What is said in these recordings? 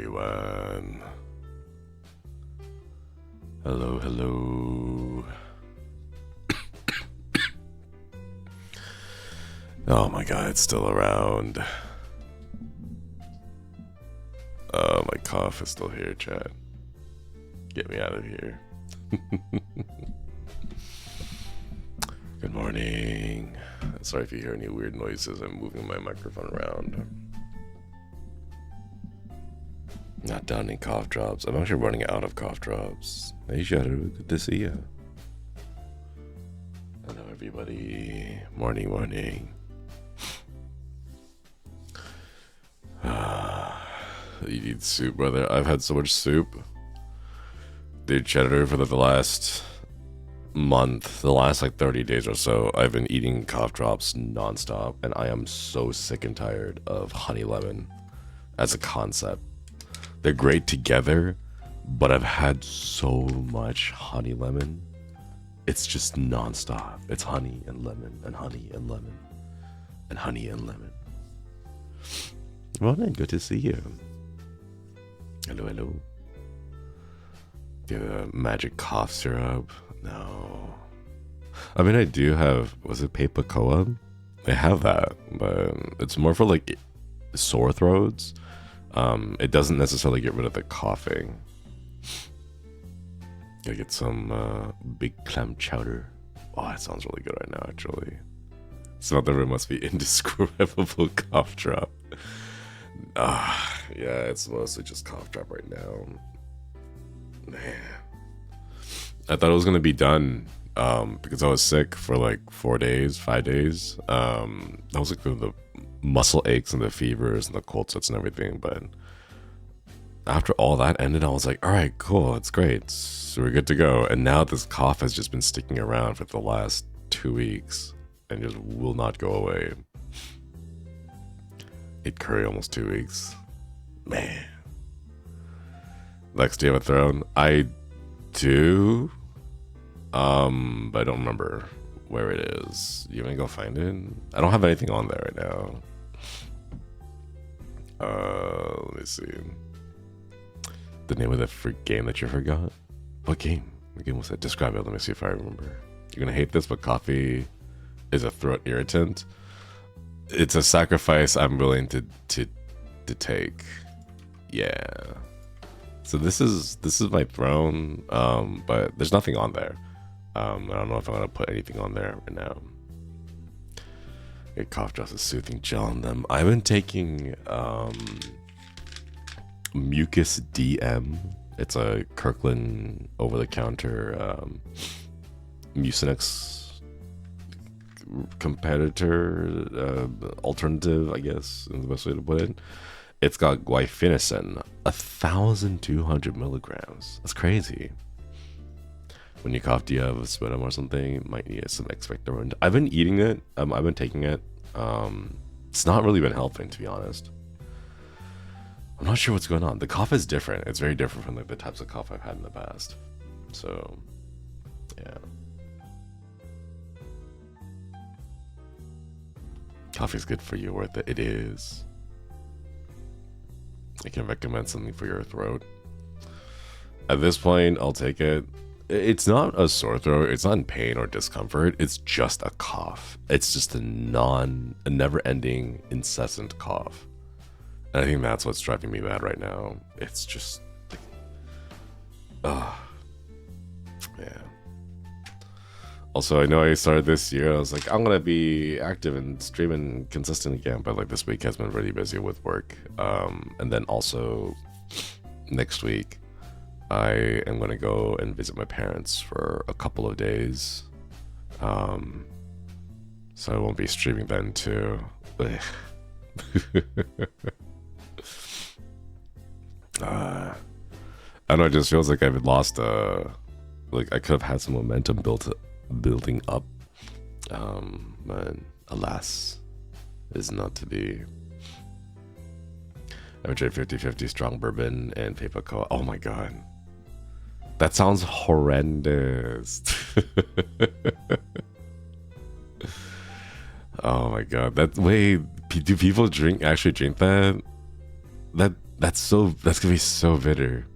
everyone. Hello, hello. Oh my god, it's still around. Oh, my cough is still here, chat. Get me out of here. Good morning. Sorry if you hear any weird noises. I'm moving my microphone around. Not done any cough drops. I'm actually running out of cough drops. Hey, Shadow. Good to see you. Hello, everybody. Morning, morning. You need soup, brother. I've had so much soup. Dude, Cheddar, for the last month, the last like 30 days or so, I've been eating cough drops nonstop, and I am so sick and tired of honey lemon as a concept. They're great together, but I've had so much honey lemon. It's just nonstop. It's honey and lemon and honey and lemon and honey and lemon. Well then, good to see you. Hello, hello. Do you have a magic cough syrup? No. I mean, I do have, was it paper coa? I have that, but it's more for like sore throats. It doesn't necessarily get rid of the coughing. Gotta get some big clam chowder. Oh, that sounds really good right now, actually. So there must be indescribable cough drop. Yeah, it's mostly just cough drop right now. Man. I thought it was gonna be done because I was sick for like 4 days, 5 days. I was like the muscle aches and the fevers and the cold sweats and everything, but after all that ended, I was like, all right, cool, it's great, so we're good to go. And now this cough has just been sticking around for the last 2 weeks and just will not go away. Ate curry almost 2 weeks. Man. Lex, do you have a throne? I do. But I don't remember where it is. You wanna go find it? I don't have anything on there right now. Let me see. The name of the game that you forgot? What game? What game was that? Describe it. Let me see if I remember. You're gonna hate this, but coffee is a throat irritant. It's a sacrifice I'm willing to take. Yeah. So this is my throne, but there's nothing on there. I don't know if I'm gonna put anything on there right now. Get cough drops with soothing gel in them. I've been taking Mucus DM. It's a Kirkland over-the-counter Mucinex competitor alternative, I guess is the best way to put it. It's got guaifenesin, 1,200 milligrams. That's crazy. When you cough, do you have a sputum or something? You might need some expectorant. I've been eating it. I've been taking it. It's not really been helping, to be honest. I'm not sure what's going on. The cough is different. It's very different from like the types of cough I've had in the past. So, yeah. Coffee's good for you, worth it. It is. I can recommend something for your throat. At this point, I'll take it. It's not a sore throat. It's not in pain or discomfort. It's just a cough. It's just a never-ending, incessant cough. And I think that's what's driving me mad right now. It's just like, yeah. Also, I know I started this year. I was like, I'm gonna be active and streaming consistent again, but like this week has been really busy with work. And then also next week, I am gonna go and visit my parents for a couple of days. So I won't be streaming then too. I don't know, it just feels like I've lost like I could have had some momentum building up, but alas, is not to be. I would trade 50-50 strong bourbon and paper coa. Oh my god, that sounds horrendous. Oh my god, that way, do people actually drink that? That's gonna be so bitter.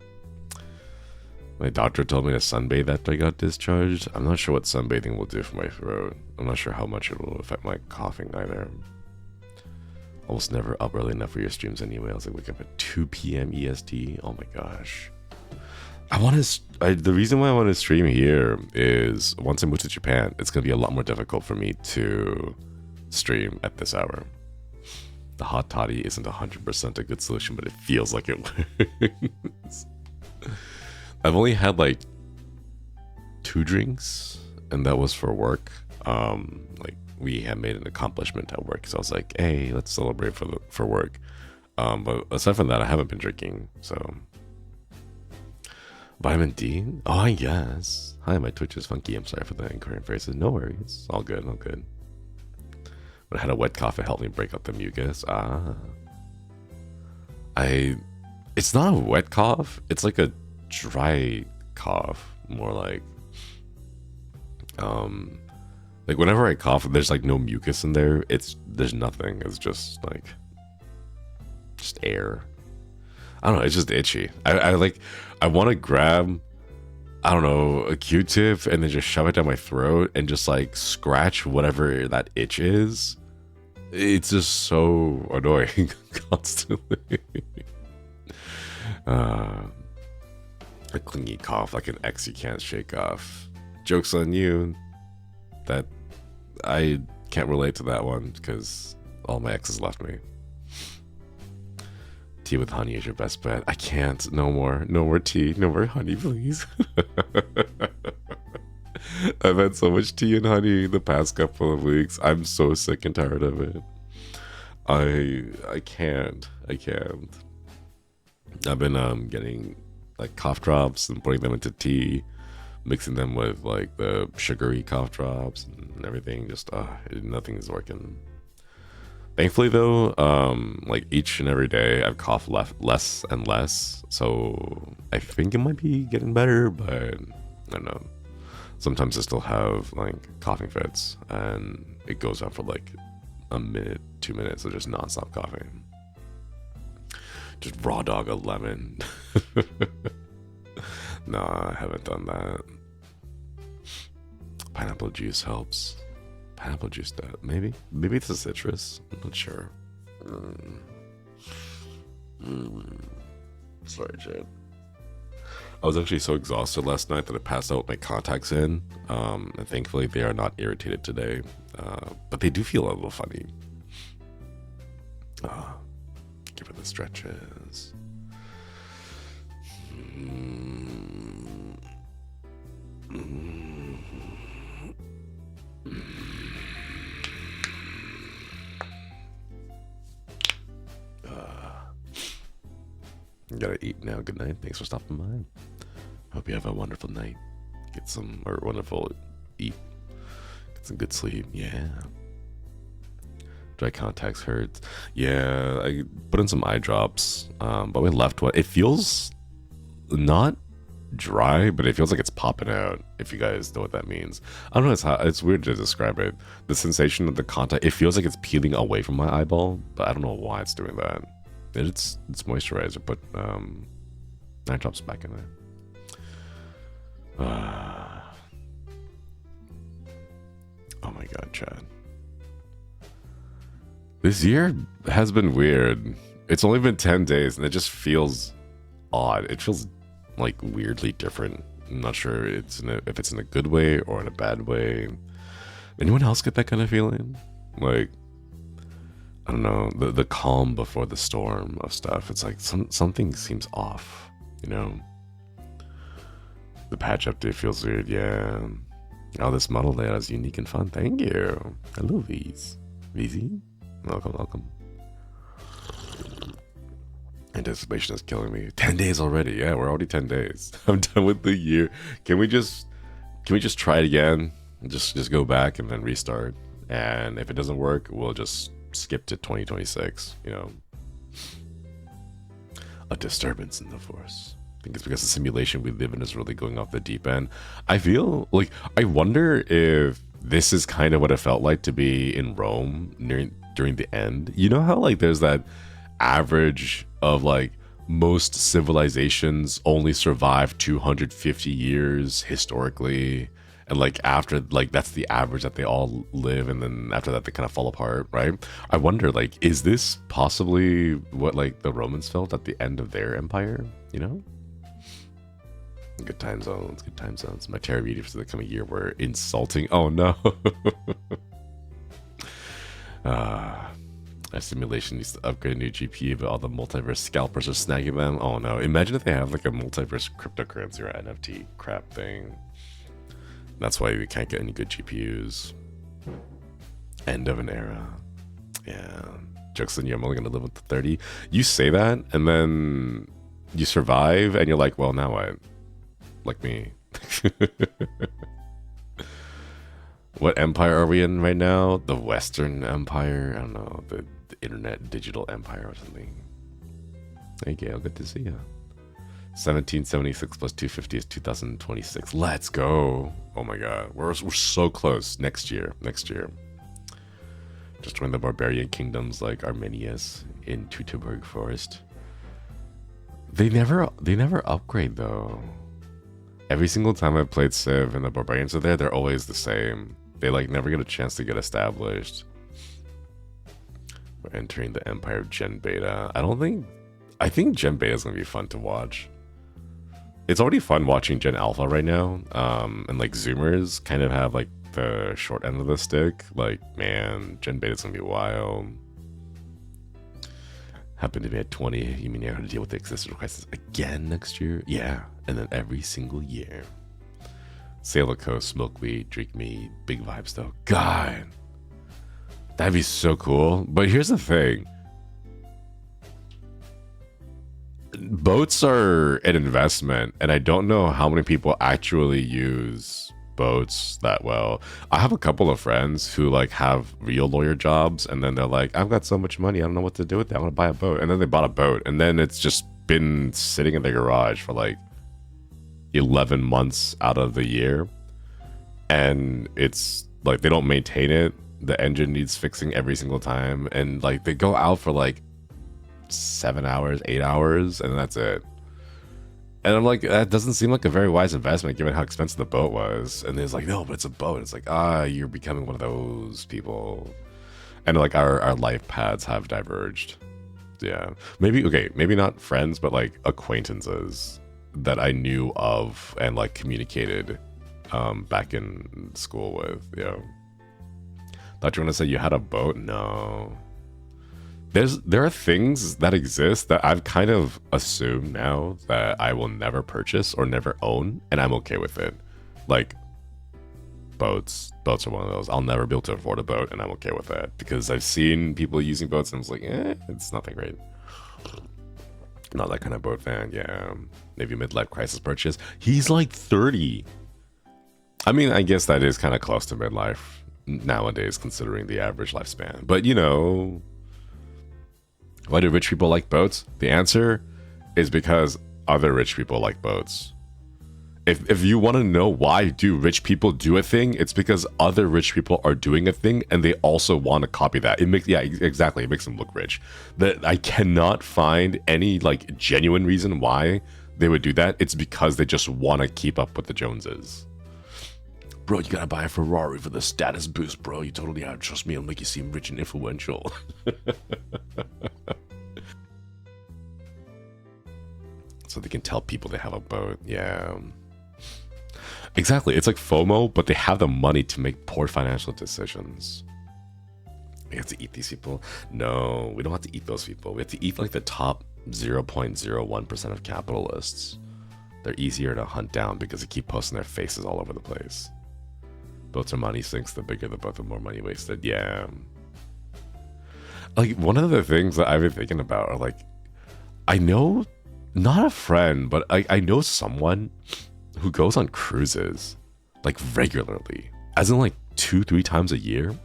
My doctor told me to sunbathe after I got discharged. I'm not sure what sunbathing will do for my throat. I'm not sure how much it will affect my coughing either. Almost never up early enough for your streams anyway. I was like, wake up at 2 p.m. EST. Oh my gosh. The reason why I want to stream here is once I move to Japan, it's going to be a lot more difficult for me to stream at this hour. The hot toddy isn't 100% a good solution, but it feels like it works. I've only had like 2 drinks, and that was for work. Like we had made an accomplishment at work, so I was like, "Hey, let's celebrate for work." But aside from that, I haven't been drinking. So, vitamin D. Oh, yes. Hi, my Twitch is funky. I'm sorry for the incorrect phrases. No worries. All good. All good. But I had a wet cough. It helped me break up the mucus. It's not a wet cough. It's like a dry cough, more like whenever I cough, there's like no mucus in there. There's nothing. It's just air. I don't know. It's just itchy. I want to grab, I don't know, a Q-tip and then just shove it down my throat and just like scratch whatever that itch is. It's just so annoying constantly. A clingy cough like an ex you can't shake off. Joke's on you. That I can't relate to that one because all my exes left me. Tea with honey is your best bet. I can't. No more tea. No more honey, please. I've had so much tea and honey the past couple of weeks. I'm so sick and tired of it. I can't. I've been getting like cough drops and putting them into tea, mixing them with like the sugary cough drops and everything. Just nothing is working. Thankfully though, like each and every day I've coughed less and less, so I think it might be getting better, but I don't know. Sometimes I still have like coughing fits and it goes on for like a minute, 2 minutes of just nonstop coughing. Just raw dog a lemon. Nah, I haven't done that. Pineapple juice helps. Pineapple juice, maybe it's a citrus. I'm not sure. Sorry, Jade. I was actually so exhausted last night that I passed out with my contacts in. And thankfully they are not irritated today. But they do feel a little funny. Give her the stretches. Gotta eat now. Good night. Thanks for stopping by. Hope you have a wonderful night. Get some, or wonderful eat. Get some good sleep. Yeah. Dry contacts hurts. Yeah, I put in some eye drops, but we left one. It feels not dry, but it feels like it's popping out, if you guys know what that means. I don't know, it's weird to describe it. The sensation of the contact, it feels like it's peeling away from my eyeball, but I don't know why it's doing that. It's moisturizer, put eye drops back in there. Oh my god, Chad. This year has been weird. It's only been 10 days and it just feels odd. It feels like weirdly different. I'm not sure if it's in a good way or in a bad way. Anyone else get that kind of feeling? Like, I don't know, the calm before the storm of stuff. It's like something seems off, you know? The patch update feels weird, yeah. Oh, this model layout is unique and fun. Thank you. Hello, V's. VZ? Welcome. Anticipation is killing me. 10 days already. Yeah, we're already 10 days. I'm done with the year. Can we just try it again? Just go back and then restart. And if it doesn't work, we'll just skip to 2026, you know. A disturbance in the force. I think it's because the simulation we live in is really going off the deep end. I feel like, I wonder if this is kind of what it felt like to be in Rome during the end. You know how like there's that average of like most civilizations only survive 250 years historically, and like after, like that's the average that they all live, and then after that they kind of fall apart, right? I wonder, like, is this possibly what like the Romans felt at the end of their empire, you know? Good time zones, good time zones. My tarot readings for the coming year were insulting. Oh no. Our simulation needs to upgrade a new GPU, but all the multiverse scalpers are snagging them. Oh no. Imagine if they have like a multiverse cryptocurrency or NFT crap thing. That's why we can't get any good GPUs. End of an era. Yeah. Jokes on you, I'm only gonna live up to 30. You say that, and then you survive, and you're like, well, now what? Like me. What empire are we in right now? The Western Empire? I don't know. The internet digital empire or something. Hey Gail, good to see you. 1776 plus 250 is 2026. Let's go. Oh my god. We're so close. Next year. Just join the barbarian kingdoms like Arminius in Teutoburg Forest. They never upgrade though. Every single time I've played Civ and the barbarians are there, they're always the same. They like never get a chance to get established. We're entering the Empire of Gen Beta. I think Gen Beta is gonna be fun to watch. It's already fun watching Gen Alpha right now. And like Zoomers kind of have like the short end of the stick. Like, man, Gen Beta is gonna be wild. Happen to be at 20. You mean you have to deal with the existential crisis again next year? Yeah, and then every single year. Sail the coast, smoke weed, drink mead. Big vibes though. God, that'd be so cool. But here's the thing. Boats are an investment, and I don't know how many people actually use boats that well. I have a couple of friends who like have real lawyer jobs, and then they're like, I've got so much money, I don't know what to do with it. I want to buy a boat. And then they bought a boat, and then it's just been sitting in their garage for like 11 months out of the year. And it's like they don't maintain it. The engine needs fixing every single time. And like they go out for like 7 hours, 8 hours, and that's it. And I'm like, that doesn't seem like a very wise investment given how expensive the boat was. And it's like, no, but it's a boat. It's like, you're becoming one of those people. And like our life paths have diverged. Yeah. Maybe not friends, but like acquaintances that I knew of and like communicated back in school with. Yeah. Thought you want to say you had a boat? No. There are things that exist that I've kind of assumed now that I will never purchase or never own, and I'm okay with it. Like boats are one of those. I'll never be able to afford a boat, and I'm okay with that because I've seen people using boats, and I was like, it's nothing great. Not that kind of boat fan. Yeah, maybe midlife crisis purchase. He's like 30. I mean, I guess that is kind of close to midlife nowadays, considering the average lifespan. But you know. Why do rich people like boats? The answer is because other rich people like boats. If you want to know why do rich people do a thing, it's because other rich people are doing a thing and they also want to copy that. It makes exactly. It makes them look rich. That I cannot find any like genuine reason why they would do that. It's because they just want to keep up with the Joneses. Bro, you gotta buy a Ferrari for the status boost, bro. You totally have to trust me. I'll make you seem rich and influential. So they can tell people they have a boat. Yeah. Exactly. It's like FOMO, but they have the money to make poor financial decisions. We have to eat these people? No, we don't have to eat those people. We have to eat like the top 0.01% of capitalists. They're easier to hunt down because they keep posting their faces all over the place. Boats are money sinks, the bigger the boat, the more money wasted. Yeah. Like, one of the things that I've been thinking about are like, I know, not a friend, but I know someone who goes on cruises like regularly, as in like 2-3 times a year.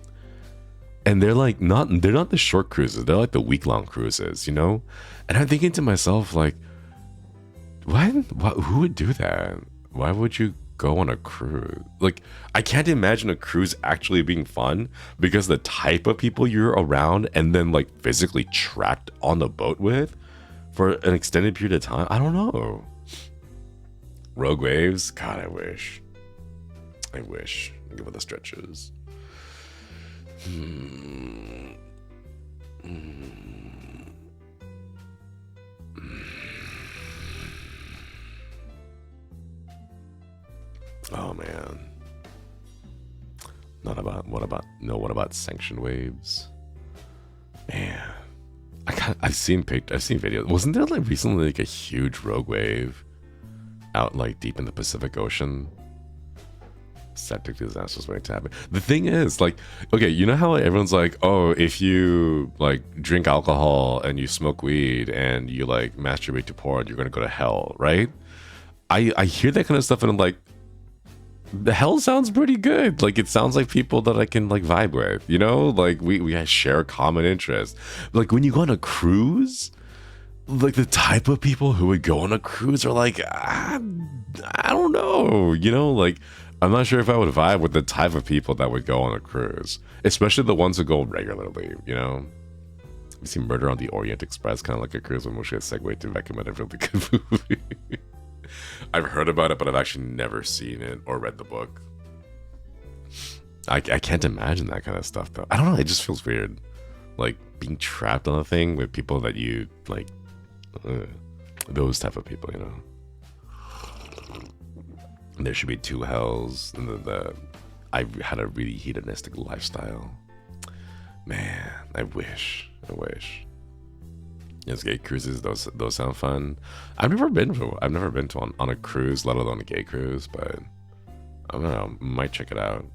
And they're like, they're not the short cruises, they're like the week-long cruises, you know? And I'm thinking to myself, like, who would do that? Why would you go on a cruise? Like, I can't imagine a cruise actually being fun because the type of people you're around and then like physically trapped on the boat with for an extended period of time. I don't know. Rogue waves, God, I wish. Give it the stretches. Oh man. What about sanction waves? Man. I've seen videos. Wasn't there like recently like a huge rogue wave out like deep in the Pacific Ocean? Septic disasters waiting to happen. The thing is, like, okay, you know how everyone's like, oh, if you like drink alcohol and you smoke weed and you like masturbate to porn, you're gonna go to hell, right? I hear that kind of stuff and I'm like, the hell sounds pretty good. Like, it sounds like people that I can like vibe with, you know? Like we share common interests. Like when you go on a cruise, like the type of people who would go on a cruise are like, I don't know, you know, like I'm not sure if I would vibe with the type of people that would go on a cruise, especially the ones who go regularly, you know. You see Murder on the Orient Express, kind of like a cruise, when Moshe segue to recommend a really good movie. I've heard about it, but I've actually never seen it or read the book. I can't imagine that kind of stuff though. I don't know, it just feels weird. Like being trapped on a thing with people that you like, those type of people, you know. There should be two hells, and I had a really hedonistic lifestyle. Man, I wish. Yes, gay cruises, those sound fun. I've never been to on a cruise, let alone a gay cruise, but I don't know, might check it out.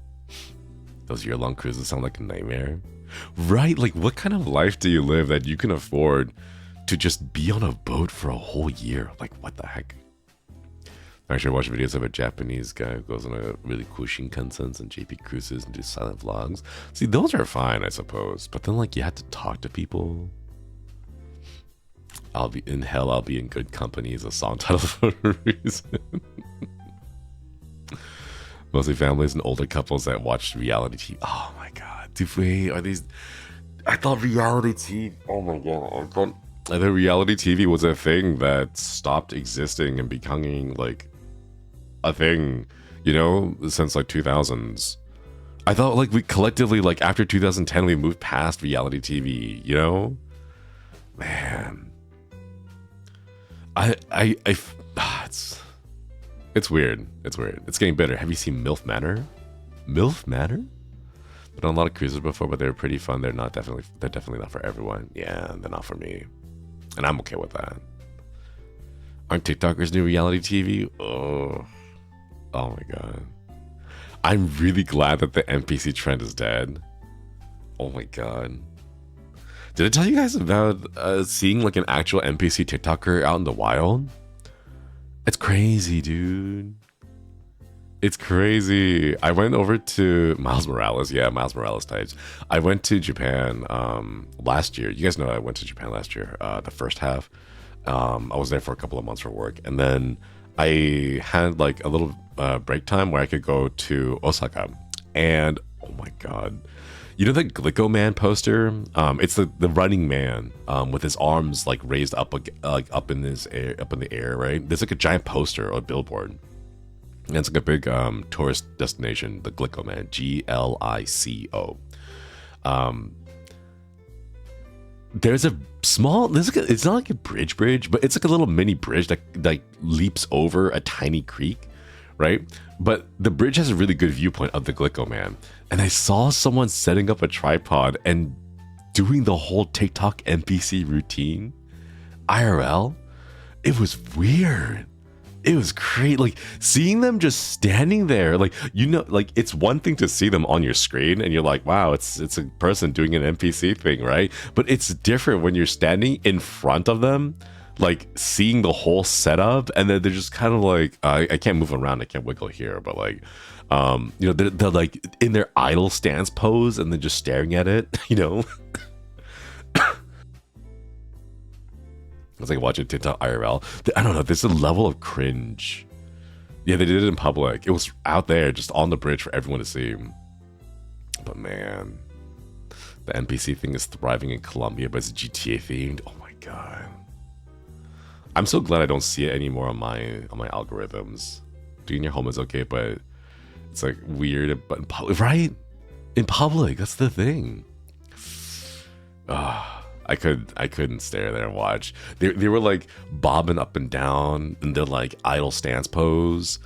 Those year-long cruises sound like a nightmare, right? Like, what kind of life do you live that you can afford to just be on a boat for a whole year? Like, what the heck? I actually watch videos of a Japanese guy who goes on a really cool Shinkansen and JP cruises and do silent vlogs. See, those are fine, I suppose. But then, like, you have to talk to people. I'll be in hell, I'll be in good company is a song title for a reason. Mostly families and older couples that watch reality TV. Oh my god. Are these... I thought reality TV... Oh my god. I thought reality TV was a thing that stopped existing and becoming, like, a thing, you know, since like 2000s. I thought like we collectively, like after 2010, we moved past reality TV, you know? Man. It's weird. It's weird. It's getting better. Have you seen MILF Manor? MILF Manor? Been on a lot of cruises before, but they're pretty fun. They're definitely not for everyone. Yeah, they're not for me. And I'm okay with that. Aren't TikTokers new reality TV? Oh my god. I'm really glad that the NPC trend is dead. Oh my god. Did I tell you guys about seeing like an actual NPC TikToker out in the wild? It's crazy, dude. It's crazy. I went over to Miles Morales. Yeah, Miles Morales types. I went to Japan last year. You guys know I went to Japan last year, the first half. I was there for a couple of months for work. And then I had like a little break time where I could go to Osaka. And oh my god. You know the Glico Man poster? It's the running man with his arms like raised up up in the air, right? There's like a giant poster or a billboard. And it's like a big tourist destination, the Glico Man, Glico. There's a small, it's not like a bridge, but it's like a little mini bridge that like leaps over a tiny creek, right? But the bridge has a really good viewpoint of the Glico Man. And I saw someone setting up a tripod and doing the whole TikTok NPC routine, IRL. It was weird. It was great. Like seeing them just standing there, like, you know, like it's one thing to see them on your screen and you're like, wow, it's a person doing an NPC thing, right? But it's different when you're standing in front of them, like seeing the whole setup, and then they're just kind of like, I can't move around, I can't wiggle here, but like, you know, they're like in their idle stance pose and then just staring at it, you know. It's like watching TikTok IRL. I don't know, there's a level of cringe. Yeah, they did it in public. It was out there, just on the bridge for everyone to see. But man, the NPC thing is thriving in Colombia, but it's GTA themed. Oh my god. I'm so glad I don't see it anymore on my algorithms. Doing your home is okay, but it's like weird, but in public, right? In public, that's the thing. I couldn't stare there and watch. They were like bobbing up and down in their like idle stance pose,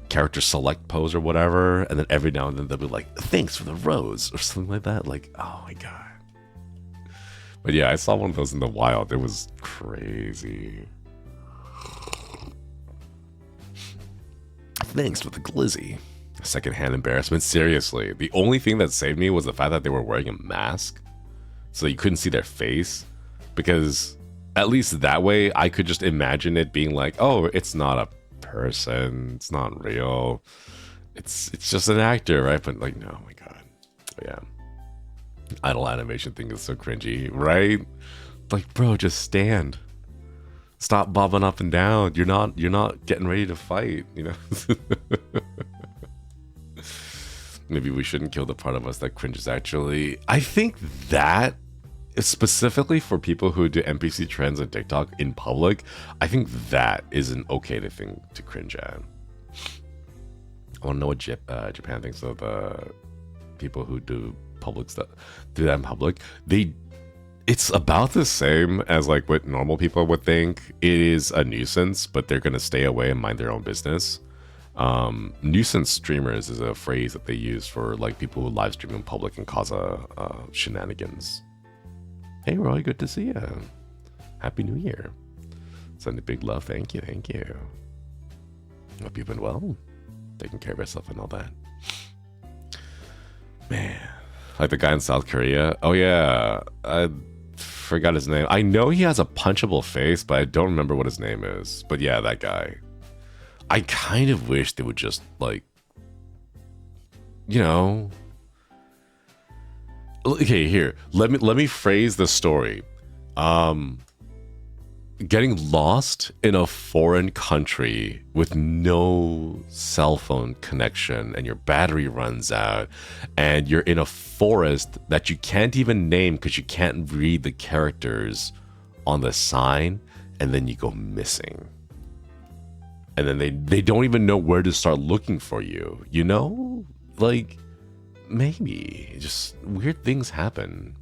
character select pose or whatever, and then every now and then they'll be like, "Thanks for the rose" or something like that. Like, oh my god. But yeah, I saw one of those in the wild. It was crazy. Thanks for the glizzy. Secondhand embarrassment. Seriously, the only thing that saved me was the fact that they were wearing a mask, so you couldn't see their face. Because at least that way, I could just imagine it being like, "Oh, it's not a person. It's not real. It's just an actor, right?" But like, no, oh my god, but yeah. Idle animation thing is so cringy, right? Like, bro, just stand. Stop bobbing up and down. You're not getting ready to fight, you know? Maybe we shouldn't kill the part of us that cringes, actually. I think that is specifically for people who do NPC trends on TikTok in public. I think that is an okay thing to cringe at. I want to know what Japan thinks of people who do public stuff, do that in public. It's about the same as like what normal people would think. It is a nuisance, but they're gonna stay away and mind their own business. Nuisance streamers is a phrase that they use for like people who live stream in public and cause shenanigans. Hey Roy, good to see you. Happy New Year. Send a big love. Thank you. Hope you've been well, taking care of yourself and all that. Man. Like the guy in South Korea. Oh yeah, I forgot his name. I know he has a punchable face, but I don't remember what his name is. But yeah, that guy. I kind of wish they would just like, you know. Okay, here. Let me phrase the story. Getting lost in a foreign country with no cell phone connection and your battery runs out and you're in a forest that you can't even name because you can't read the characters on the sign, and then you go missing. And then they don't even know where to start looking for you, you know? Like, maybe. Just weird things happen.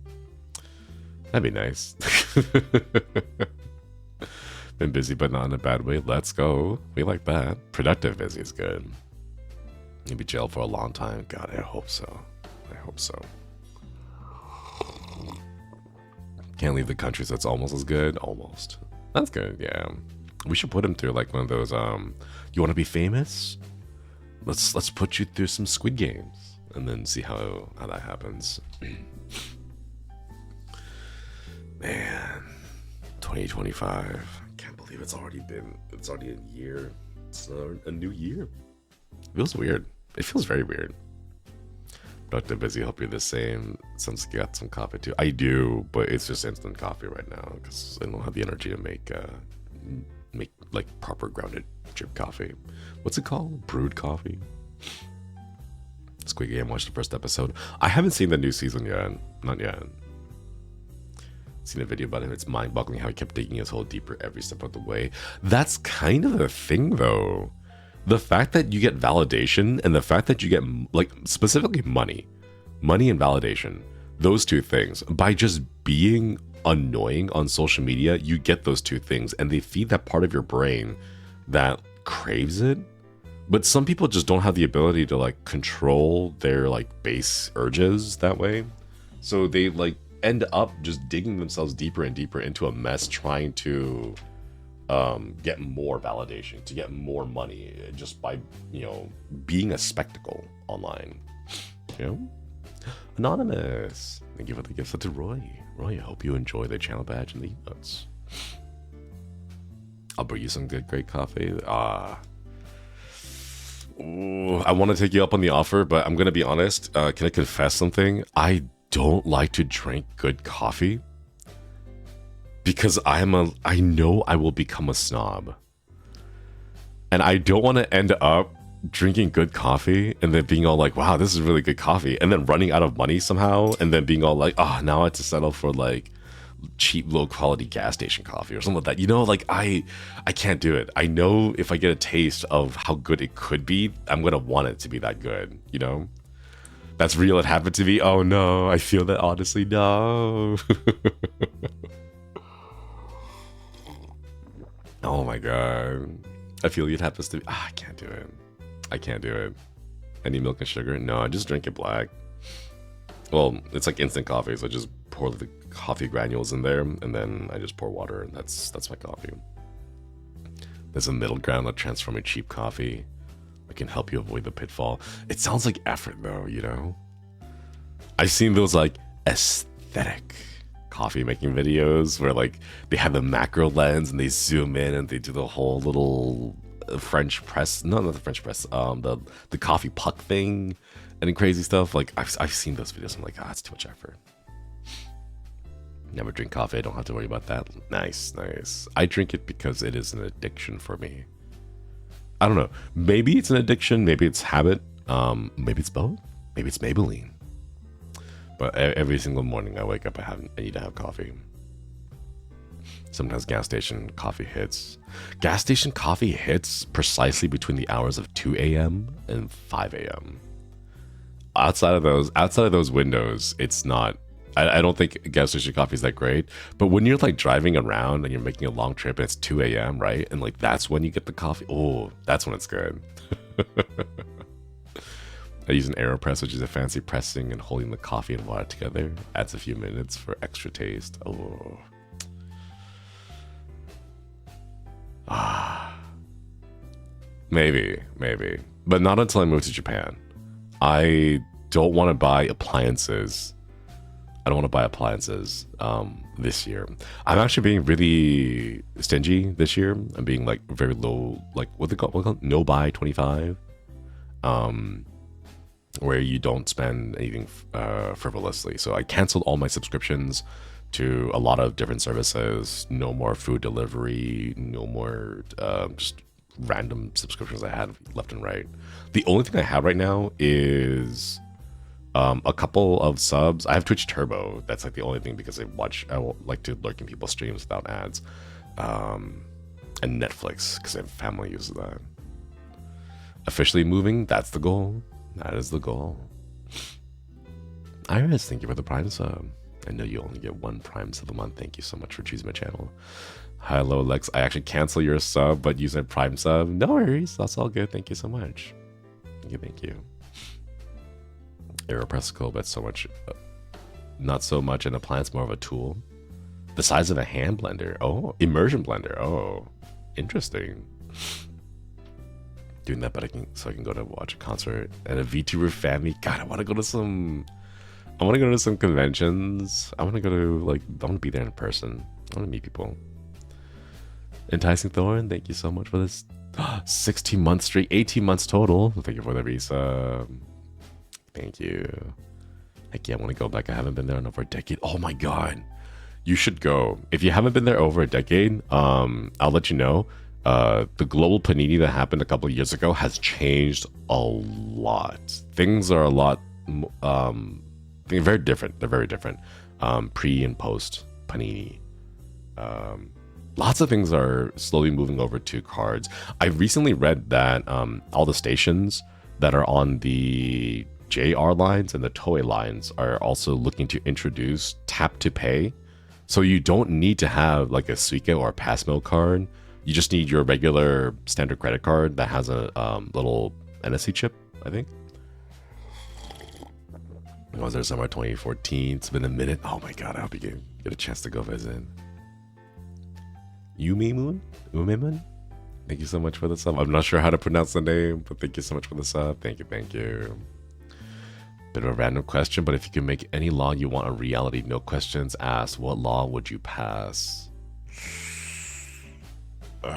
That'd be nice. Been busy, but not in a bad way. Let's go. We like that. Productive busy is good. You'll be jailed for a long time. God, I hope so. Can't leave the country, so it's almost as good. Almost. That's good, yeah. We should put him through like one of those, you want to be famous? Let's put you through some Squid Games. And then see how that happens. Man. 2025. It's already a year. It's a new year. It feels weird. It feels very weird. Productive, busy. Hope you're the same. Since you got some coffee too. I do, but it's just instant coffee right now because I don't have the energy to make like proper grounded drip coffee. What's it called? Brewed coffee. Squid Game. Watched the first episode. I haven't seen the new season yet. Not yet. Seen a video about him. It's mind-boggling how he kept digging his hole deeper every step of the way. That's kind of the thing, though. The fact that you get validation and the fact that you get, like, specifically money and validation, those two things, by just being annoying on social media, you get those two things, and they feed that part of your brain that craves it. But some people just don't have the ability to, like, control their, like, base urges that way. So they, like, end up just digging themselves deeper and deeper into a mess trying to get more validation, to get more money just by, you know, being a spectacle online. You know? Anonymous. Thank you for the gift to Roy. Roy, I hope you enjoy the channel badge and the emotes. I'll bring you some great coffee. Ooh, I want to take you up on the offer, but I'm going to be honest. Can I confess something? I don't like to drink good coffee because I know I will become a snob, and I don't want to end up drinking good coffee and then being all like, wow, this is really good coffee, and then running out of money somehow, and then being all like, oh, now I have to settle for like cheap, low quality gas station coffee or something like that. You know, like I can't do it. I know if I get a taste of how good it could be, I'm gonna want it to be that good. You know, that's real. It happened to me. Oh no, I feel that honestly. No. Oh my god, I feel it happens to me. I can't do it. I can't do it. I need milk and sugar. No, I just drink it black. Well, it's like instant coffee, so I just pour the coffee granules in there, and then I just pour water, and that's my coffee. There's a middle ground that transforming cheap coffee. I can help you avoid the pitfall. It sounds like effort, though, you know? I've seen those, like, aesthetic coffee making videos where, like, they have the macro lens, and they zoom in, and they do the whole little French press. No, not the French press. The coffee puck thing. And crazy stuff. Like I've seen those videos. I'm like, it's too much effort. Never drink coffee. I don't have to worry about that. Nice. I drink it because it is an addiction for me. I don't know. Maybe it's an addiction. Maybe it's habit. Maybe it's both. Maybe it's Maybelline. But every single morning I wake up, I need to have coffee. Sometimes gas station coffee hits. Gas station coffee hits precisely between the hours of 2 a.m. and 5 a.m. Outside of those windows, it's not. I don't think gas station coffee is that great. But when you're like driving around and you're making a long trip and it's 2 a.m., right? And like that's when you get the coffee. Oh, that's when it's good. I use an AeroPress, which is a fancy pressing and holding the coffee and water together. Adds a few minutes for extra taste. Oh. Maybe. But not until I move to Japan. I don't want to buy appliances. This year. I'm actually being really stingy this year. I'm being like very low, like what they call no buy 25, where you don't spend anything frivolously. So I canceled all my subscriptions to a lot of different services. No more food delivery. No more just random subscriptions I had left and right. The only thing I have right now is a couple of subs. I have Twitch Turbo. That's like the only thing because I like to lurk in people's streams without ads. And Netflix because I have family uses that. Officially moving, that's the goal. That is the goal. Iris, thank you for the Prime sub. I know you only get one Prime sub a month. Thank you so much for choosing my channel. Hello, Lex. I actually cancel your sub, but use a Prime sub. No worries. That's all good. Thank you so much. Thank you. AeroPress cool, but so much, not so much an appliance, more of a tool. The size of a hand blender. Oh, immersion blender. Oh, interesting. Doing that, but I can go to watch a concert and a VTuber family. God, I want to go to some conventions. I want to be there in person. I want to meet people. Enticing Thorn, thank you so much for this 16 months straight, 18 months total. Thank you for the resub. Thank you. Heck yeah, I want to go back. I haven't been there in over a decade. Oh my god, you should go. If you haven't been there over a decade, I'll let you know. The global panini that happened a couple of years ago has changed a lot. Things are a lot. They're very different. They're very different. Pre and post panini. Lots of things are slowly moving over to cards. I recently read that all the stations that are on the JR lines and the Toei lines are also looking to introduce tap to pay. So you don't need to have like a Suica or a Passmo card. You just need your regular standard credit card that has a little NFC chip, I think. I was there summer 2014. It's been a minute. Oh my god, I hope you get a chance to go visit. Umemoon? Thank you so much for the sub. I'm not sure how to pronounce the name, but thank you so much for the sub. Thank you. Bit of a random question, but if you can make any law you want a reality, no questions asked, what law would you pass? If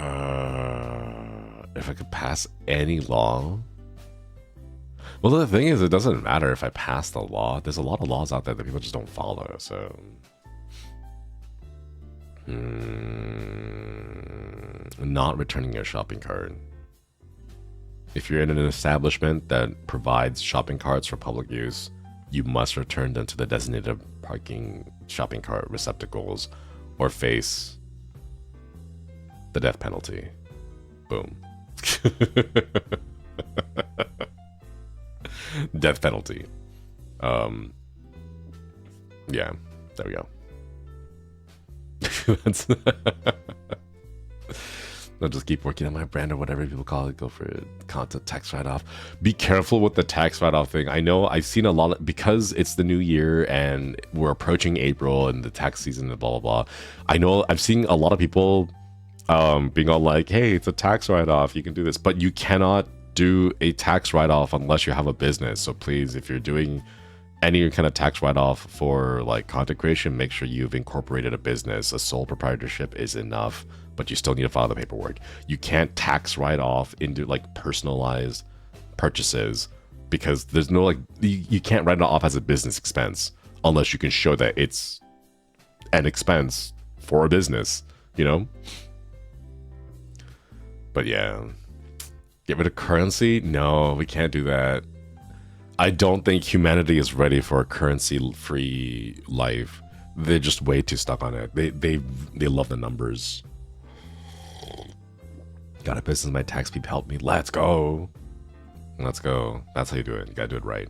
I could pass any law? Well, the thing is, it doesn't matter if I pass the law. There's a lot of laws out there that people just don't follow, so... Not returning your shopping cart. If you're in an establishment that provides shopping carts for public use, you must return them to the designated parking shopping cart receptacles or face the death penalty. Boom. Death penalty. Yeah, there we go. I'll just keep working on my brand or whatever people call it. Go for it. Content tax write-off. Be careful with the tax write-off thing. I know I've seen a lot of, because it's the new year and we're approaching April and the tax season and blah, blah, blah. I know I've seen a lot of people being all like, hey, it's a tax write-off. You can do this. But you cannot do a tax write-off unless you have a business. So please, if you're doing any kind of tax write-off for like content creation, make sure you've incorporated a business. A sole proprietorship is enough, but you still need to file the paperwork. You can't tax write-off into like personalized purchases because there's no like, you can't write it off as a business expense unless you can show that it's an expense for a business, you know? But yeah, get rid of currency? No, we can't do that. I don't think humanity is ready for a currency-free life. They're just way too stuck on it. They love the numbers. Got a business, my tax people help me. Let's go. Let's go. That's how you do it. You gotta do it right.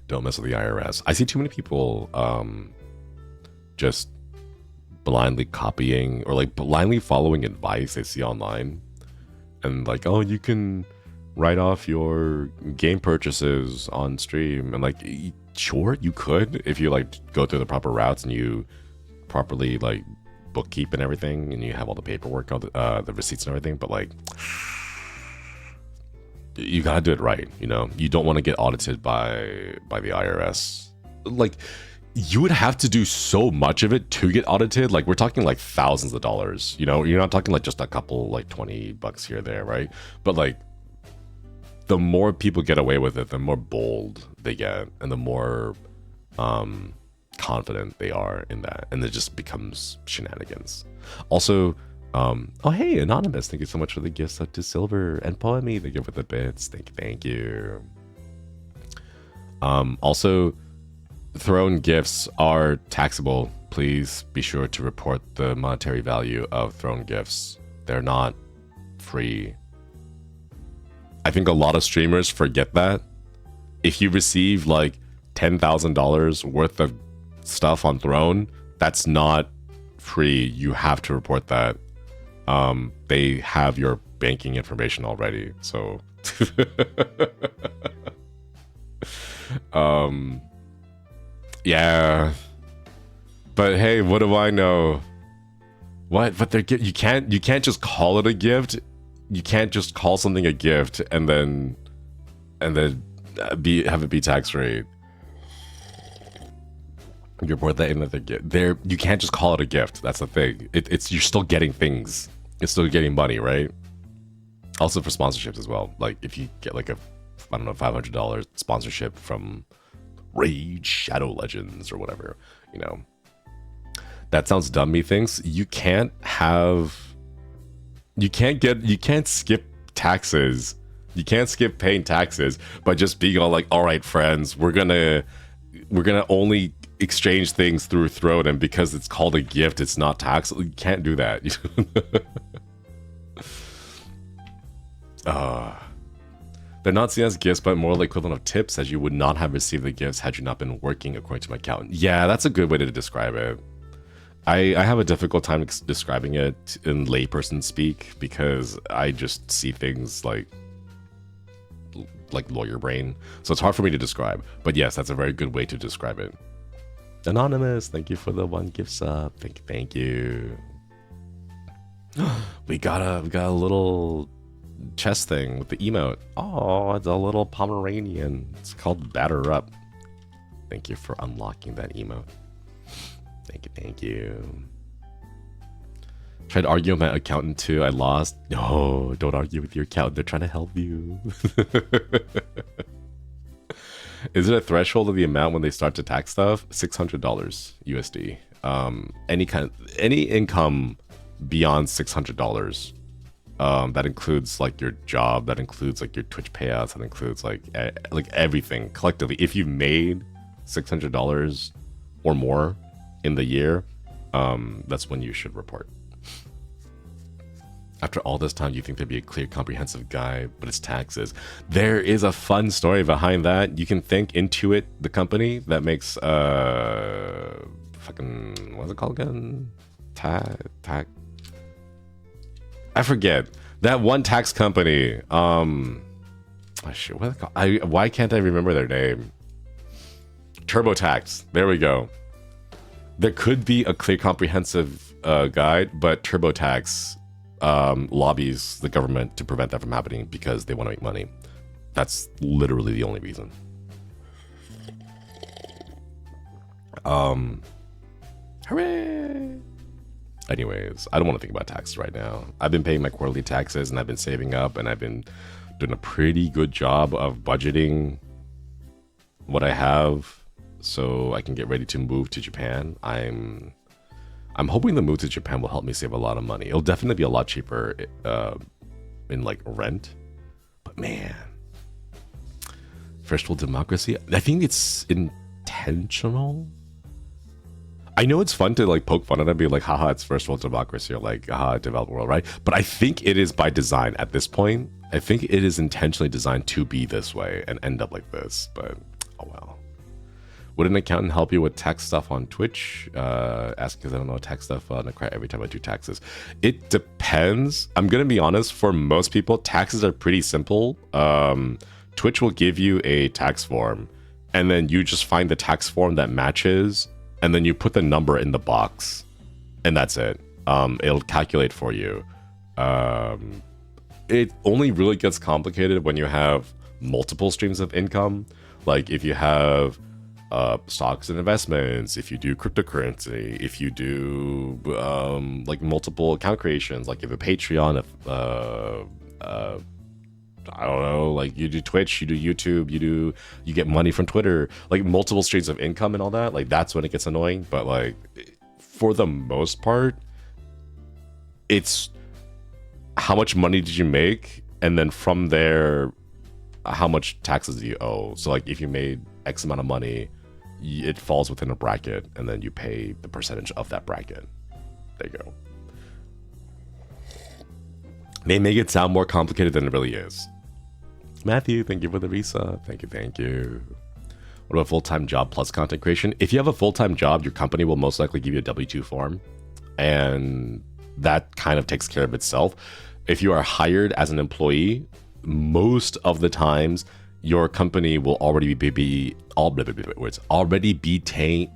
Don't mess with the IRS. I see too many people just blindly copying or like blindly following advice they see online. And like, oh, you can write off your game purchases on stream. And like, sure, you could if you like go through the proper routes and you properly like bookkeep and everything and you have all the paperwork, all the receipts and everything. But like, you gotta do it right, you know? You don't want to get audited by the IRS. Like, you would have to do so much of it to get audited. Like, we're talking like thousands of dollars, you know? You're not talking like just a couple, like 20 bucks here or there, right? But like, the more people get away with it, the more bold they get and the more confident they are in that. And it just becomes shenanigans. Also, oh, hey, Anonymous, thank you so much for the gifts up to Silver and Poemi. Thank you for the bits. Thank you. Also, thrown gifts are taxable. Please be sure to report the monetary value of thrown gifts. They're not free. I think a lot of streamers forget that. If you receive like $10,000 worth of stuff on Throne, that's not free. You have to report that. They have your banking information already, so yeah. But hey, what do I know? What? But they're you can't just call it a gift. You can't just call something a gift and then have it be tax free. You report that in that there, you can't just call it a gift. That's the thing. It's you're still getting things. It's still getting money, right? Also for sponsorships as well. Like if you get like a, I don't know, $500 sponsorship from Rage Shadow Legends or whatever, you know. That sounds dumb, methinks. You can't skip taxes. You can't skip paying taxes by just being all like, all right, friends, we're gonna only exchange things through Throne, and because it's called a gift, it's not taxable. You can't do that. They're not seen as gifts, but more the equivalent of tips, as you would not have received the gifts had you not been working, according to my accountant. Yeah, that's a good way to describe it. I have a difficult time describing it in layperson speak because I just see things like lawyer brain, so it's hard for me to describe. But yes, that's a very good way to describe it. Anonymous, thank you for the 1 gift sub. Thank you. We got a little chest thing with the emote. Oh, it's a little Pomeranian. It's called Batter Up. Thank you for unlocking that emote. Thank you. Tried to argue with my accountant too. I lost. No, don't argue with your accountant. They're trying to help you. Is it a threshold of the amount when they start to tax stuff? $600 USD. Any income beyond $600. That includes like your job. That includes like your Twitch payouts. That includes like everything collectively. If you've made $600 or more in the year, that's when you should report. After all this time, you think there'd be a clear, comprehensive guide, but it's taxes. There is a fun story behind that. You can thank Intuit, the company that makes fucking, what's it called again? I forget. That one tax company. Oh shit, what are they called? Why can't I remember their name? TurboTax. There we go. There could be a clear, comprehensive guide, but TurboTax lobbies the government to prevent that from happening because they want to make money. That's literally the only reason. Hooray! Anyways, I don't want to think about taxes right now. I've been paying my quarterly taxes and I've been saving up and I've been doing a pretty good job of budgeting what I have so I can get ready to move to Japan. I'm hoping the move to Japan will help me save a lot of money. It'll definitely be a lot cheaper in like rent. But man, first world democracy, I think it's intentional. I know it's fun to like poke fun at it and be like, haha, it's first world democracy, or like, haha, developed world, right? But I think it is by design at this point. I think it is intentionally designed to be this way and end up like this, but oh well. Would an accountant help you with tax stuff on Twitch? Ask because I don't know tax stuff. I cry every time I do taxes. It depends. I'm going to be honest, for most people, taxes are pretty simple. Twitch will give you a tax form and then you just find the tax form that matches and then you put the number in the box and that's it. It'll calculate for you. It only really gets complicated when you have multiple streams of income. Like if you have stocks and investments, if you do cryptocurrency, if you do like multiple account creations, like you have a Patreon, I don't know, like you do Twitch, you do YouTube, you get money from Twitter, like multiple streams of income and all that, like that's when it gets annoying. But like for the most part, it's how much money did you make, and then from there, how much taxes do you owe. So like if you made X amount of money, it falls within a bracket, and then you pay the percentage of that bracket. There you go. They make it sound more complicated than it really is. Matthew, thank you for the visa. Thank you. What about full-time job plus content creation? If you have a full-time job, your company will most likely give you a W-2 form, and that kind of takes care of itself. If you are hired as an employee, most of the times your company will already be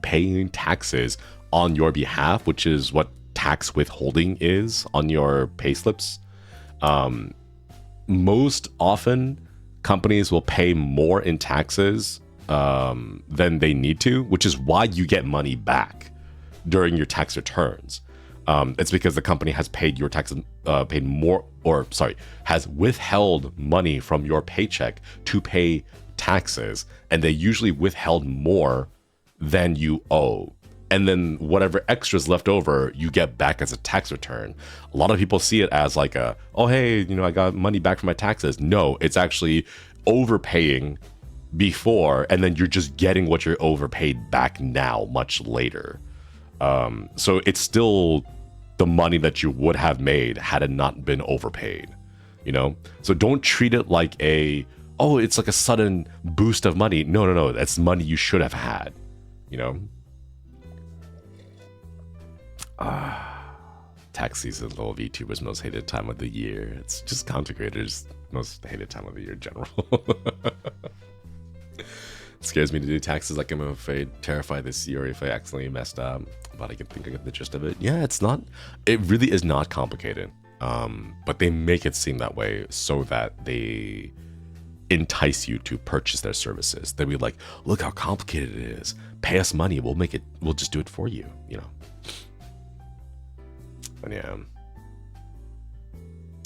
paying taxes on your behalf, which is what tax withholding is on your payslips. Most often, companies will pay more in taxes than they need to, which is why you get money back during your tax returns. It's because the company has paid your taxes, has withheld money from your paycheck to pay taxes, and they usually withheld more than you owe. And then whatever extras left over, you get back as a tax return. A lot of people see it as like oh, hey, I got money back from my taxes. No, it's actually overpaying before, and then you're just getting what you're overpaid back now, much later. So it's still the money that you would have made had it not been overpaid, So don't treat it like it's like a sudden boost of money. No, that's money you should have had, Tax season, little VTuber's most hated time of the year. It's just content creators' most hated time of the year in general. It scares me to do taxes. Like I'm terrified this year if I accidentally messed up. But I can think I get the gist of it. Yeah, it really is not complicated. But they make it seem that way so that they entice you to purchase their services. They'll be like, look how complicated it is. Pay us money. We'll just do it for you, But yeah.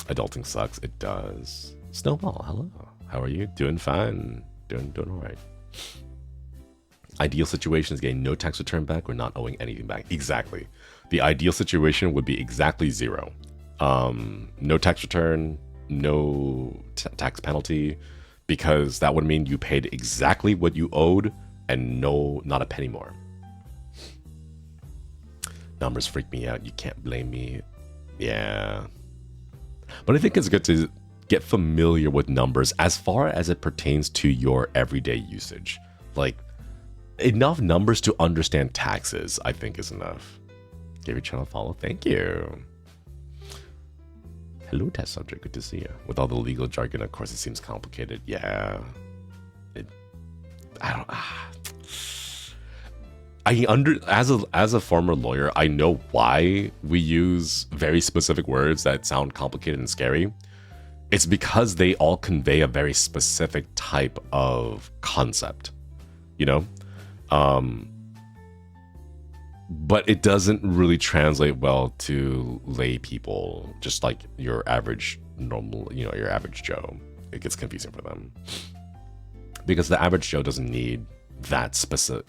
Adulting sucks. It does. Snowball, hello. How are you? Doing fine. Doing all right. Ideal situation is getting no tax return back or not owing anything back. Exactly. The ideal situation would be exactly zero. No tax return, no tax penalty, because that would mean you paid exactly what you owed and no, not a penny more. Numbers freak me out. You can't blame me. Yeah. But I think it's good to get familiar with numbers as far as it pertains to your everyday usage. Like, enough numbers to understand taxes, I think, is enough. Give your channel a follow. Thank you. Hello, test subject. Good to see you. With all the legal jargon, of course, it seems complicated. Yeah. I don't... as a former lawyer, I know why we use very specific words that sound complicated and scary. It's because they all convey a very specific type of concept, you know? But it doesn't really translate well to lay people, just like your average normal, you know, your average Joe. It gets confusing for them. Because the average Joe doesn't need that specific...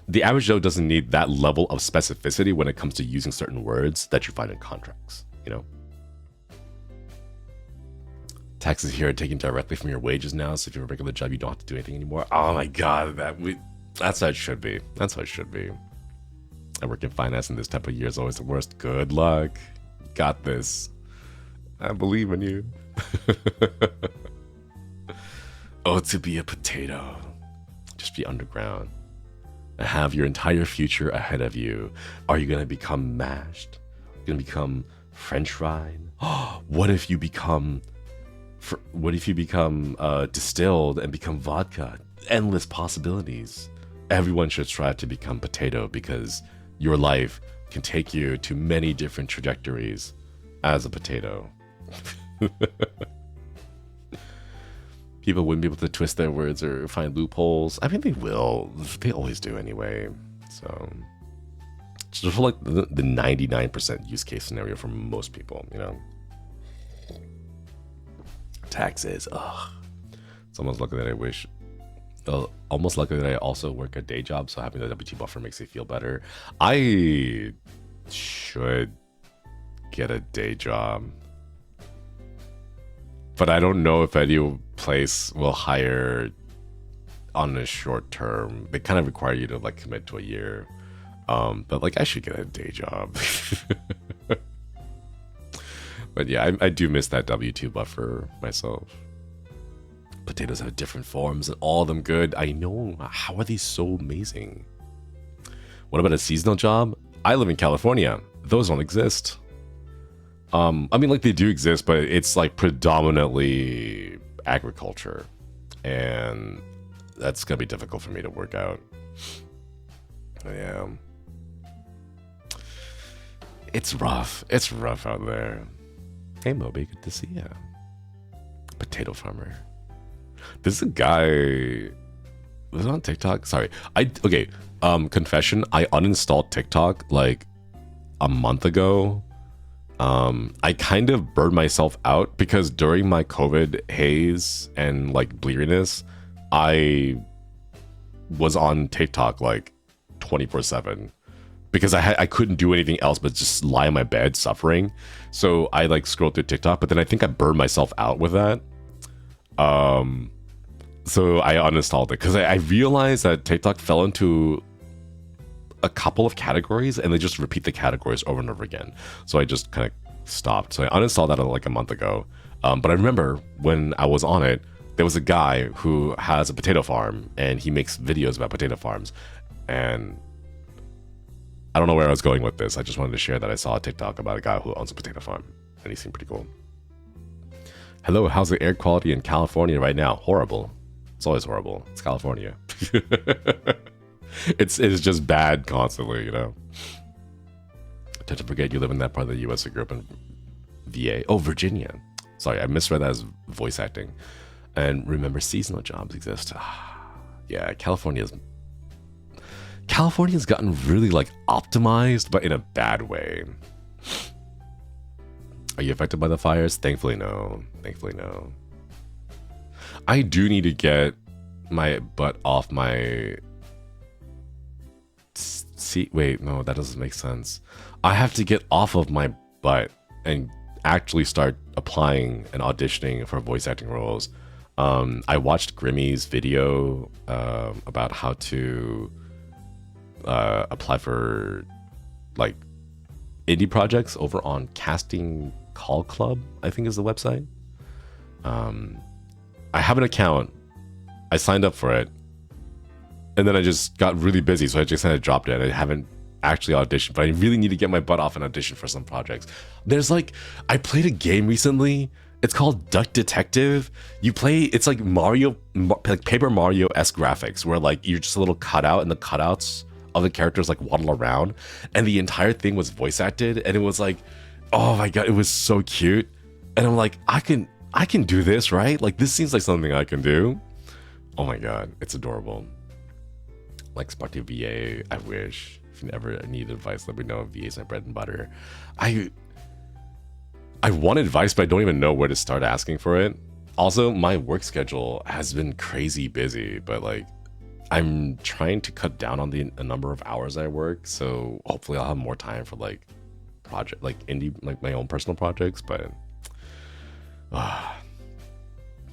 The average Joe doesn't need that level of specificity when it comes to using certain words that you find in contracts, you know? Taxes here are taken directly from your wages now, so if you have a regular job, you don't have to do anything anymore. Oh my god, that's how it should be. That's how it should be. I work in finance, and this type of year is always the worst. Good luck. Got this. I believe in you. Oh, to be a potato. Just be underground. And have your entire future ahead of you. Are you going to become mashed? Going to become French fried? What if you become distilled and become vodka? Endless possibilities. Everyone should strive to become potato because your life can take you to many different trajectories as a potato. People wouldn't be able to twist their words or find loopholes. I mean, they will. They always do anyway. So, just for like the 99% use case scenario for most people, you know. Taxes. Ugh. It's almost lucky that I wish. Almost lucky that I also work a day job, so having the W2 buffer makes me feel better. I should get a day job, but I don't know if any place will hire on a short term. They kind of require you to like commit to a year. But like I should get a day job. But yeah, I do miss that W2 buffer myself. Potatoes have different forms and all of them good. I know. How are these so amazing? What about a seasonal job? I live in California. Those don't exist. I mean, like they do exist, but it's like predominantly agriculture, and that's gonna be difficult for me to work out. Yeah, it's rough. It's rough out there. Hey, Moby, good to see ya. Potato farmer. This is a guy. Was it on TikTok? Sorry, okay. Confession: I uninstalled TikTok like a month ago. I kind of burned myself out because during my COVID haze and like bleariness, I was on TikTok like 24/7 because I couldn't do anything else but just lie in my bed suffering. So I like scrolled through TikTok, but then I think I burned myself out with that. So I uninstalled it because I realized that TikTok fell into a couple of categories and they just repeat the categories over and over again. So I just kind of stopped. So I uninstalled that like a month ago. But I remember when I was on it, there was a guy who has a potato farm and he makes videos about potato farms. And I don't know where I was going with this. I just wanted to share that I saw a TikTok about a guy who owns a potato farm and he seemed pretty cool. Hello, how's the air quality in California right now? Horrible. It's always horrible. It's California. It's just bad constantly, you know. Tend to forget you live in that part of the U.S. I grew up in VA. Oh, Virginia. Sorry, I misread that as voice acting. And remember, seasonal jobs exist. Yeah, California's gotten really like optimized, but in a bad way. Are you affected by the fires? Thankfully, no. Thankfully, no. I do need to get my butt off my seat. Wait, no, that doesn't make sense. I have to get off of my butt and actually start applying and auditioning for voice acting roles. I watched Grimmy's video about how to apply for like indie projects over on Casting Call Club, I think is the website. I have an account. I signed up for it. And then I just got really busy, so I just kind of dropped it. I haven't actually auditioned, but I really need to get my butt off and audition for some projects. There's like, I played a game recently. It's called Duck Detective. You play, it's like Mario, like Paper Mario-esque graphics, where like you're just a little cutout, and the cutouts of the characters like waddle around, and the entire thing was voice acted, and it was like, oh my god, it was so cute. And I'm like, I can do this, right? Like this seems like something I can do. Oh my god, it's adorable. Like Sparky VA, I wish. If you ever need advice, let me know. VA is my bread and butter. I want advice, but I don't even know where to start asking for it. Also, my work schedule has been crazy busy, but like I'm trying to cut down on the number of hours I work, so hopefully I'll have more time for like project, like indie, like my own personal projects. But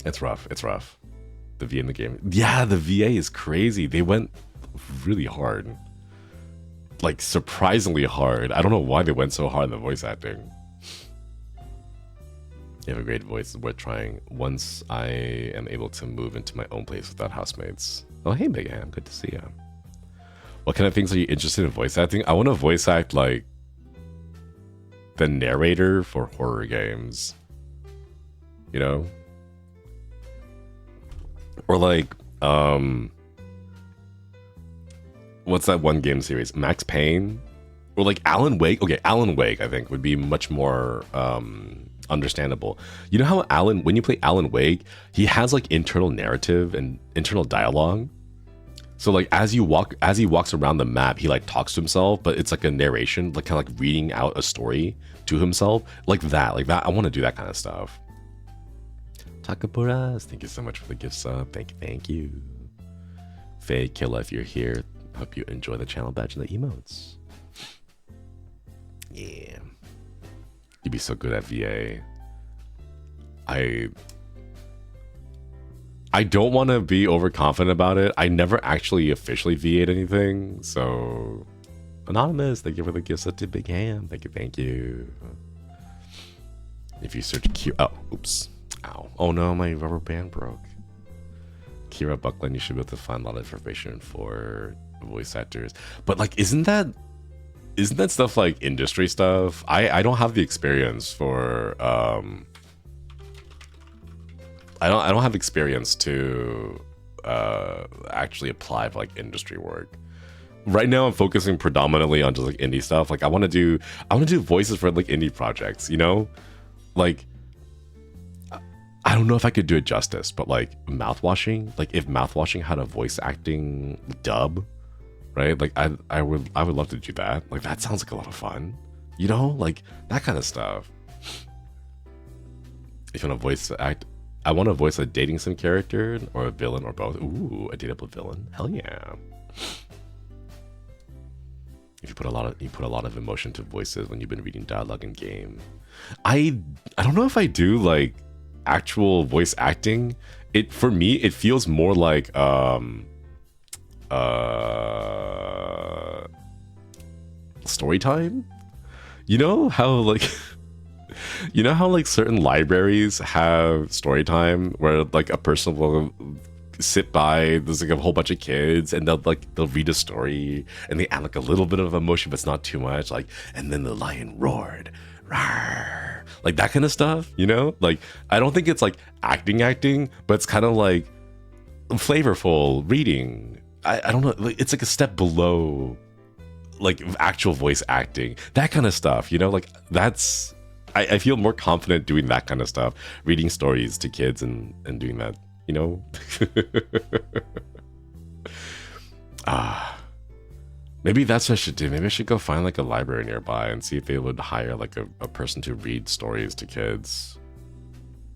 it's rough. It's rough. The VA in the game, yeah, the VA is crazy. They went really hard, like surprisingly hard. I don't know why they went so hard in the voice acting. You have a great voice, worth trying. Once I am able to move into my own place without housemates. Oh, hey, Big Ham, good to see you. What kind of things are you interested in voice acting? I want to voice act like the narrator for horror games. You know? Or like, what's that one game series? Max Payne? Or like Alan Wake? Okay, Alan Wake, I think, would be much more understandable. You know how when you play Alan Wake, he has like internal narrative and internal dialogue. So like as he walks around the map, he like talks to himself, but it's like a narration, like kind of like reading out a story to himself, like that. I want to do that kind of stuff. Takapuras, thank you so much for the gift sub. Thank you. Faye Killa, if you're here, hope you enjoy the channel badge and the emotes. Yeah. You'd be so good at VA. I don't want to be overconfident about it. I never actually officially VA'd anything, so Anonymous, thank you for the gifts to Big Ham. Thank you. If you search Q, oh, oops. Ow. Oh no, my rubber band broke. Kira Buckland, you should be able to find a lot of information for voice actors. But like, isn't that stuff like industry stuff? I don't have the experience for I don't have experience to actually apply for like industry work. Right now I'm focusing predominantly on just like indie stuff. Like I want to do voices for like indie projects, you know? Like I don't know if I could do it justice, but like mouthwashing, like if mouthwashing had a voice acting dub, right? Like I would love to do that. Like that sounds like a lot of fun, you know? Like that kind of stuff. If you want to voice act, I want to voice a dating sim character or a villain or both. Ooh, a dateable villain. Hell yeah. If you put a lot of emotion to voices when you've been reading dialogue in game. I don't know if I do like actual voice acting. For me it feels more like story time. You know how like certain libraries have story time where like a person will sit by, there's like a whole bunch of kids and they'll read a story and they add like a little bit of emotion but it's not too much, like, and then the lion roared, rawr, like that kind of stuff, you know? Like I don't think it's like acting, but it's kind of like flavorful reading. I don't know, like, it's like a step below like actual voice acting, that kind of stuff, you know? Like that's, I feel more confident doing that kind of stuff, reading stories to kids and doing that, you know? Maybe that's what I should do. Maybe I should go find like a library nearby and see if they would hire like a person to read stories to kids.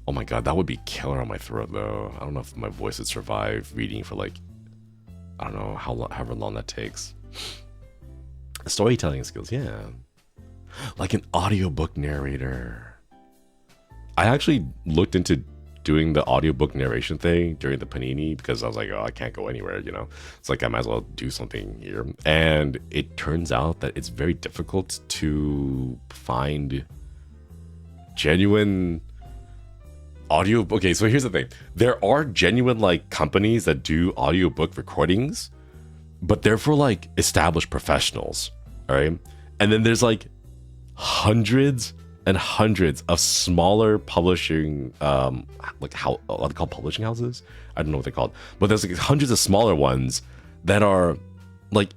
Oh my god, that would be killer on my throat though. I don't know if my voice would survive reading for like, I don't know, however long that takes. Storytelling skills, yeah. Like an audiobook narrator. I actually looked into doing the audiobook narration thing during the Panini because I was like, oh, I can't go anywhere, you know? It's like I might as well do something here. And it turns out that it's very difficult to find genuine audio. Okay, so here's the thing. There are genuine like companies that do audiobook recordings, but they're for like established professionals, all right? And then there's like hundreds and hundreds of smaller publishing, like how are they called, publishing houses? I don't know what they're called, but there's like hundreds of smaller ones that are like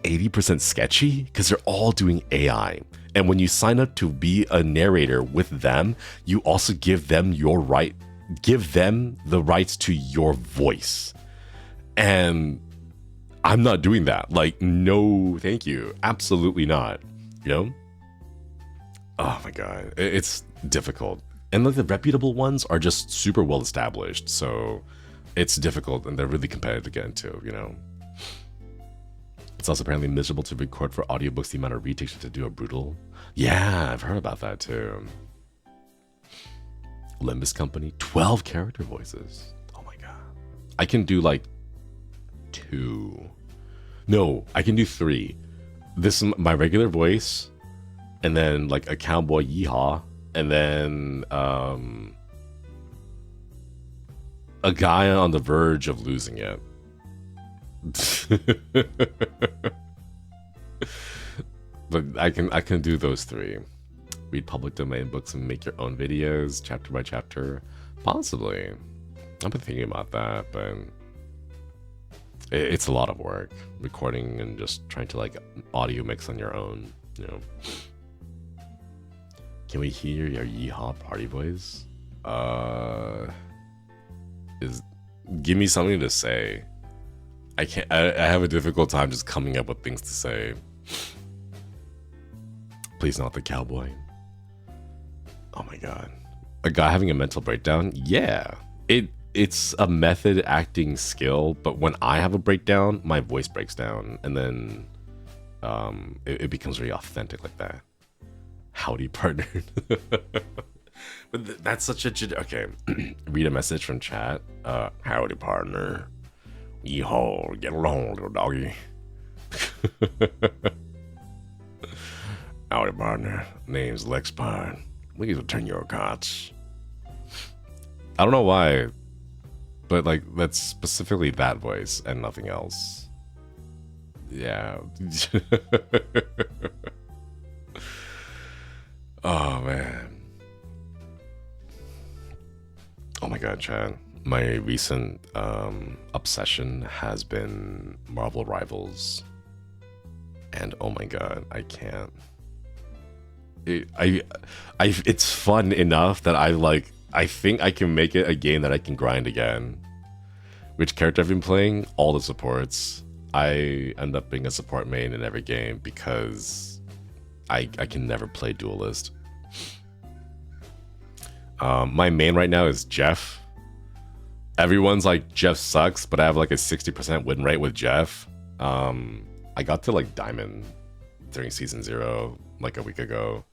80% sketchy because they're all doing AI. And when you sign up to be a narrator with them, you also give them the rights to your voice. And I'm not doing that. Like, no, thank you. Absolutely not. You know? Oh my God. It's difficult. And like the reputable ones are just super well established. So it's difficult and they're really competitive to get into, you know? It's also apparently miserable to record for audiobooks. The amount of retakes to do are brutal. Yeah, I've heard about that too. Limbus Company, 12 character voices. Oh my God. I can do like 2. No, I can do 3. This is my regular voice, and then like a cowboy yeehaw, and then a guy on the verge of losing it. But I can do those 3. Read public domain books and make your own videos chapter by chapter. Possibly. I've been thinking about that, but it's a lot of work recording and just trying to like audio mix on your own, you know. Can we hear your yeehaw party voice? Give me something to say. I have a difficult time just coming up with things to say. Please not the cowboy. Oh my God. A guy having a mental breakdown? Yeah. It's a method acting skill, but when I have a breakdown, my voice breaks down, and then it becomes very authentic like that. Howdy, partner. But that's such a... Okay. Read a message from chat. Howdy, partner. Yeehaw, get along, little doggy. Howdy, partner. Name's Lex Pine. We need to turn your cards. I don't know why, but like that's specifically that voice and nothing else. Yeah. Oh man. Oh my God, Chad. My recent obsession has been Marvel Rivals, and oh my God, I can't. It's fun enough that I think I can make it a game that I can grind again. Which character I've been playing? All the supports. I end up being a support main in every game because I can never play duelist. My main right now is Jeff. Everyone's like, Jeff sucks, but I have like a 60% win rate with Jeff. I got to like Diamond during Season 0 like a week ago.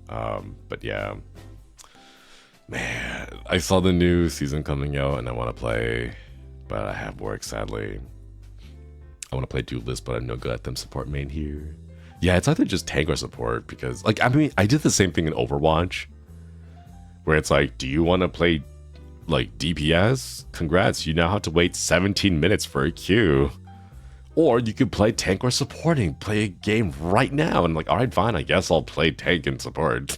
But yeah. Man, I saw the new season coming out and I want to play, but I have work, sadly. I want to play duelist, but I'm no good at them support main here. Yeah, it's either just tank or support because, like, I mean, I did the same thing in Overwatch where it's like, do you want to play like DPS? Congrats, you now have to wait 17 minutes for a queue. Or you could play tank or supporting, play a game right now. And like, all right, fine, I guess I'll play tank and support.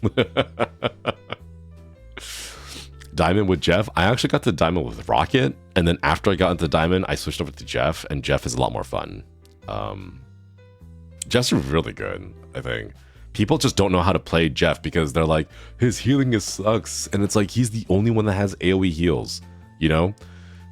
Diamond with Jeff. I actually got to Diamond with Rocket. And then after I got into Diamond, I switched over to Jeff. And Jeff is a lot more fun. Jeff's really good, I think. People just don't know how to play Jeff because they're like, his healing sucks. And it's like, he's the only one that has AoE heals, you know?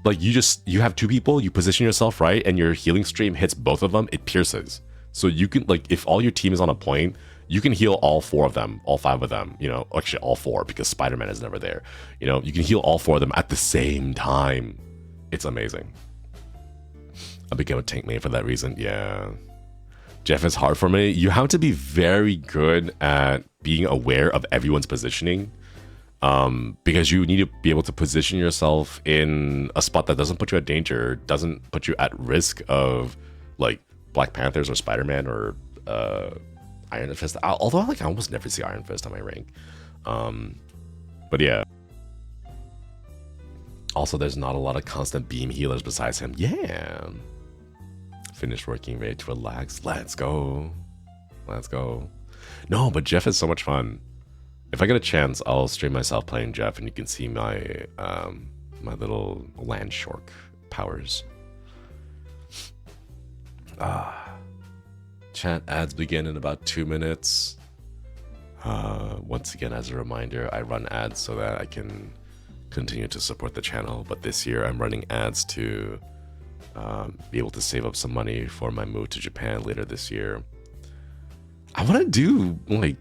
Like, you have 2 people, you position yourself right, and your healing stream hits both of them, it pierces. So you can, like, if all your team is on a point, you can heal all 4 of them, all 5 of them, you know, actually all 4 because Spider-Man is never there. You know, you can heal all 4 of them at the same time. It's amazing. I became a tank main for that reason, yeah. Jeff is hard for me. You have to be very good at being aware of everyone's positioning. because you need to be able to position yourself in a spot that doesn't put you at danger, doesn't put you at risk of like Black Panthers or Spider-Man or Iron Fist. Although like I almost never see Iron Fist on my rank. But yeah. Also, there's not a lot of constant beam healers besides him. Yeah. Finished working, ready to relax. Let's go. Let's go. No, but Jeff is so much fun. If I get a chance, I'll stream myself playing Jeff, and you can see my my little land shark powers. Chat ads begin in about 2 minutes. Once again, as a reminder, I run ads so that I can continue to support the channel, but this year I'm running ads to be able to save up some money for my move to Japan later this year. I want to do like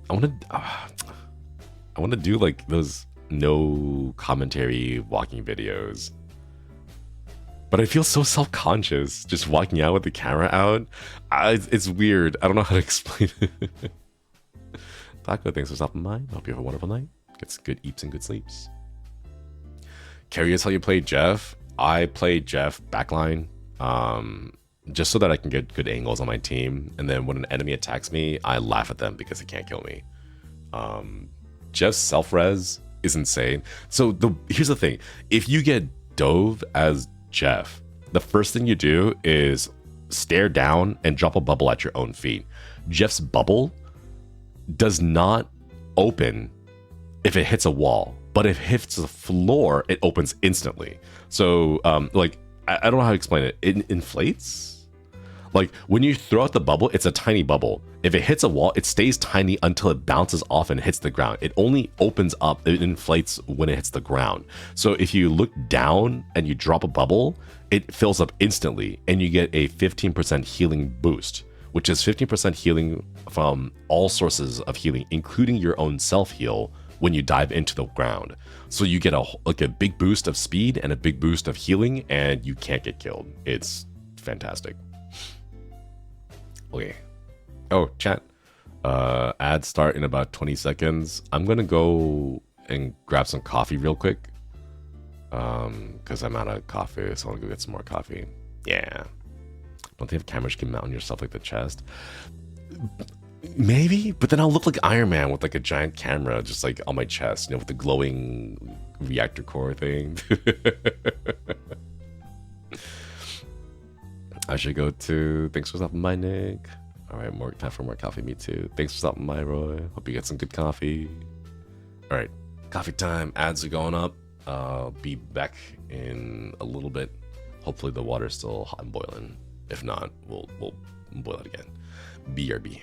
I want to do like those no commentary walking videos, but I feel so self-conscious just walking out with the camera out. It's weird. I don't know how to explain it. Taco, thanks for stopping by. Hope you have a wonderful night. Get some good eats and good sleeps. Curious how you play Jeff? I play Jeff backline, just so that I can get good angles on my team. And then when an enemy attacks me, I laugh at them because they can't kill me. Jeff's self-res is insane. So here's the thing. If you get dove as Jeff, the first thing you do is stare down and drop a bubble at your own feet. Jeff's bubble does not open if it hits a wall, but if it hits the floor, it opens instantly. So like I don't know how to explain it. It inflates. Like when you throw out the bubble, it's a tiny bubble. If it hits a wall, it stays tiny until it bounces off and hits the ground. It only opens up, it inflates when it hits the ground. So if you look down and you drop a bubble, it fills up instantly and you get a 15% healing boost, which is 15% healing from all sources of healing, including your own self-heal when you dive into the ground. So you get a big boost of speed and a big boost of healing, and you can't get killed. It's fantastic. Okay. Oh, chat. Ads start in about 20 seconds. I'm gonna go and grab some coffee real quick. Because I'm out of coffee, so I wanna go get some more coffee. Yeah. Don't they have cameras you can mount on yourself like the chest? Maybe, but then I'll look like Iron Man with like a giant camera just like on my chest, you know, with the glowing reactor core thing. I should go to. Thanks for stopping by, Nick. All right, more time for more coffee. Me too. Thanks for stopping by, Roy. Hope you get some good coffee. All right, coffee time. Ads are going up. I'll be back in a little bit. Hopefully the water's still hot and boiling. If not, we'll boil it again. BRB.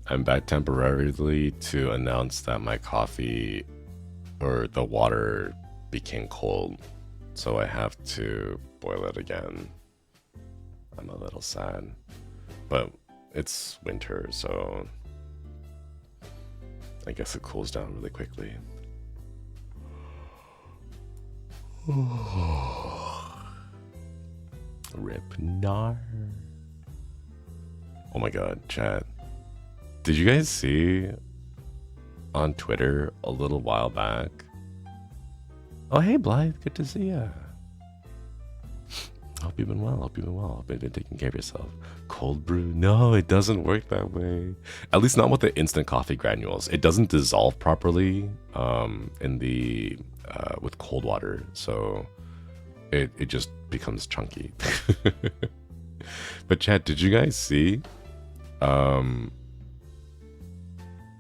I'm back temporarily to announce that my coffee or the water became cold, so I have to boil it again. I'm a little sad. But it's winter, so I guess it cools down really quickly. Rip Nar. Oh my god, chat. Did you guys see on Twitter a little while back? Oh, hey, Blythe. Good to see ya. Hope you've been well. Hope you've been well. Hope you've been taking care of yourself. Cold brew? No, it doesn't work that way. At least not with the instant coffee granules. It doesn't dissolve properly in the with cold water, so it just becomes chunky. But chat, did you guys see?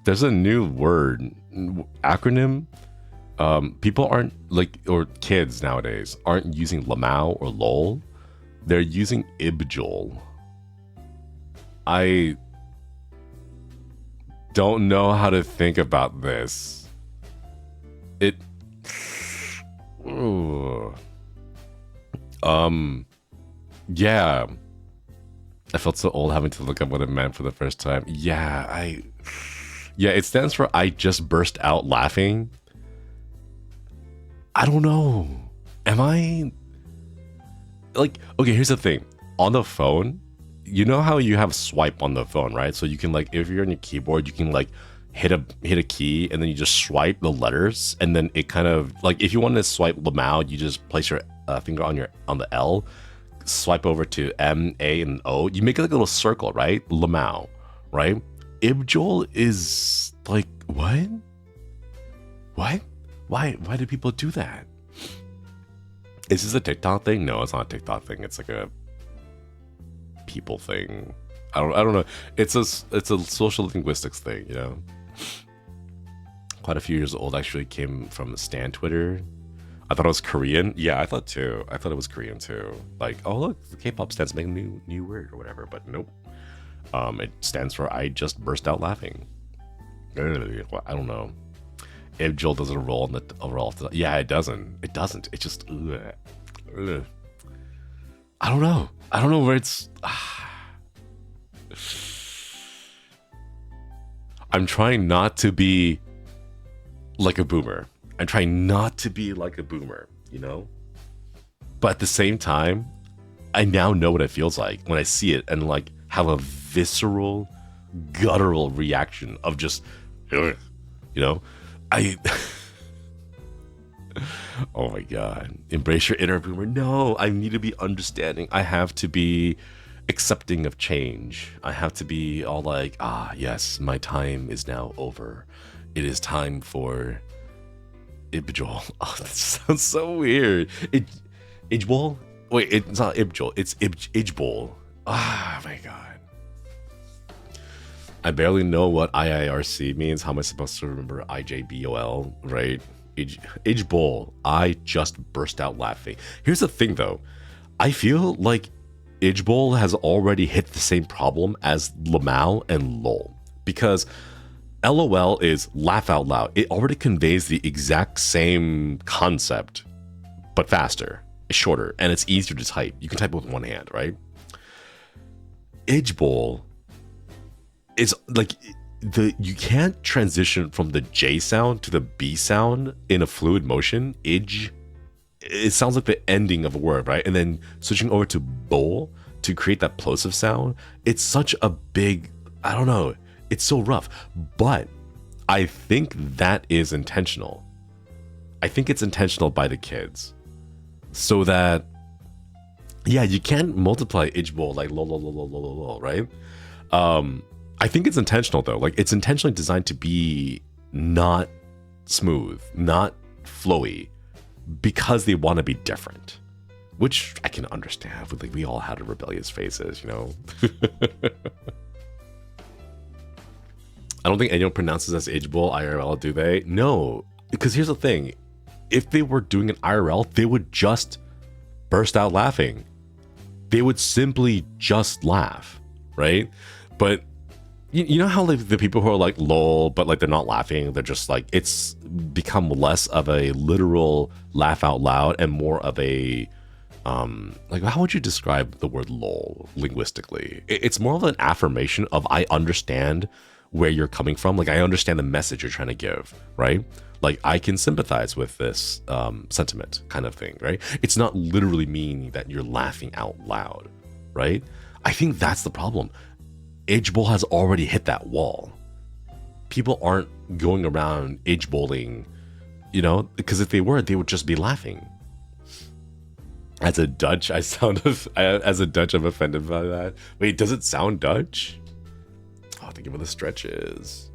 There's a new word acronym. People aren't like, or kids nowadays aren't using lamau or lol. They're using ibjol. I don't know how to think about this. Yeah. I felt so old having to look up what it meant for the first time. Yeah, it stands for I just burst out laughing. I don't know. Am I like, okay, here's the thing. On the phone, you know how you have swipe on the phone, right? So you can like, if you're on your keyboard, you can like hit a key and then you just swipe the letters, and then it kind of like, if you want to swipe lamau, you just place your finger on the L, swipe over to M, A, and O. You make like a little circle, right? Lamau, right? Ibjol is like, what? What? Why do people do that? Is this a TikTok thing? No, it's not a TikTok thing. It's like a people thing. I don't know. It's a social linguistics thing, you know. Quite a few years old. Actually, came from Stan Twitter. I thought it was Korean. Yeah, I thought too. I thought it was Korean too. Like, oh look, the K-pop stands making a new word or whatever. But nope. It stands for I just burst out laughing. I don't know. Ibjol doesn't roll on the overall. Yeah, it doesn't. It doesn't. It just. Ugh. I don't know. I don't know where it's. I'm trying not to be like a boomer. I'm trying not to be like a boomer, you know? But at the same time, I now know what it feels like when I see it and like have a visceral, guttural reaction of just, you know? Oh my god. Embrace your inner boomer. No, I need to be understanding. I have to be accepting of change. I have to be all like, yes, my time is now over. It is time for Ibjol. Oh, that sounds so weird. Ibjol? Wait, it's not Ibjol. It's Ibjol. Oh my god. I barely know what IIRC means. How am I supposed to remember IJBOL, right? Ibjol. I just burst out laughing. Here's the thing though. I feel like Ibjol has already hit the same problem as lamau and lol, because LOL is laugh out loud. It already conveys the exact same concept, but faster, it's shorter, and it's easier to type. You can type with one hand, right? Ibjol is like you can't transition from the J sound to the B sound in a fluid motion. It sounds like the ending of a word, right? And then switching over to bol to create that plosive sound. It's such a big, I don't know. It's so rough, but I think that is intentional. I think it's intentional by the kids, so that, yeah, you can't multiply Ibjol like lol, right? I think it's intentional though. Like, it's intentionally designed to be not smooth, not flowy, because they want to be different, which I can understand. Like, we all had rebellious phases, you know. I don't think anyone pronounces as Ibjol IRL, do they? No, because here's the thing. If they were doing an IRL, they would just burst out laughing. They would simply just laugh, right? But you know how like the people who are like lol, but like they're not laughing, they're just like, it's become less of a literal laugh out loud and more of a Like, how would you describe the word lol linguistically? It's more of an affirmation of I understand where you're coming from. Like, I understand the message you're trying to give, right? Like, I can sympathize with this sentiment kind of thing, right? It's not literally meaning that you're laughing out loud, right? I think that's the problem. Age bowl has already hit that wall. People aren't going around age bowling, you know, because if they were, they would just be laughing. As a Dutch, as a Dutch, I'm offended by that. Wait, does it sound Dutch? Oh, think of what the stretch is.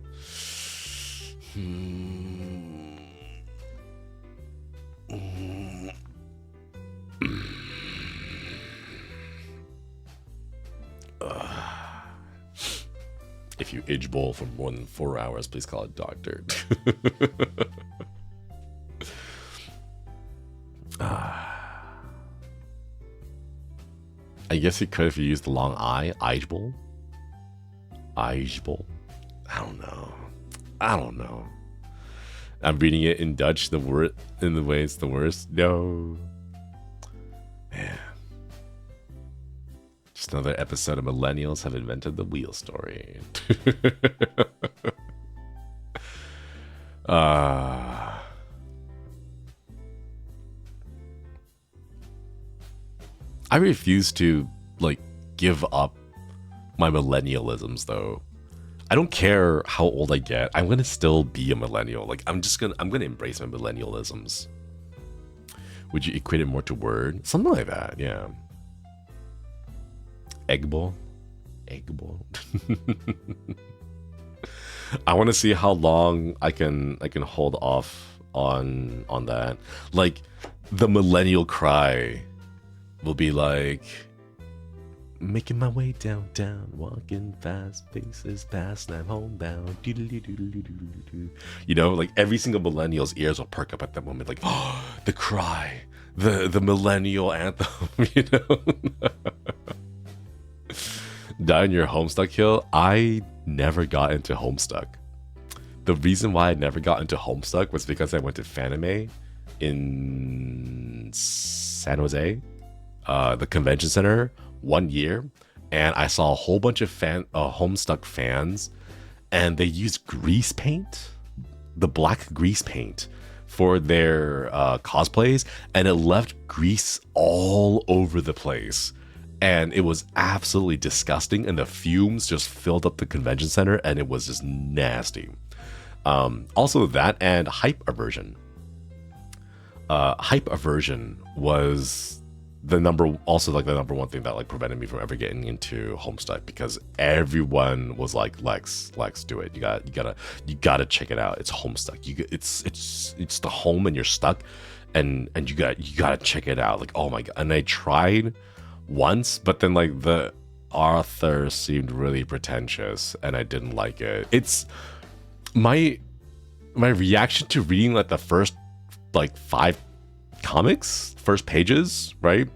If you age bowl for more than 4 hours, please call a doctor. I guess you could if you use the long I. Age bowl. Age bowl. I don't know. I'm reading it in Dutch, the word in the way it's the worst. No. Man. Just another episode of Millennials Have Invented the Wheel story. I refuse to, like, give up my millennialisms, though. I don't care how old I get. I'm gonna still be a millennial. Like, I'm gonna embrace my millennialisms. Would you equate it more to word? Something like that, yeah. Egg bowl. I want to see how long I can hold off on that. Like, the millennial cry will be like, making my way downtown, walking fast, faces past, and I'm homebound. You know, like every single millennial's ears will perk up at that moment, like, oh, the cry, the millennial anthem, you know. Die on your Homestuck hill. I never got into Homestuck. The reason why I never got into Homestuck was because I went to Fanime in San Jose, the convention center, 1 year, and I saw a whole bunch of Homestuck fans, and they used grease paint, the black grease paint, for their cosplays, and it left grease all over the place. And it was absolutely disgusting, and the fumes just filled up the convention center, and it was just nasty. Also that and hype aversion. Hype aversion was the number one thing that like prevented me from ever getting into Homestuck, because everyone was like, Lex, do it. You gotta check it out. It's Homestuck. It's the home, and you're stuck, and you gotta check it out. Like, oh my god. And I tried once, but then like the author seemed really pretentious and I didn't like it. It's my reaction to reading like the first like 5 comics, first pages, right,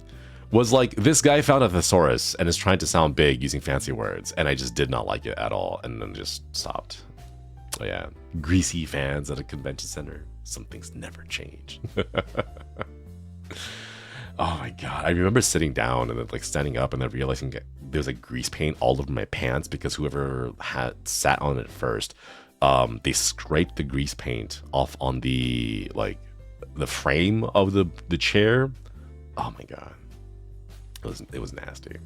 was like, this guy found a thesaurus and is trying to sound big using fancy words, and I just did not like it at all, and then just stopped. Oh yeah, greasy fans at a convention center. Some things never change. Oh my god, I remember sitting down and then like standing up and then realizing that there's like grease paint all over my pants, because whoever had sat on it first, they scraped the grease paint off on the like the frame of the chair. Oh my god, it was nasty.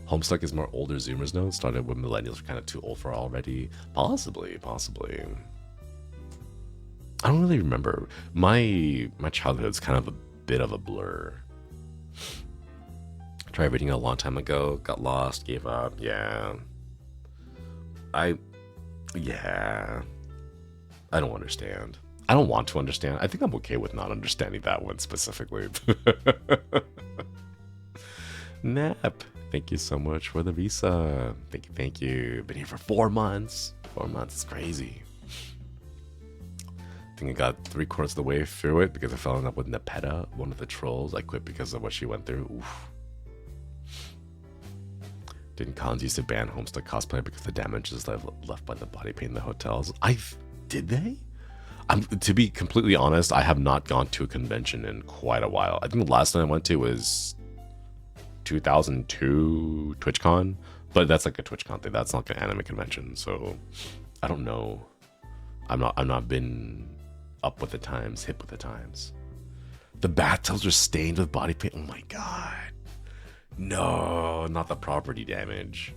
Homestuck is more older Zoomers know. It started when millennials were kind of too old for already. Possibly. I don't really remember. My childhood's kind of a bit of a blur. Tried reading it a long time ago, got lost, gave up. Yeah. I don't understand. I don't want to understand. I think I'm okay with not understanding that one specifically. Nap, thank you so much for the visa. Thank you. Been here for 4 months. 4 months is crazy. I think I got 3/4 of the way through it because I fell in love with Nepeta, one of the trolls. I quit because of what she went through. Oof. Didn't cons used to ban Homestuck cosplay because the damage is left by the body paint in the hotels? Did they? To be completely honest, I have not gone to a convention in quite a while. I think the last time I went to was 2002 TwitchCon, but that's like a TwitchCon thing. That's not like an anime convention, so I don't know. I'm not been up with the times, hip with the times. The bathtubs are stained with body paint. Oh my god. No, not the property damage.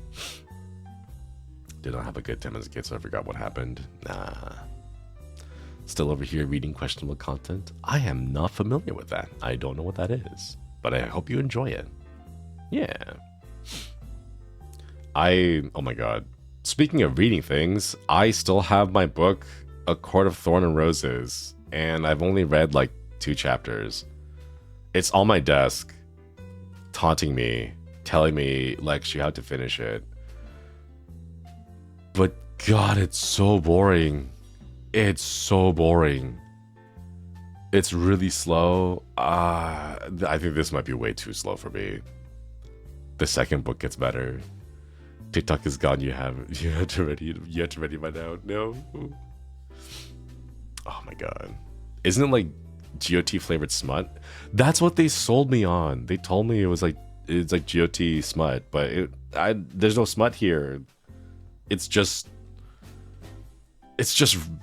Did not have a good time as a kid, so I forgot what happened. Nah. Still over here reading questionable content. I am not familiar with that. I don't know what that is, but I hope you enjoy it. Yeah. Oh my god. Speaking of reading things, I still have my book, A Court of Thorn and Roses, and I've only read like 2 chapters. It's on my desk, taunting me, telling me, Lex, you have to finish it. But god, it's so boring. It's so boring. It's really slow. I think this might be way too slow for me. The second book gets better. TikTok is gone. You have to ready by now. No. Oh my god. Isn't it like GOT flavored smut? That's what they sold me on. They told me it's like GOT smut, but there's no smut here. It's just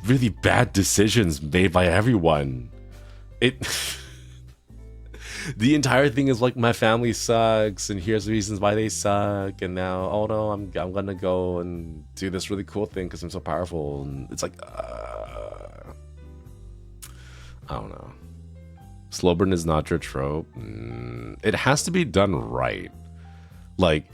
really bad decisions made by everyone. The entire thing is like, my family sucks and here's the reasons why they suck, and now, oh no, I'm gonna go and do this really cool thing because I'm so powerful, and it's like I don't know. Slow burn is not your trope. It has to be done right. Like,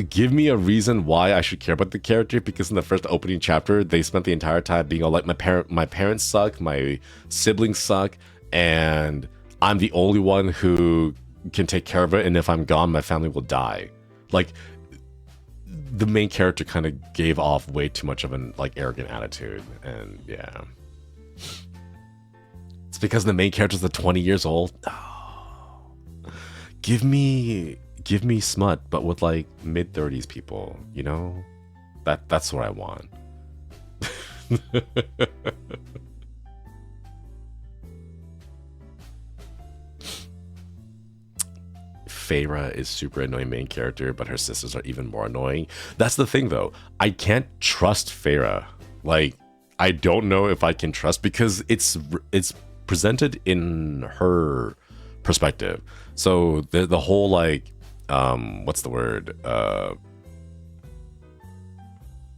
give me a reason why I should care about the character, because in the first opening chapter, they spent the entire time being all like, my parents suck, my siblings suck, and I'm the only one who can take care of it, and if I'm gone, my family will die. Like, the main character kind of gave off way too much of an like arrogant attitude, and yeah. It's because the main character's 20 years old. Oh. Give me smut, but with like mid-30s people, you know? That's what I want. Feyre is super annoying main character, but her sisters are even more annoying. That's the thing though. I can't trust Feyre. Like, I don't know if I can trust, because it's presented in her perspective. So the whole like what's the word?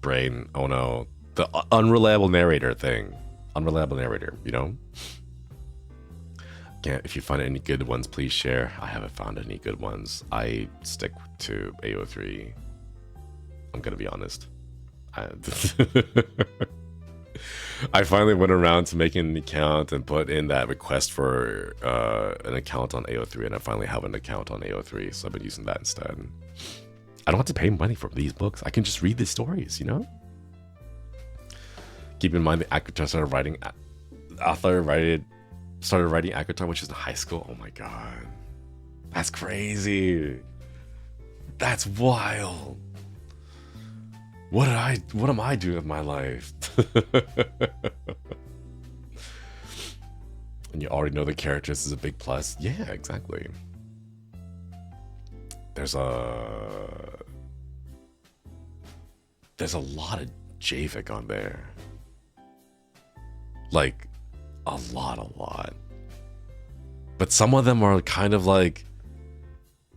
Brain. Oh no. The unreliable narrator thing. Unreliable narrator, you know? Yeah, if you find any good ones, please share. I haven't found any good ones. I stick to AO3. I'm gonna be honest. I finally went around to making an account and put in that request for an account on AO3, and I finally have an account on AO3, so I've been using that instead. I don't have to pay money for these books. I can just read the stories, you know? Keep in mind the Akatar started writing Akatar, which is in high school. Oh my god. That's crazy. That's wild. What am I doing with my life? And you already know the characters is a big plus. Yeah, exactly. There's a lot of Javik on there. Like, a lot. But some of them are kind of like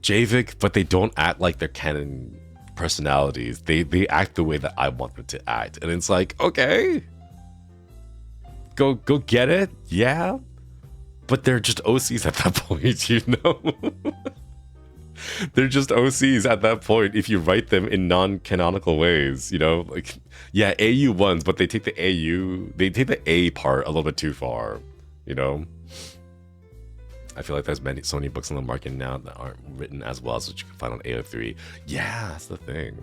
Javik, but they don't act like they're canon personalities. They act the way that I want them to act, and it's like, okay, go get it, yeah. But they're just OCs at that point, you know. They're just OCs at that point if you write them in non-canonical ways, you know. Like, yeah, AU ones, but they take the the A part a little bit too far, you know. I feel like there's so many books on the market now that aren't written as well as what you can find on AO3. Yeah, that's the thing.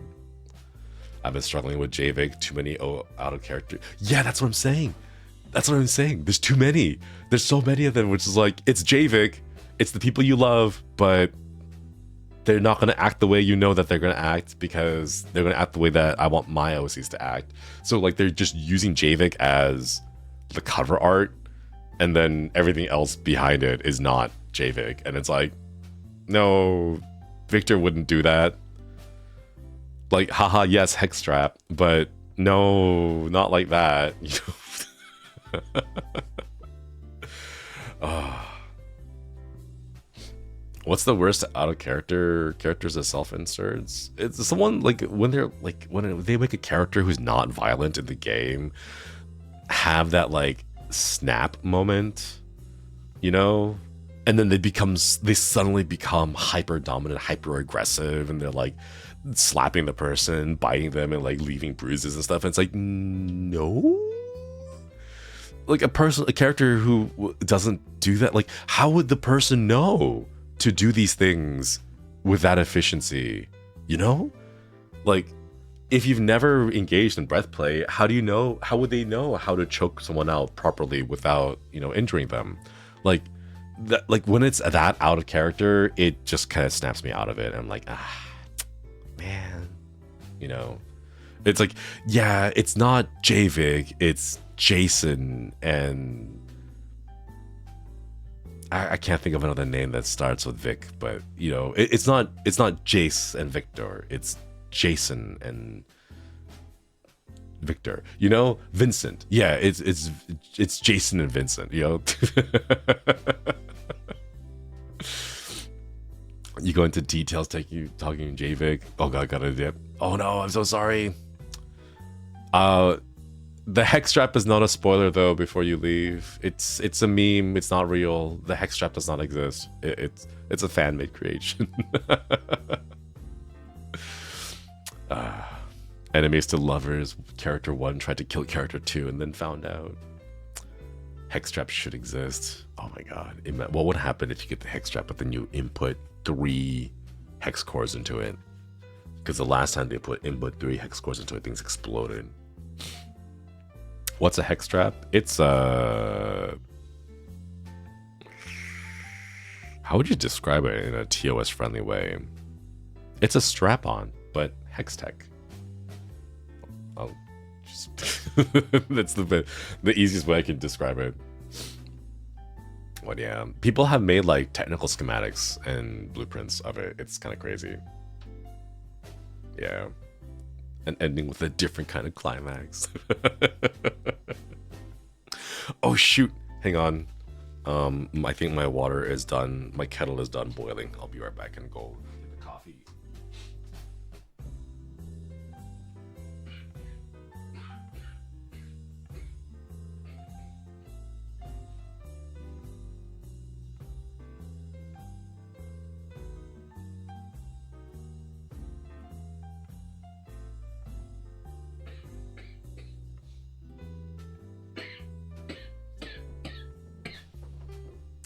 I've been struggling with Javik, too many out of character. Yeah, that's what I'm saying. There's too many. There's so many of them, which is like, it's Javik, it's the people you love, but they're not going to act the way you know that they're going to act, because they're going to act the way that I want my OCs to act. So like, they're just using Javik as the cover art, and then everything else behind it is not JVIC, and it's like, no, Victor wouldn't do that. Like, haha, yes, Hextrap, but no, not like that. What's the worst out of characters as self-inserts? It's someone like when they make a character who's not violent in the game, have that like snap moment, you know, and then they suddenly become hyper dominant, hyper aggressive, and they're like slapping the person, biting them, and like leaving bruises and stuff. And it's like, no, like a character who doesn't do that. Like, how would the person know to do these things with that efficiency? You know, like if you've never engaged in breath play, how would they know how to choke someone out properly without, you know, injuring them? Like that, like when it's that out of character, it just kind of snaps me out of it. And I'm like, man, you know, it's like, yeah, it's not JVIG, it's Jason, and I can't think of another name that starts with Vic, but you know, it's not Jace and Victor, it's Jason and Victor, you know, Vincent. Yeah, it's Jason and Vincent, you know. You go into details, talking JVIC. Oh god, got a dip. Oh no, I'm so sorry. The hex strap is not a spoiler though. Before you leave, it's a meme. It's not real. The hex strap does not exist. It's a fan made creation. Enemies to lovers. Character 1 tried to kill character 2 and then found out. Hex trap should exist. Oh my god. What would happen if you get the hex trap but then you input 3 hex cores into it? Because the last time they input 3 hex cores into it, things exploded. What's a hex trap? It's how would you describe it in a TOS friendly way? It's a strap-on, but hex tech. Oh, just that's the easiest way I can describe it. But yeah, people have made like technical schematics and blueprints of it. It's kind of crazy. Yeah. And ending with a different kind of climax. Oh shoot, hang on. I think my water is done. My kettle is done boiling. I'll be right back and go get the coffee.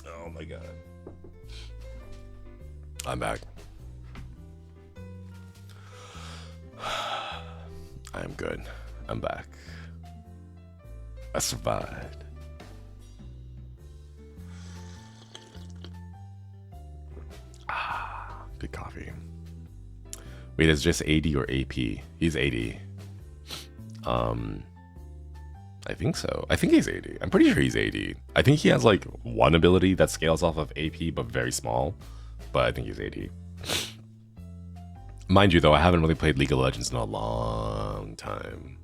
Oh my god. I'm back. I'm good. I'm back. I survived. Good coffee. Wait, is just AD or AP? He's AD. I think so. I think he's AD. I'm pretty sure he's AD. I think he has like one ability that scales off of AP, but very small. But I think he's AD. Mind you, though, I haven't really played League of Legends in a long time.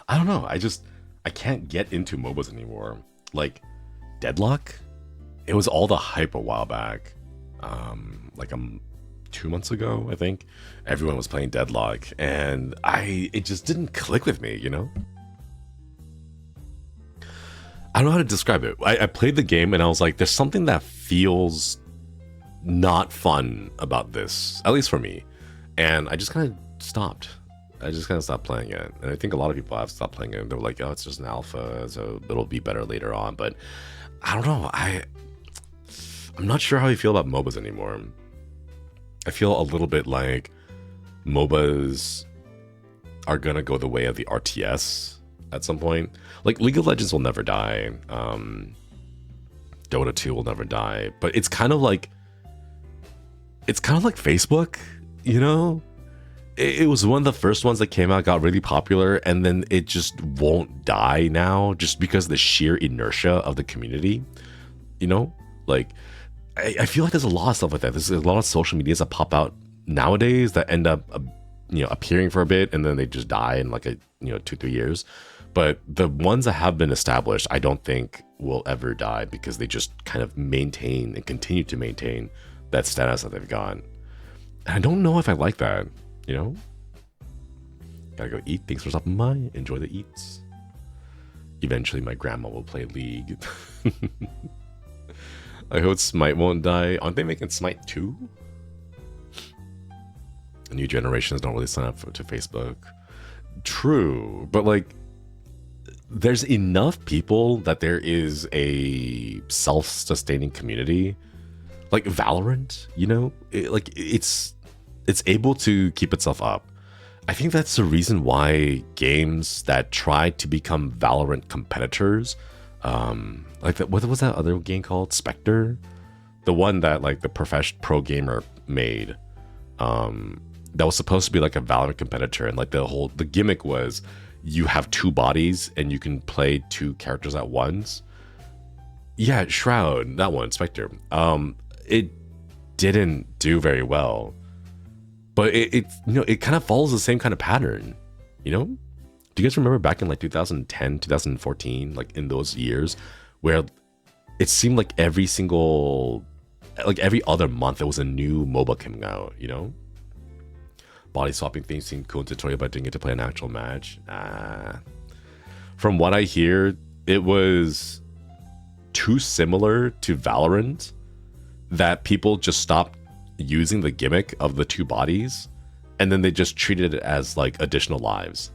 I don't know. I can't get into MOBAs anymore. Like, Deadlock? It was all the hype a while back. Like 2 months ago, I think. Everyone was playing Deadlock. And it just didn't click with me, you know? I don't know how to describe it. I played the game and I was like, there's something that feels not fun about this, at least for me. And I just kind of stopped. I just kind of stopped playing it. And I think a lot of people have stopped playing it. They were like, oh, it's just an alpha, so it'll be better later on. But I don't know. I'm not sure how I feel about MOBAs anymore. I feel a little bit like MOBAs are going to go the way of the RTS at some point. Like, League of Legends will never die. Dota 2 will never die. But it's kind of like Facebook, you know? it was one of the first ones that came out, got really popular, and then it just won't die now, just because of the sheer inertia of the community. You know, like I feel like there's a lot of stuff like that. There's a lot of social medias that pop out nowadays that end up, appearing for a bit and then they just die in like 2-3 years. But the ones that have been established, I don't think will ever die because they just kind of maintain and continue to maintain that status that they've got. And I don't know if I like that, Gotta go eat. Thanks for stopping by. Enjoy the eats. Eventually, my grandma will play League. I hope Smite won't die. Aren't they making Smite 2? The new generations don't really sign up to Facebook. True, but like, there's enough people that there is a self-sustaining community. Like Valorant, it's able to keep itself up. I think that's the reason why games that try to become Valorant competitors, like what was that other game called? Spectre? The one that like the pro gamer made, that was supposed to be like a Valorant competitor, and like the gimmick was you have two bodies and you can play two characters at once. Yeah, Shroud, that one, Spectre. It didn't do very well. But it kind of follows the same kind of pattern, Do you guys remember back in like 2010, 2014, like in those years where it seemed like every other month there was a new MOBA coming out, Body swapping things seemed cool in tutorial, but didn't get to play an actual match. From what I hear, it was too similar to Valorant that people just stopped using the gimmick of the two bodies, and then they just treated it as like additional lives,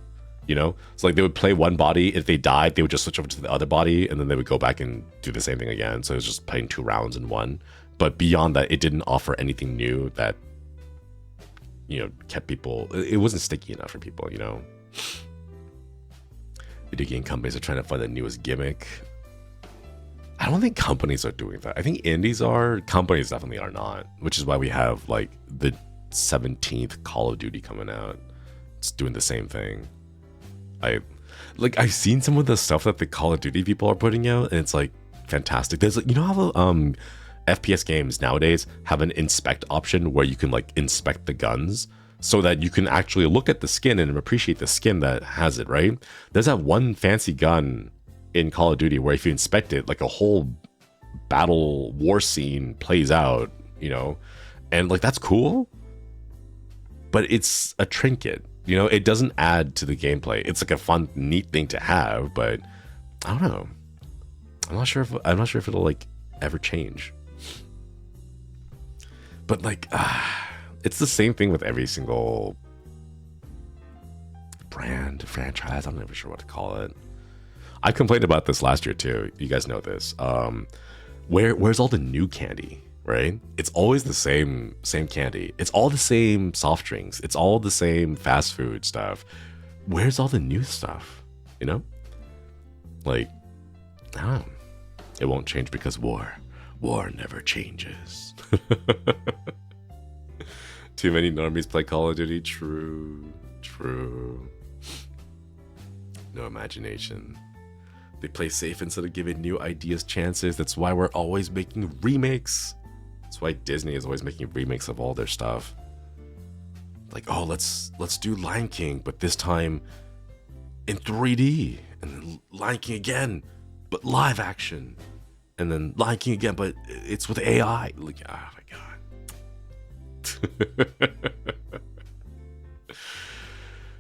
so like they would play one body. If they died, they would just switch over to the other body, and then they would go back and do the same thing again. So it was just playing 2 rounds in one, but beyond that, it didn't offer anything new that kept people. It wasn't sticky enough for people. Video game companies are trying to find the newest gimmick. I don't think companies are doing that. I think indies are. Companies definitely are not, which is why we have like the 17th Call of Duty coming out. It's doing the same thing. I've seen some of the stuff that the Call of Duty people are putting out, and it's like fantastic. There's like, how FPS games nowadays have an inspect option where you can like inspect the guns so that you can actually look at the skin and appreciate the skin that has it, right? There's that one fancy gun in Call of Duty where if you inspect it, like a whole battle war scene plays out, and like that's cool, but it's a trinket, it doesn't add to the gameplay. It's like a fun, neat thing to have, but I don't know. I'm not sure if it'll like ever change. But like, it's the same thing with every single brand, franchise. I'm never sure what to call it. I complained about this last year too. You guys know this. Where's all the new candy, right? It's always the same candy. It's all the same soft drinks. It's all the same fast food stuff. Where's all the new stuff? Like, I don't know. It won't change because war never changes. Too many normies play Call of Duty. True. No imagination. They play safe instead of giving new ideas chances. That's why we're always making remakes. That's why Disney is always making remakes of all their stuff. Like, oh, let's do Lion King, but this time in 3D, and then Lion King again, but live action, and then Lion King again, but it's with AI. Like, oh my god.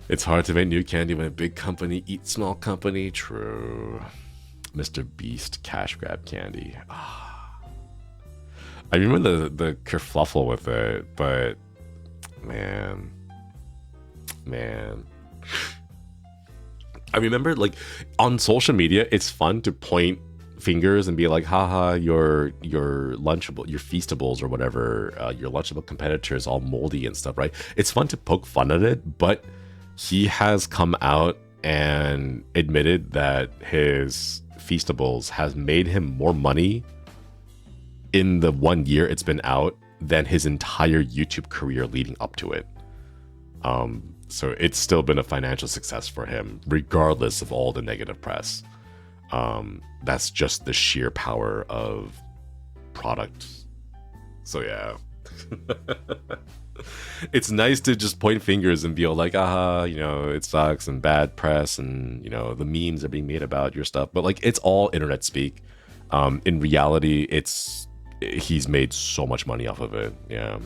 It's hard to make new candy when a big company eats small company. True. Mr. Beast cash grab candy. I remember the kerfluffle with it, but man. I remember like on social media, it's fun to point fingers and be like, haha, your Lunchable, your Feastables or whatever, your Lunchable competitor is all moldy and stuff, right? It's fun to poke fun at it, but he has come out and admitted that his Feastables has made him more money in the 1 year it's been out than his entire YouTube career leading up to it. So it's still been a financial success for him, regardless of all the negative press. That's just the sheer power of product. So yeah. It's nice to just point fingers and be all like, it sucks and bad press and, the memes are being made about your stuff. But like, it's all internet speak. In reality, he's made so much money off of it. Yeah.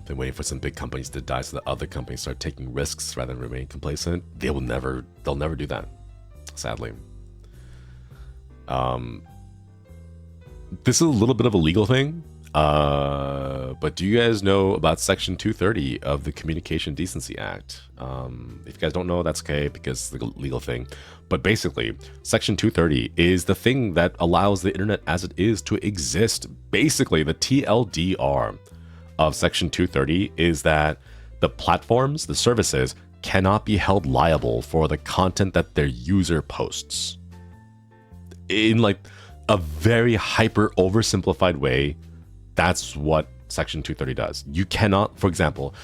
Been waiting for some big companies to die so that other companies start taking risks rather than remaining complacent. They'll never do that, sadly. This is a little bit of a legal thing, but do you guys know about Section 230 of the Communication Decency Act? If you guys don't know, that's okay because it's a legal thing. But basically, Section 230 is the thing that allows the internet as it is to exist. Basically, the TLDR of Section 230 is that the platforms, the services, cannot be held liable for the content that their user posts. In like a very hyper oversimplified way, that's what Section 230 does. You cannot, for example,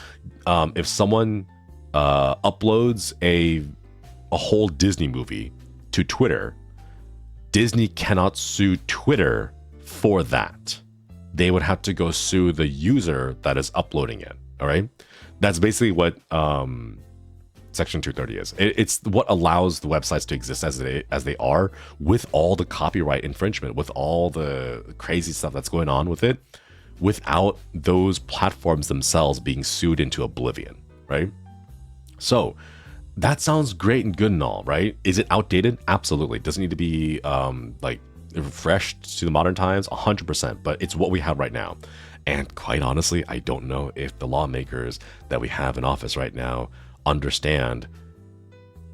if someone uploads a whole Disney movie to Twitter, Disney cannot sue Twitter for that. They would have to go sue the user that is uploading it. All right, that's basically what Section 230 is. It's what allows the websites to exist as they are, with all the copyright infringement, with all the crazy stuff that's going on with it, without those platforms themselves being sued into oblivion, right? So that sounds great and good and all, right? Is it outdated? Absolutely. Does it need to be like refreshed to the modern times? 100%, but it's what we have right now. And quite honestly, I don't know if the lawmakers that we have in office right now understand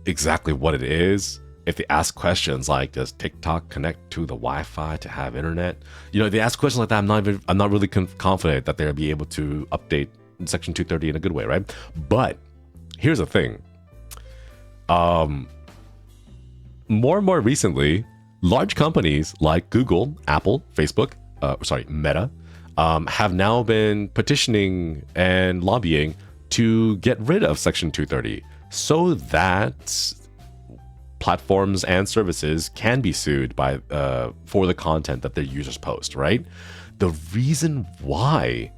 exactly what it is. If they ask questions like, does TikTok connect to the Wi-Fi to have internet? They ask questions like that. I'm not really confident that they'll be able to update Section 230 in a good way, right? But here's the thing. More and more recently, large companies like Google, Apple, Facebook, Meta, have now been petitioning and lobbying to get rid of Section 230 so that platforms and services can be sued by for the content that their users post, right? The reason why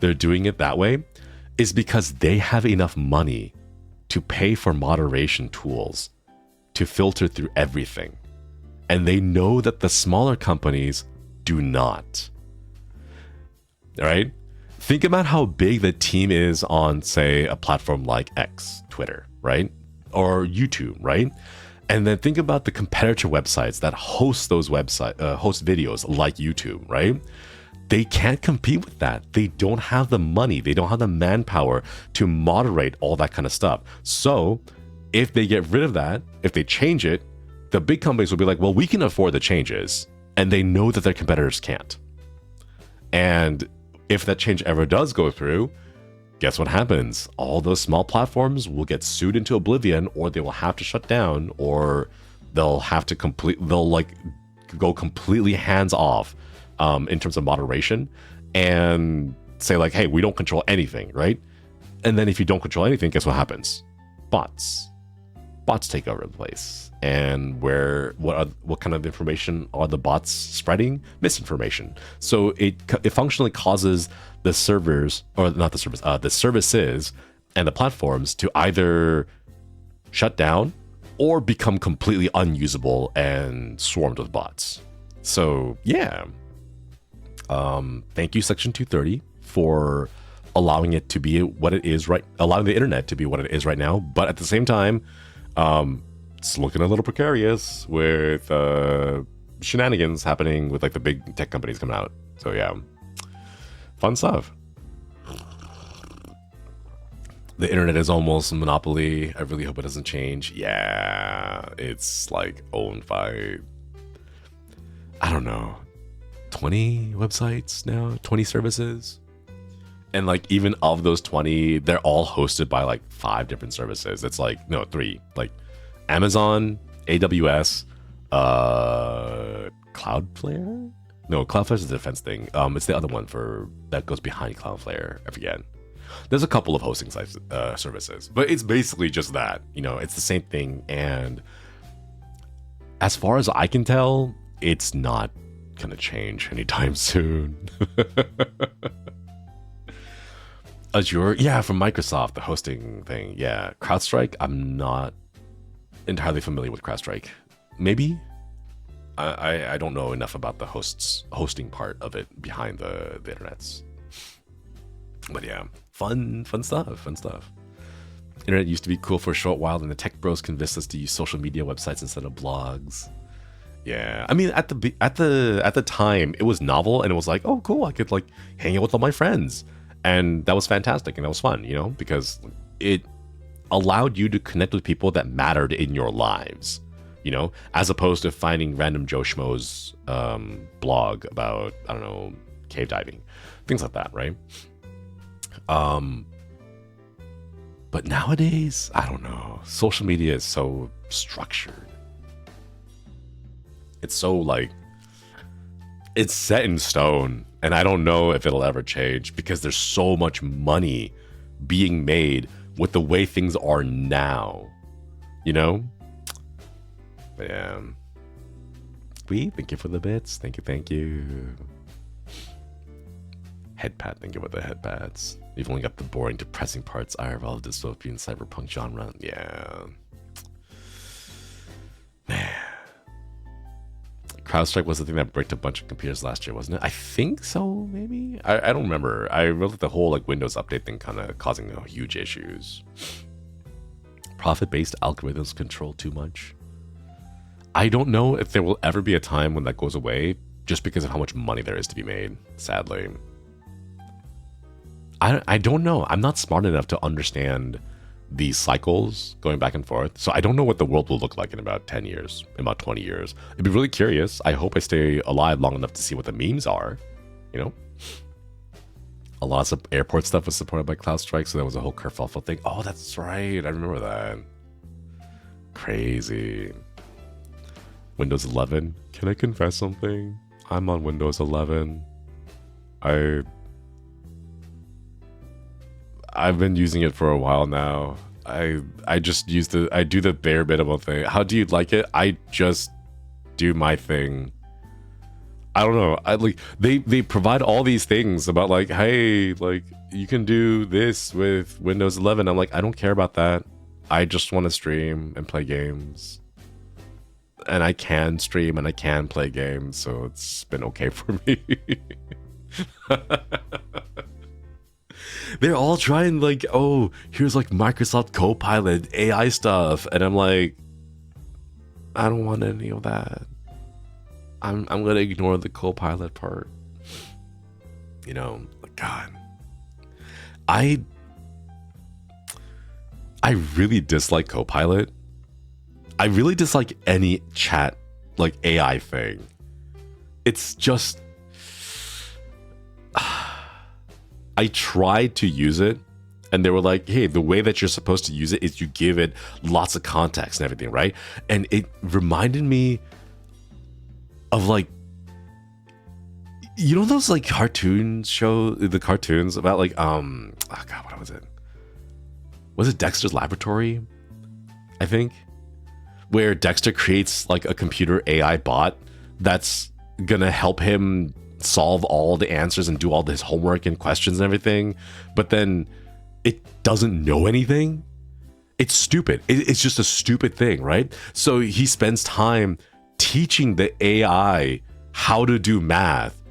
they're doing it that way is because they have enough money to pay for moderation tools to filter through everything. And they know that the smaller companies do not. All right? Think about how big the team is on, say, a platform like X, Twitter, right? Or YouTube, right? And then think about the competitor websites that host those host videos like YouTube, right? They can't compete with that. They don't have the money. They don't have the manpower to moderate all that kind of stuff. So if they get rid of that, if they change it, the big companies will be like, well, we can afford the changes. And they know that their competitors can't. And if that change ever does go through, guess what happens? All those small platforms will get sued into oblivion, or they will have to shut down, or they'll have to go completely hands off in terms of moderation and say like, hey, we don't control anything, right? And then if you don't control anything, guess what happens? Bots take over the place. And what kind of information are the bots spreading? Misinformation. So it functionally causes the servers, or not the servers, the services and the platforms to either shut down or become completely unusable and swarmed with bots. So yeah, thank you, Section 230, for allowing it to be what it is allowing the internet to be what it is right now. But at the same time, it's looking a little precarious with shenanigans happening with like the big tech companies coming out. So yeah, fun stuff. The internet is almost a monopoly. I really hope it doesn't change. Yeah, it's like owned by, I don't know, 20 websites now, 20 services. And like even of those 20, they're all hosted by like 5 different services. It's like, no, 3, like Amazon, AWS, Cloudflare, No, Cloudflare is a defense thing. It's the other one for that goes behind Cloudflare. I forget. There's a couple of hosting sites, services, but it's basically just that. You know, it's the same thing. And as far as I can tell, it's not gonna change anytime soon. Azure, yeah, from Microsoft, the hosting thing. Yeah, CrowdStrike. I'm not entirely familiar with CrowdStrike. Maybe. I don't know enough about the hosting part of it behind the internets. But yeah, fun stuff. Internet used to be cool for a short while, and the tech bros convinced us to use social media websites instead of blogs. Yeah, I mean, at the time, it was novel, and it was like, oh, cool, I could like hang out with all my friends, and that was fantastic, and that was fun, you know, because it allowed you to connect with people that mattered in your lives, you know, as opposed to finding random Joe Schmo's blog about, I don't know, cave diving, things like that, right? But nowadays, I don't know. Social media is so structured. It's so like, it's set in stone, and I don't know if it'll ever change because there's so much money being made with the way things are now, you know? But yeah. Thank you for the bits. Thank you. Headpad, thank you for the headpads. You've only got the boring, depressing parts, IRL, dystopian, cyberpunk genre. Yeah. Man. CrowdStrike was the thing that bricked a bunch of computers last year, wasn't it? I think so, maybe? I don't remember. I remember the whole like Windows update thing kind of causing huge issues. Profit-based algorithms control too much. I don't know if there will ever be a time when that goes away just because of how much money there is to be made, sadly. I don't know. I'm not smart enough to understand these cycles going back and forth. So I don't know what the world will look like in about 10 years, in about 20 years. I'd be really curious. I hope I stay alive long enough to see what the memes are, you know? A lot of airport stuff was supported by CloudStrike, so there was a whole kerfuffle thing. Oh, that's right. I remember that. Crazy. Windows 11. Can I confess something? I'm on Windows 11. I've been using it for a while now. I just I do the bare minimum thing. How do you like it? I just do my thing. I don't know. I like they provide all these things about like, hey, like you can do this with Windows 11. I'm like, I don't care about that. I just want to stream and play games. And I can stream and I can play games, so it's been okay for me. They're all trying like, oh, here's like Microsoft Copilot, AI stuff, and I'm like, I don't want any of that. I'm gonna ignore the Copilot part. You know, like, God, I really dislike Copilot. I really dislike any chat like AI thing. It's just I tried to use it, and they were like, hey, the way that you're supposed to use it is you give it lots of context and everything, right? And it reminded me of like, you know those like the cartoons about like, oh God, what was it? Was it Dexter's Laboratory? I think. Where Dexter creates like a computer AI bot that's gonna help him solve all the answers and do all his homework and questions and everything, but then it doesn't know anything. It's stupid. It's just a stupid thing, right? So he spends time teaching the AI how to do math,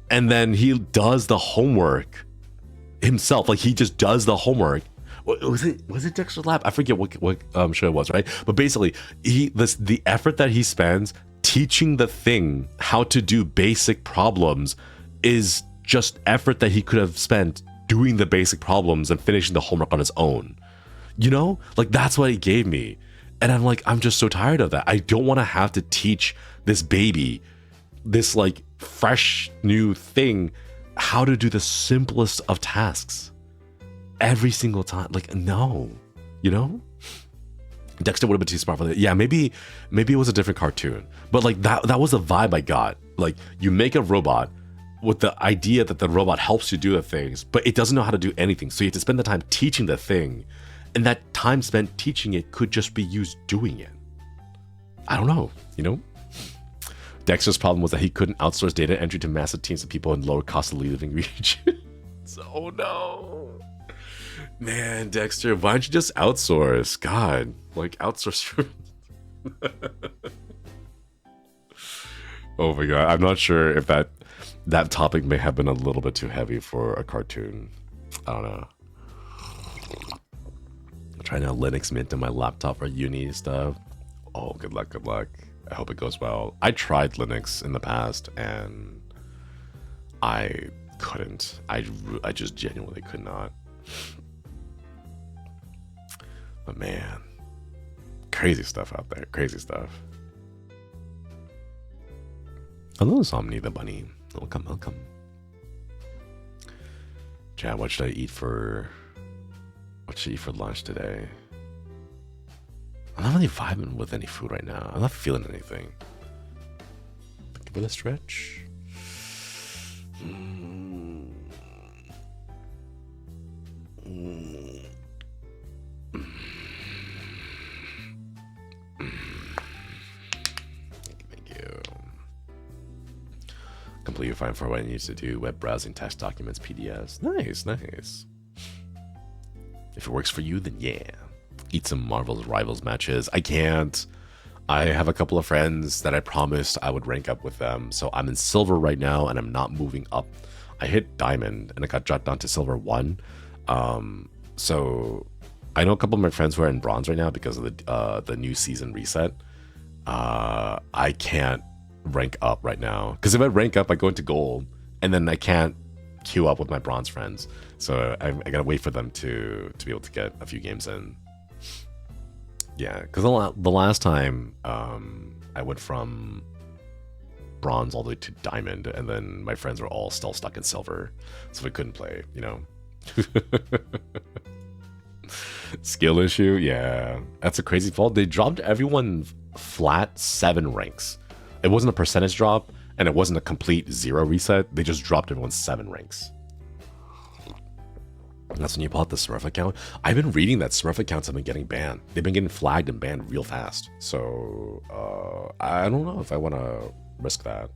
and then he does the homework himself. Like he just does the homework. Was it Dexter's Lab? I forget what show it was, right? But basically, the effort that he spends teaching the thing how to do basic problems is just effort that he could have spent doing the basic problems and finishing the homework on his own. You know, like that's what he gave me, and I'm like, I'm just so tired of that. I don't want to have to teach this baby, this like fresh new thing, how to do the simplest of tasks every single time. Like, no, you know? Dexter would have been too smart for that. Yeah, maybe it was a different cartoon, but like that was the vibe I got. Like, you make a robot with the idea that the robot helps you do the things, but it doesn't know how to do anything. So you have to spend the time teaching the thing, and that time spent teaching it could just be used doing it. I don't know, you know? Dexter's problem was that he couldn't outsource data entry to massive teams of people in lower cost of living regions. Oh no. Man, Dexter, why don't you just outsource? God, like, outsource your... Oh my god, I'm not sure if that topic may have been a little bit too heavy for a cartoon. I don't know. I'm trying to Linux Mint on my laptop for uni stuff. Oh, good luck, good luck. I hope it goes well. I tried Linux in the past, and I couldn't. I just genuinely could not. But man, crazy stuff out there. Crazy stuff. Hello, Somni the bunny. Welcome, welcome. Chad, what should I eat for lunch today? I'm not really vibing with any food right now. I'm not feeling anything. Give it a stretch. Thank you. Completely fine for what I need to do. Web browsing, text documents, PDFs. Nice, nice. If it works for you, then yeah. Eat some Marvel's Rivals matches. I can't. I have a couple of friends that I promised I would rank up with them. So I'm in silver right now, and I'm not moving up. I hit diamond, and it got dropped down to silver 1. So I know a couple of my friends who are in bronze right now because of the new season reset. I can't rank up right now, because if I rank up, I go into gold, and then I can't queue up with my bronze friends. So I gotta wait for them to be able to get a few games in. Yeah, because the last time I went from bronze all the way to diamond, and then my friends were all still stuck in silver, so we couldn't play, you know. Skill issue, yeah, that's a crazy fault. They dropped everyone flat 7 ranks. It wasn't a percentage drop, and it wasn't a complete 0 reset. They just dropped everyone 7 ranks. That's when you bought the Smurf account. I've been reading that Smurf accounts have been getting banned. They've been getting flagged and banned real fast. So I don't know if I want to risk that.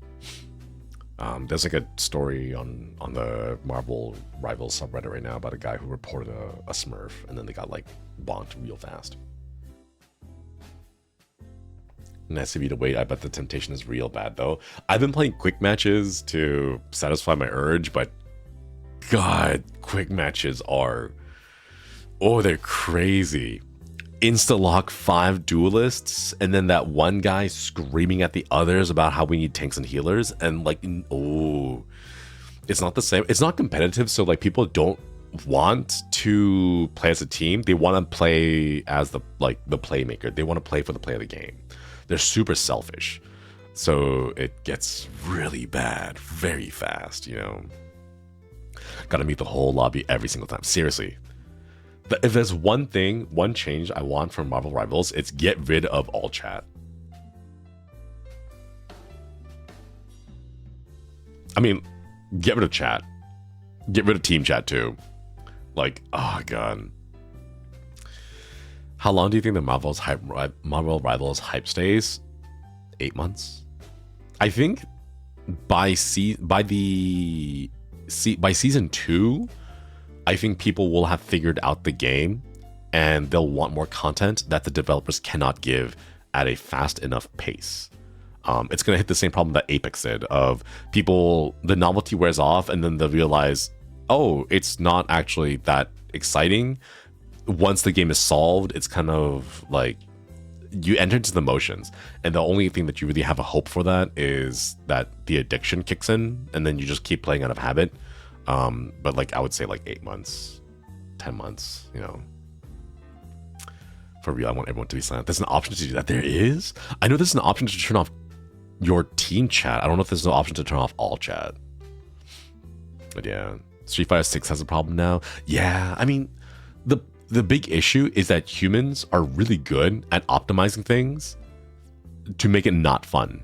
There's like a story on the Marvel Rivals subreddit right now about a guy who reported a Smurf, and then they got like bonked real fast. Nice of you to wait. I bet the temptation is real bad though. I've been playing quick matches to satisfy my urge, but God, quick matches are, oh, they're crazy. Insta-lock 5 duelists, and then that one guy screaming at the others about how we need tanks and healers, and like, oh, it's not the same. It's not competitive, so like people don't want to play as a team. They want to play as the playmaker. They want to play for the play of the game. They're super selfish, so it gets really bad very fast, you know. Gotta meet the whole lobby every single time. Seriously. If there's one change I want from Marvel Rivals, it's get rid of all chat. I mean, get rid of chat. Get rid of team chat too. Like, oh god. How long do you think the Marvel Rivals hype stays? 8 months? I think by season 2, I think people will have figured out the game, and they'll want more content that the developers cannot give at a fast enough pace. It's going to hit the same problem that Apex did, of people, the novelty wears off, and then they'll realize, oh, it's not actually that exciting. Once the game is solved, it's kind of like you enter into the motions, and the only thing that you really have a hope for that is that the addiction kicks in, and then you just keep playing out of habit. But like I would say like 8 months, 10 months, you know. For real, I want everyone to be silent. There's an option to do that. There is? I know there's an option to turn off your team chat. I don't know if there's no option to turn off all chat. But yeah, Street Fighter 6 has a problem now. Yeah, I mean, the big issue is that humans are really good at optimizing things to make it not fun.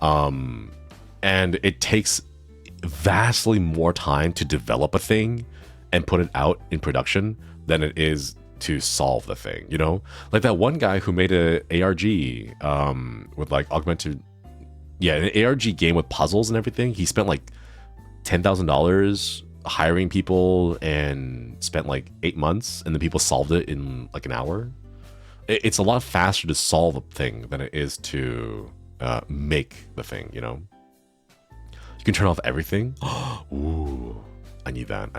And it takes vastly more time to develop a thing and put it out in production than it is to solve the thing, you know? Like that one guy who made a ARG with like augmented, an ARG game with puzzles and everything. He spent like $10,000 hiring people and spent like 8 months, and then people solved it in like an hour. It's a lot faster to solve a thing than it is to make the thing, you know? You can turn off everything. Ooh, I need that.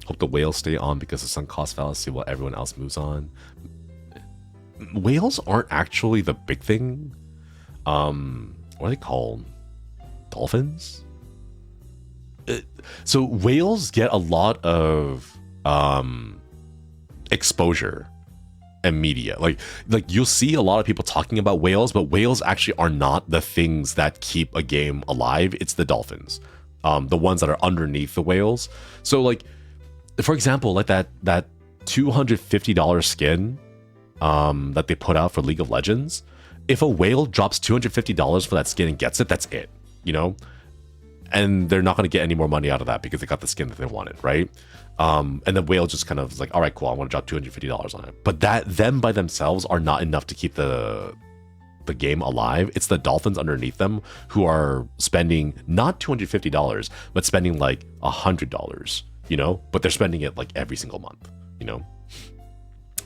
Hope the whales stay on because of sunk cost fallacy while everyone else moves on. Whales aren't actually the big thing. What are they called? Dolphins? So whales get a lot of exposure and media. Like you'll see a lot of people talking about whales, but whales actually are not the things that keep a game alive. It's the dolphins, the ones that are underneath the whales. So like, for example, like that $250 skin that they put out for League of Legends. If a whale drops $250 for that skin and gets it, that's it, you know? And they're not going to get any more money out of that because they got the skin that they wanted, right? And the whale just kind of is like, all right, cool, I want to drop $250 on it. But them by themselves are not enough to keep the game alive. It's the dolphins underneath them who are spending not $250, but spending like $100, you know? But they're spending it like every single month, you know?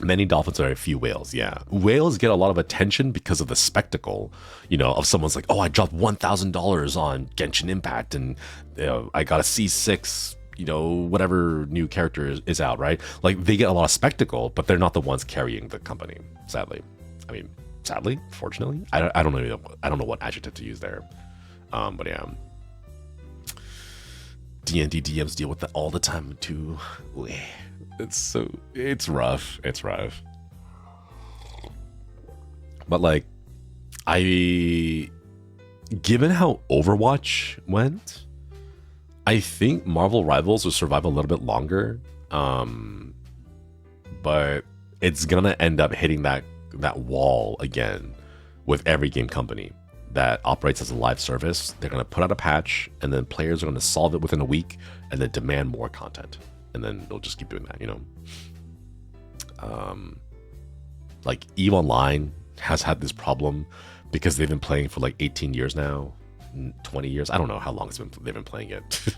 Many dolphins are a few whales, yeah. Whales get a lot of attention because of the spectacle, you know, of someone's like, oh, I dropped $1,000 on Genshin Impact and I got a C6, you know, whatever new character is out, right? Like they get a lot of spectacle, but they're not the ones carrying the company, sadly. I mean, sadly, fortunately. I don't know what adjective to use there. But yeah. D&D DMs deal with that all the time too. It's rough. But like, given how Overwatch went, I think Marvel Rivals will survive a little bit longer. But it's gonna end up hitting that wall again with every game company that operates as a live service. They're gonna put out a patch, and then players are gonna solve it within a week, and then demand more content. And then they'll just keep doing that, you know? Like EVE Online has had this problem because they've been playing for like 18 years now, 20 years. I don't know how long they've been playing it.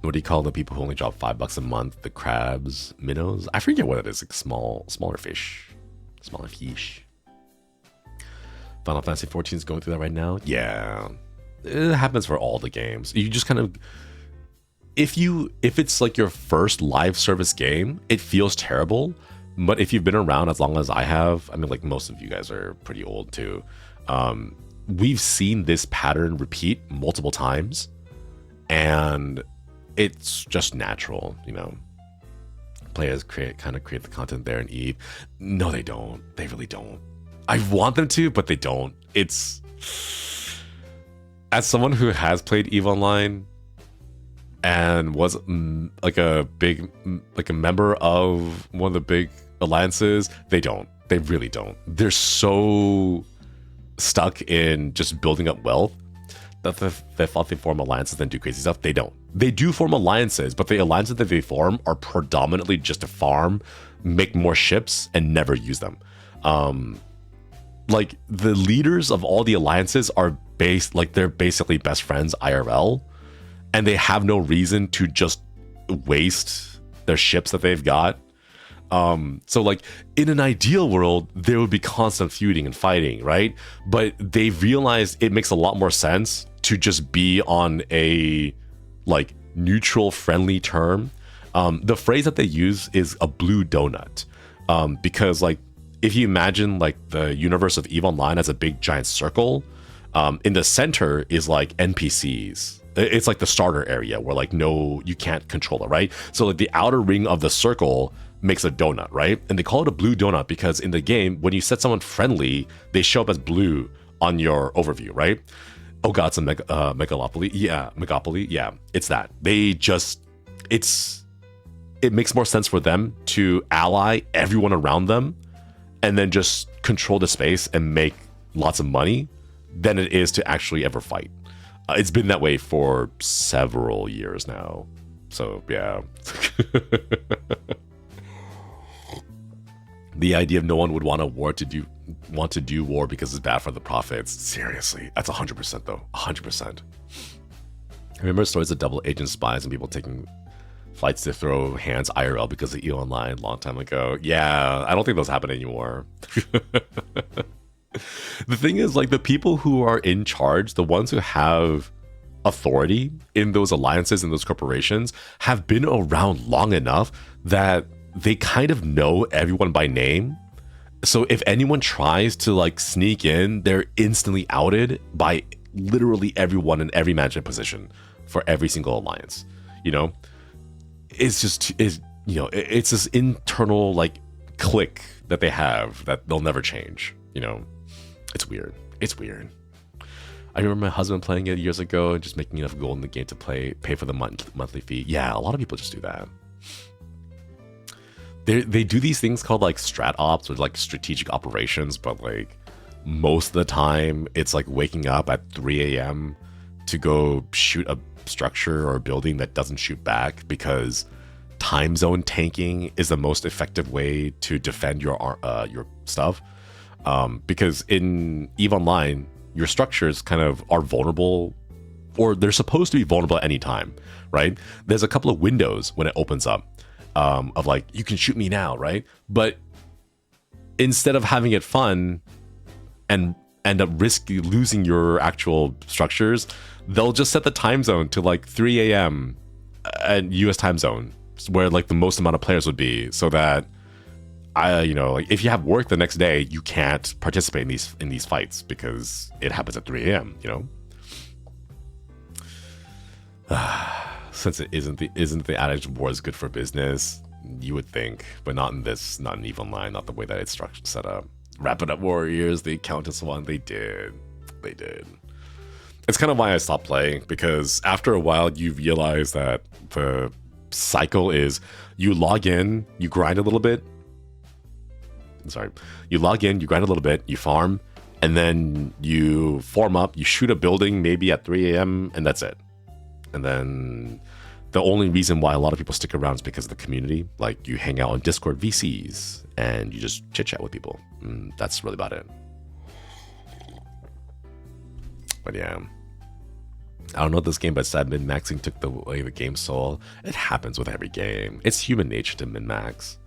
What do you call the people who only drop $5 a month? The crabs, minnows? I forget what it is. Like smaller fish. Final Fantasy 14 is going through that right now. Yeah. It happens for all the games. You just kind of, if it's like your first live service game, it feels terrible. But if you've been around as long as I have, I mean, like most of you guys are pretty old too. We've seen this pattern repeat multiple times, and it's just natural, you know. Players create the content there in EVE. No, they don't. They really don't. I want them to, but they don't. As someone who has played EVE Online and was like a member of one of the big alliances, they don't. They really don't. They're so stuck in just building up wealth that they thought they form alliances and do crazy stuff. They don't. They do form alliances, but the alliances that they form are predominantly just to farm, make more ships, and never use them. Like the leaders of all the alliances are they're basically best friends IRL, and they have no reason to just waste their ships that they've got. So like in an ideal world, there would be constant feuding and fighting, right? But they realized it makes a lot more sense to just be on a like neutral, friendly term. The phrase that they use is a blue donut, because like if you imagine like the universe of EVE Online as a big giant circle, in the center is like NPCs. It's like the starter area where like you can't control it, right? So like the outer ring of the circle makes a donut, right? And they call it a blue donut because in the game, when you set someone friendly, they show up as blue on your overview, right? Oh god, it's a megalopoly. Yeah, megapoly. Yeah, it's that. It makes more sense for them to ally everyone around them and then just control the space and make lots of money than it is to actually ever fight. It's been that way for several years now. So yeah. The idea of no one would want to do war because it's bad for the profits. Seriously, that's 100% though. 100%. I remember stories of double agent spies and people taking flights to throw hands IRL because of EO Online long time ago. Yeah, I don't think those happen anymore. The thing is, like, the people who are in charge, the ones who have authority in those alliances and those corporations, have been around long enough that they kind of know everyone by name. So if anyone tries to like sneak in, they're instantly outed by literally everyone in every management position for every single alliance. You know, it's this internal like clique that they have that they'll never change. You know, it's weird. It's weird. I remember my husband playing it years ago and just making enough gold in the game to pay for the monthly fee. Yeah, a lot of people just do that. They do these things called like strat ops or like strategic operations, but like most of the time it's like waking up at 3 a.m. to go shoot a structure or a building that doesn't shoot back because time zone tanking is the most effective way to defend your stuff. Because in EVE Online, your structures kind of are vulnerable, or they're supposed to be vulnerable at any time, right? There's a couple of windows when it opens up. Of like, you can shoot me now, right? But instead of having it fun and end up losing your actual structures, they'll just set the time zone to like 3 a.m. at US time zone, where like the most amount of players would be, so that like if you have work the next day, you can't participate in these fights because it happens at 3 a.m. You know. Since it isn't the adage war is good for business, you would think, but not in EVE Online, not the way that it's set up. Wrap It Up Warriors, the Countess one, they did. It's kind of why I stopped playing, because after a while you realize that the cycle is you log in, you grind a little bit. You log in, you grind a little bit, you farm, and then you form up, you shoot a building maybe at 3 a.m. and that's it. And then the only reason why a lot of people stick around is because of the community. Like, you hang out on Discord VCs and you just chit chat with people. That's really about it. But yeah, I don't know this game, but sad min-maxing took the way of the game's soul. It happens with every game. It's human nature to min-max.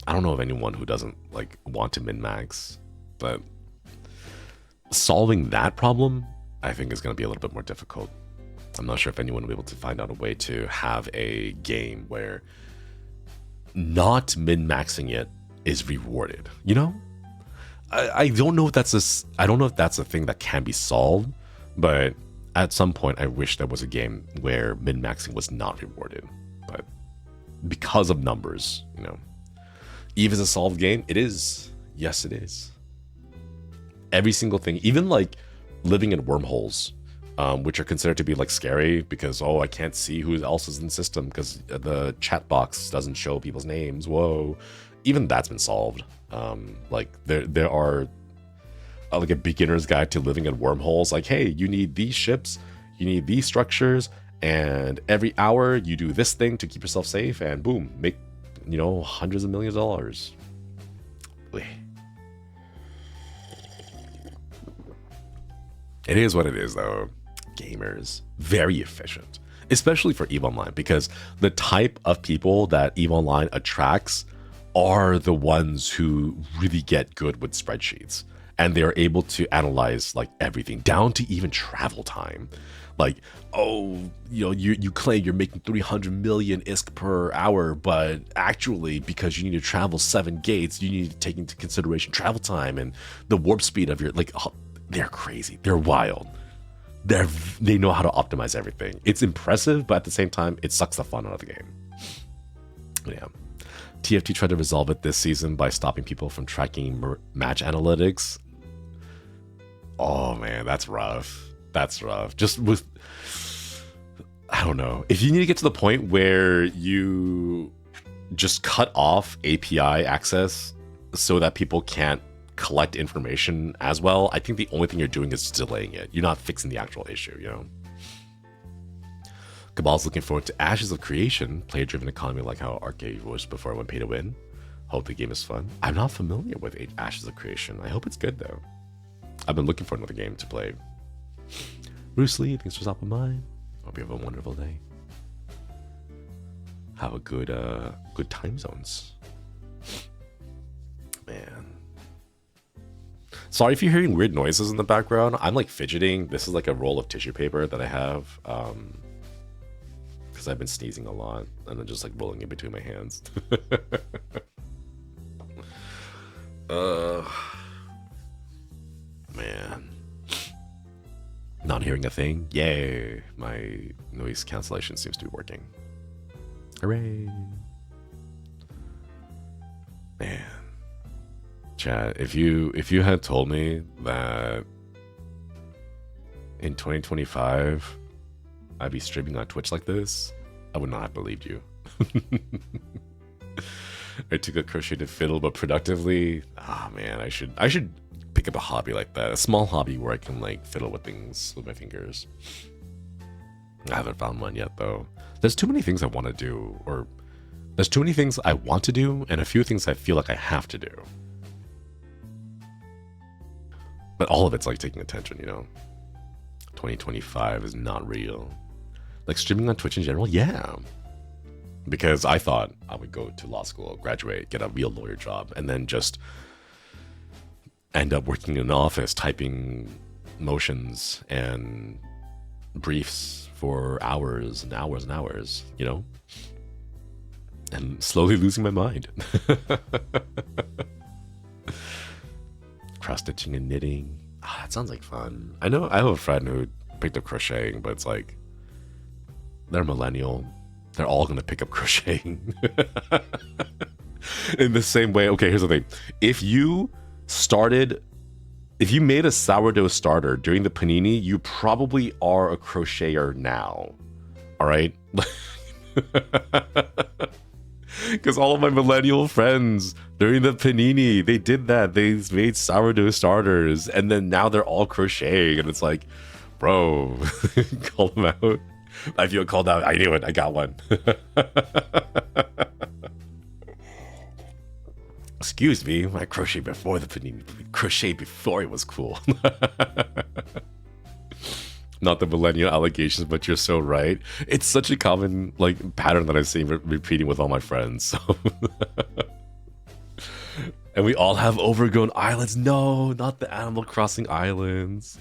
I don't know of anyone who doesn't like want to min-max, but solving that problem, I think, is going to be a little bit more difficult. I'm not sure if anyone will be able to find out a way to have a game where not min-maxing it is rewarded. You know, I don't know if that's a thing that can be solved, but at some point I wish there was a game where min-maxing was not rewarded, but because of numbers, you know. EVE is a solved game. It is. Yes, it is. Every single thing, even like living in wormholes, which are considered to be like scary because, I can't see who else is in the system because the chat box doesn't show people's names. Whoa. Even that's been solved. Like there are like a beginner's guide to living in wormholes. Like, hey, you need these ships, you need these structures, and every hour you do this thing to keep yourself safe, and boom, make, hundreds of millions of dollars. It is what it is, though. Gamers, very efficient, especially for EVE Online, because the type of people that EVE Online attracts are the ones who really get good with spreadsheets, and they're able to analyze like everything down to even travel time. Like, you claim you're making 300 million ISK per hour, but actually, because you need to travel 7 gates, you need to take into consideration travel time and the warp speed of your, like, they're crazy. They're wild. They know how to optimize everything. It's impressive, but at the same time, it sucks the fun out of the game. Yeah. TFT tried to resolve it this season by stopping people from tracking match analytics. Oh man, that's rough. That's rough. Just with, I don't know. If you need to get to the point where you just cut off API access so that people can't collect information as well, I think the only thing you're doing is delaying it. You're not fixing the actual issue, you know? Cabal's looking forward to Ashes of Creation, player-driven economy like how Arcade was before it went pay to win. Hope the game is fun. I'm not familiar with Ashes of Creation. I hope it's good, though. I've been looking for another game to play. Bruce Lee, thanks for stopping by. Hope you have a wonderful day. Have a good time zones. Man. Sorry if you're hearing weird noises in the background. I'm like fidgeting. This is like a roll of tissue paper that I have. Because I've been sneezing a lot. And then just like rolling it between my hands. Man. Not hearing a thing? Yay! My noise cancellation seems to be working. Hooray! Man. Chat, if you had told me that in 2025 I'd be streaming on Twitch like this, I would not have believed you. I took a crocheted fiddle, but productively. Ah, man, I should pick up a hobby like that. A small hobby where I can like fiddle with things with my fingers. I haven't found one yet though. There's too many things I want to do, or there's too many things I want to do, and a few things I feel like I have to do. But all of it's like taking attention, you know? 2025 is not real. Like streaming on Twitch in general, yeah. Because I thought I would go to law school, graduate, get a real lawyer job, and then just end up working in an office, typing motions and briefs for hours and hours and hours, you know? And slowly losing my mind. Cross-stitching and knitting. Ah, that sounds like fun. I know I have a friend who picked up crocheting, but it's like, they're millennial. They're all going to pick up crocheting. In the same way, okay, here's the thing. If you made a sourdough starter during the panini, you probably are a crocheter now. All right? Because all of my millennial friends during the panini, they did that. They made sourdough starters, and then now they're all crocheting, and it's like, bro, call them out. I feel called out. I knew it. I got one. Excuse me, I crocheted before the panini. Crochet before it was cool. Not the millennial allegations, but you're so right. It's such a common like pattern that I've seen repeating with all my friends. So. And we all have overgrown islands. No, not the Animal Crossing islands.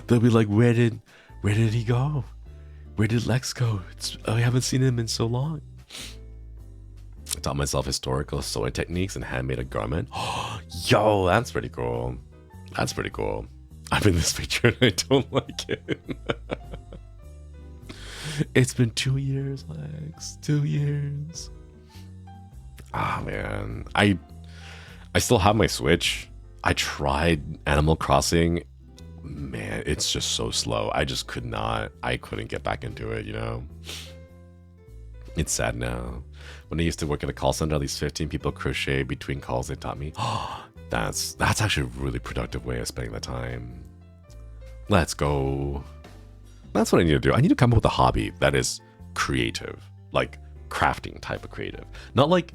They'll be like, where did he go? Where did Lex go? I haven't seen him in so long. I taught myself historical sewing techniques and handmade a garment. Yo, that's pretty cool. That's pretty cool. I'm in this picture and I don't like it. It's been 2 years, Lex. 2 years. Ah, man. I still have my Switch. I tried Animal Crossing. Man, it's just so slow. I just couldn't get back into it, you know? It's sad now. When I used to work at a call center, at least 15 people crochet between calls they taught me. That's actually a really productive way of spending the time. Let's go. That's what I need to do. I need to come up with a hobby that is creative, like crafting type of creative. Not like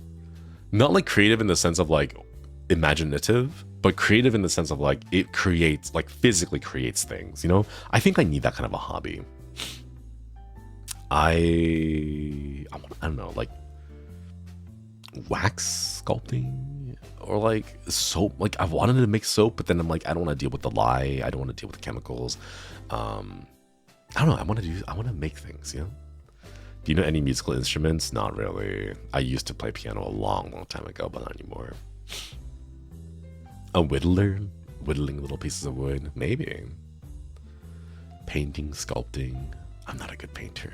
creative in the sense of like imaginative, but creative in the sense of like it creates, like physically creates things, you know? I think I need that kind of a hobby. I don't know, like wax sculpting or like soap. Like I've wanted to make soap, but then I'm like, I don't want to deal with the lye. I don't want to deal with the chemicals. I don't know. I want to make things, you know? Do you know any musical instruments? Not really. I used to play piano a long time ago, but not anymore. A whittler? Whittling little pieces of wood? Maybe. Painting, sculpting. I'm not a good painter.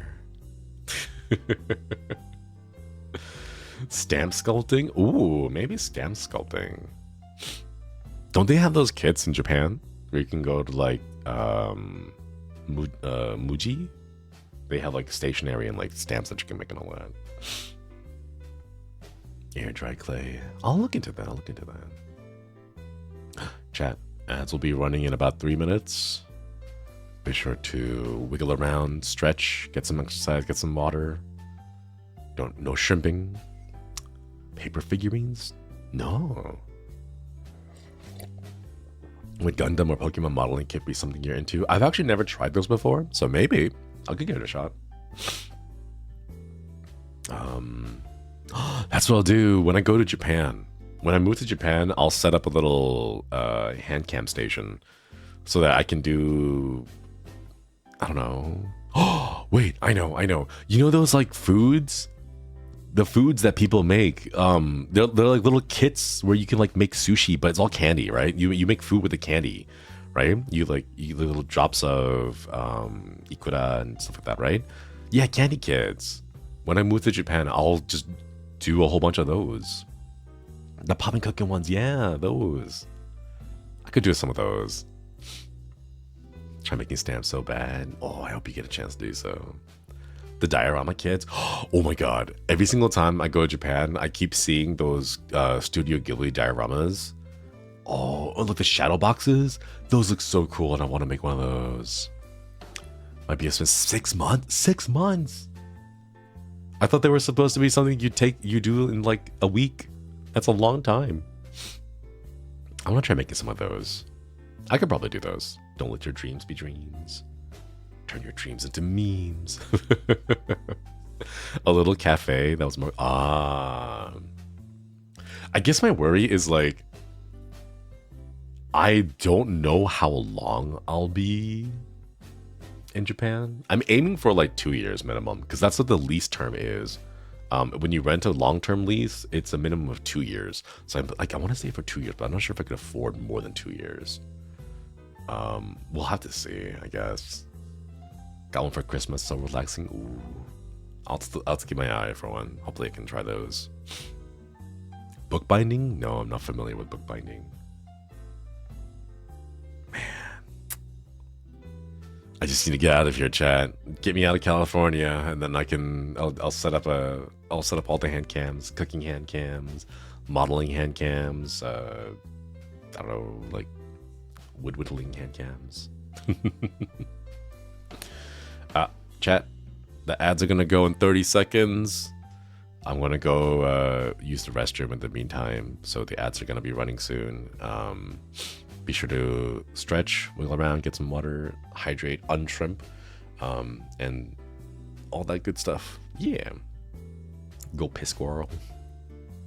Stamp sculpting? Ooh, maybe stamp sculpting. Don't they have those kits in Japan where you can go to like Muji. They have like stationery and like stamps that you can make and all that. Air dry clay. I'll look into that. Chat. Ads will be running in about 3 minutes. Be sure to wiggle around, stretch, get some exercise, get some water. No shrimping. Paper figurines? No. Would Gundam or Pokemon modeling kit be something you're into? I've actually never tried those before, so maybe I could give it a shot. That's what I'll do when I go to Japan. When I move to Japan, I'll set up a little hand cam station so that I can do, I don't know. Oh, wait, I know. You know those like foods? The foods that people make, they're like little kits where you can like make sushi, but it's all candy, right? You make food with the candy, right? You like eat little drops of ikura and stuff like that, right? Yeah, candy kits. When I move to Japan, I'll just do a whole bunch of those. The popping cooking ones, yeah, those. I could do some of those. Try making stamps so bad. Oh, I hope you get a chance to do so. The diorama kits. Oh my god. Every single time I go to Japan, I keep seeing those Studio Ghibli dioramas. Oh, look, the shadow boxes. Those look so cool, and I want to make one of those. Might be a 6 months? 6 months? I thought they were supposed to be something you do in like a week. That's a long time. I want to try making some of those. I could probably do those. Don't let your dreams be dreams. Turn your dreams into memes. A little cafe. That was more. I guess my worry is like, I don't know how long I'll be in Japan. I'm aiming for like 2 years minimum because that's what the lease term is. When you rent a long-term lease, it's a minimum of 2 years. So I'm like, I want to stay for 2 years, but I'm not sure if I could afford more than 2 years. We'll have to see, I guess. Got one for Christmas, so relaxing. Ooh. I'll keep my eye for one. Hopefully I can try those. Bookbinding? No, I'm not familiar with bookbinding. Man. I just need to get out of here, chat. Get me out of California, and then I'll set up all the hand cams, cooking hand cams, modeling hand cams, I don't know, like wood whittling hand cams. Chat, the ads are gonna go in 30 seconds. I'm gonna go use the restroom in the meantime, so the ads are gonna be running soon. Be sure to stretch, wiggle around, get some water, hydrate, unshrimp, and all that good stuff. Yeah. Go piss squirrel.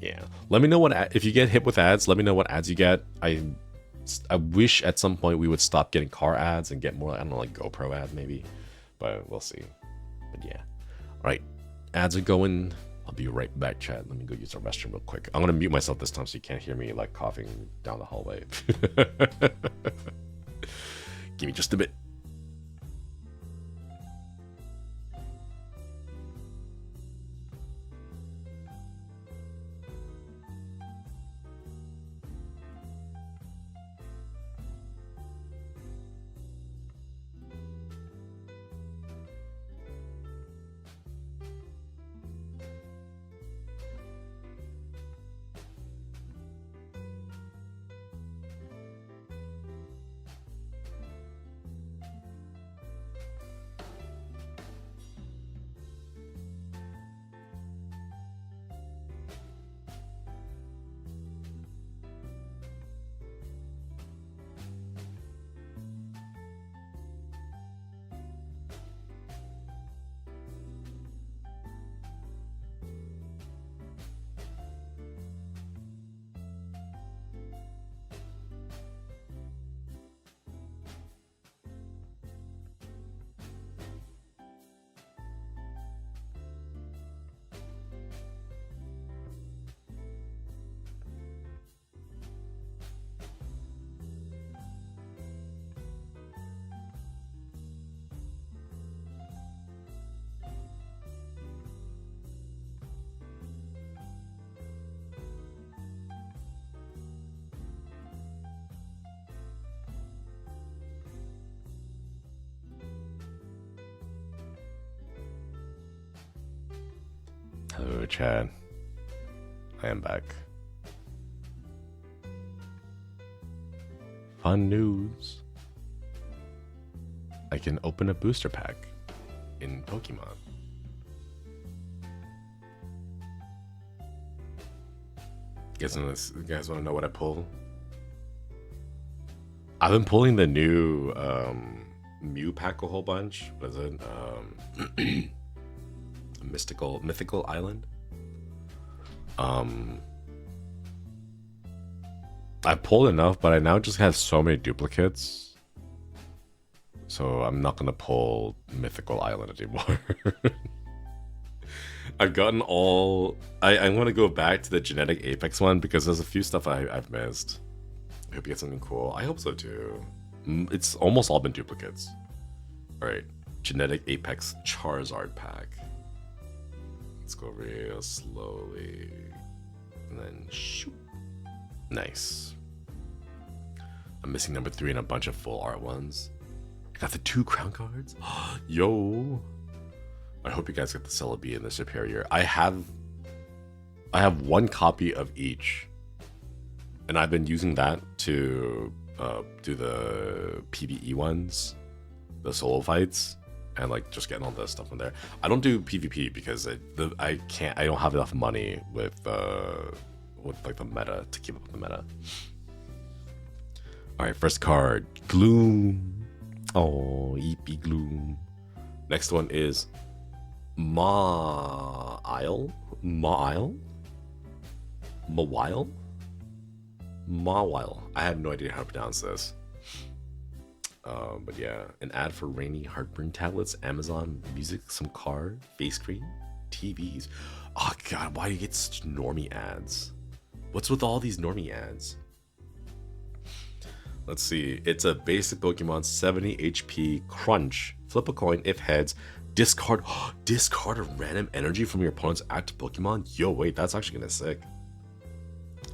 Yeah. Let me know if you get hit with ads, let me know what ads you get. I wish at some point we would stop getting car ads and get more, I don't know, like GoPro ad maybe. But we'll see. But yeah. Alright. Ads are going. I'll be right back, chat. Let me go use the restroom real quick. I'm gonna mute myself this time so you can't hear me like coughing down the hallway. Give me just a bit. chat. I am back. Fun news. I can open a booster pack in Pokemon. You guys want to know what I pull? I've been pulling the new Mew pack a whole bunch. What is it? Mythical Island. I pulled enough, but I now just have so many duplicates. So I'm not gonna pull Mythical Island anymore. I've gotten all. I'm gonna go back to the genetic Apex one because there's a few stuff I've missed. I hope you get something cool. I hope so too. It's almost all been duplicates. Alright. Genetic Apex Charizard pack. Let's go real slowly. And then shoot. Nice. I'm missing number 3 and a bunch of full art ones. I got the 2 crown cards. Yo. I hope you guys get the Celebi and the Superior. I have 1 copy of each. And I've been using that to do the PvE ones, the solo fights, and like just getting all the stuff in there. I don't do PvP because I don't have enough money with like the meta to keep up with the meta. All right, first card, Gloom. Oh, Eepy Gloom. Next one is Mawile. I have no idea how to pronounce this. But yeah, an ad for rainy heartburn tablets, Amazon Music, some car, face cream, TVs. Oh god, why do you get such normie ads? What's with all these normie ads? Let's see. It's a basic Pokemon, 70 HP, crunch. Flip a coin if heads. Discard a random energy from your opponent's active Pokemon. Yo, wait, that's actually gonna sick.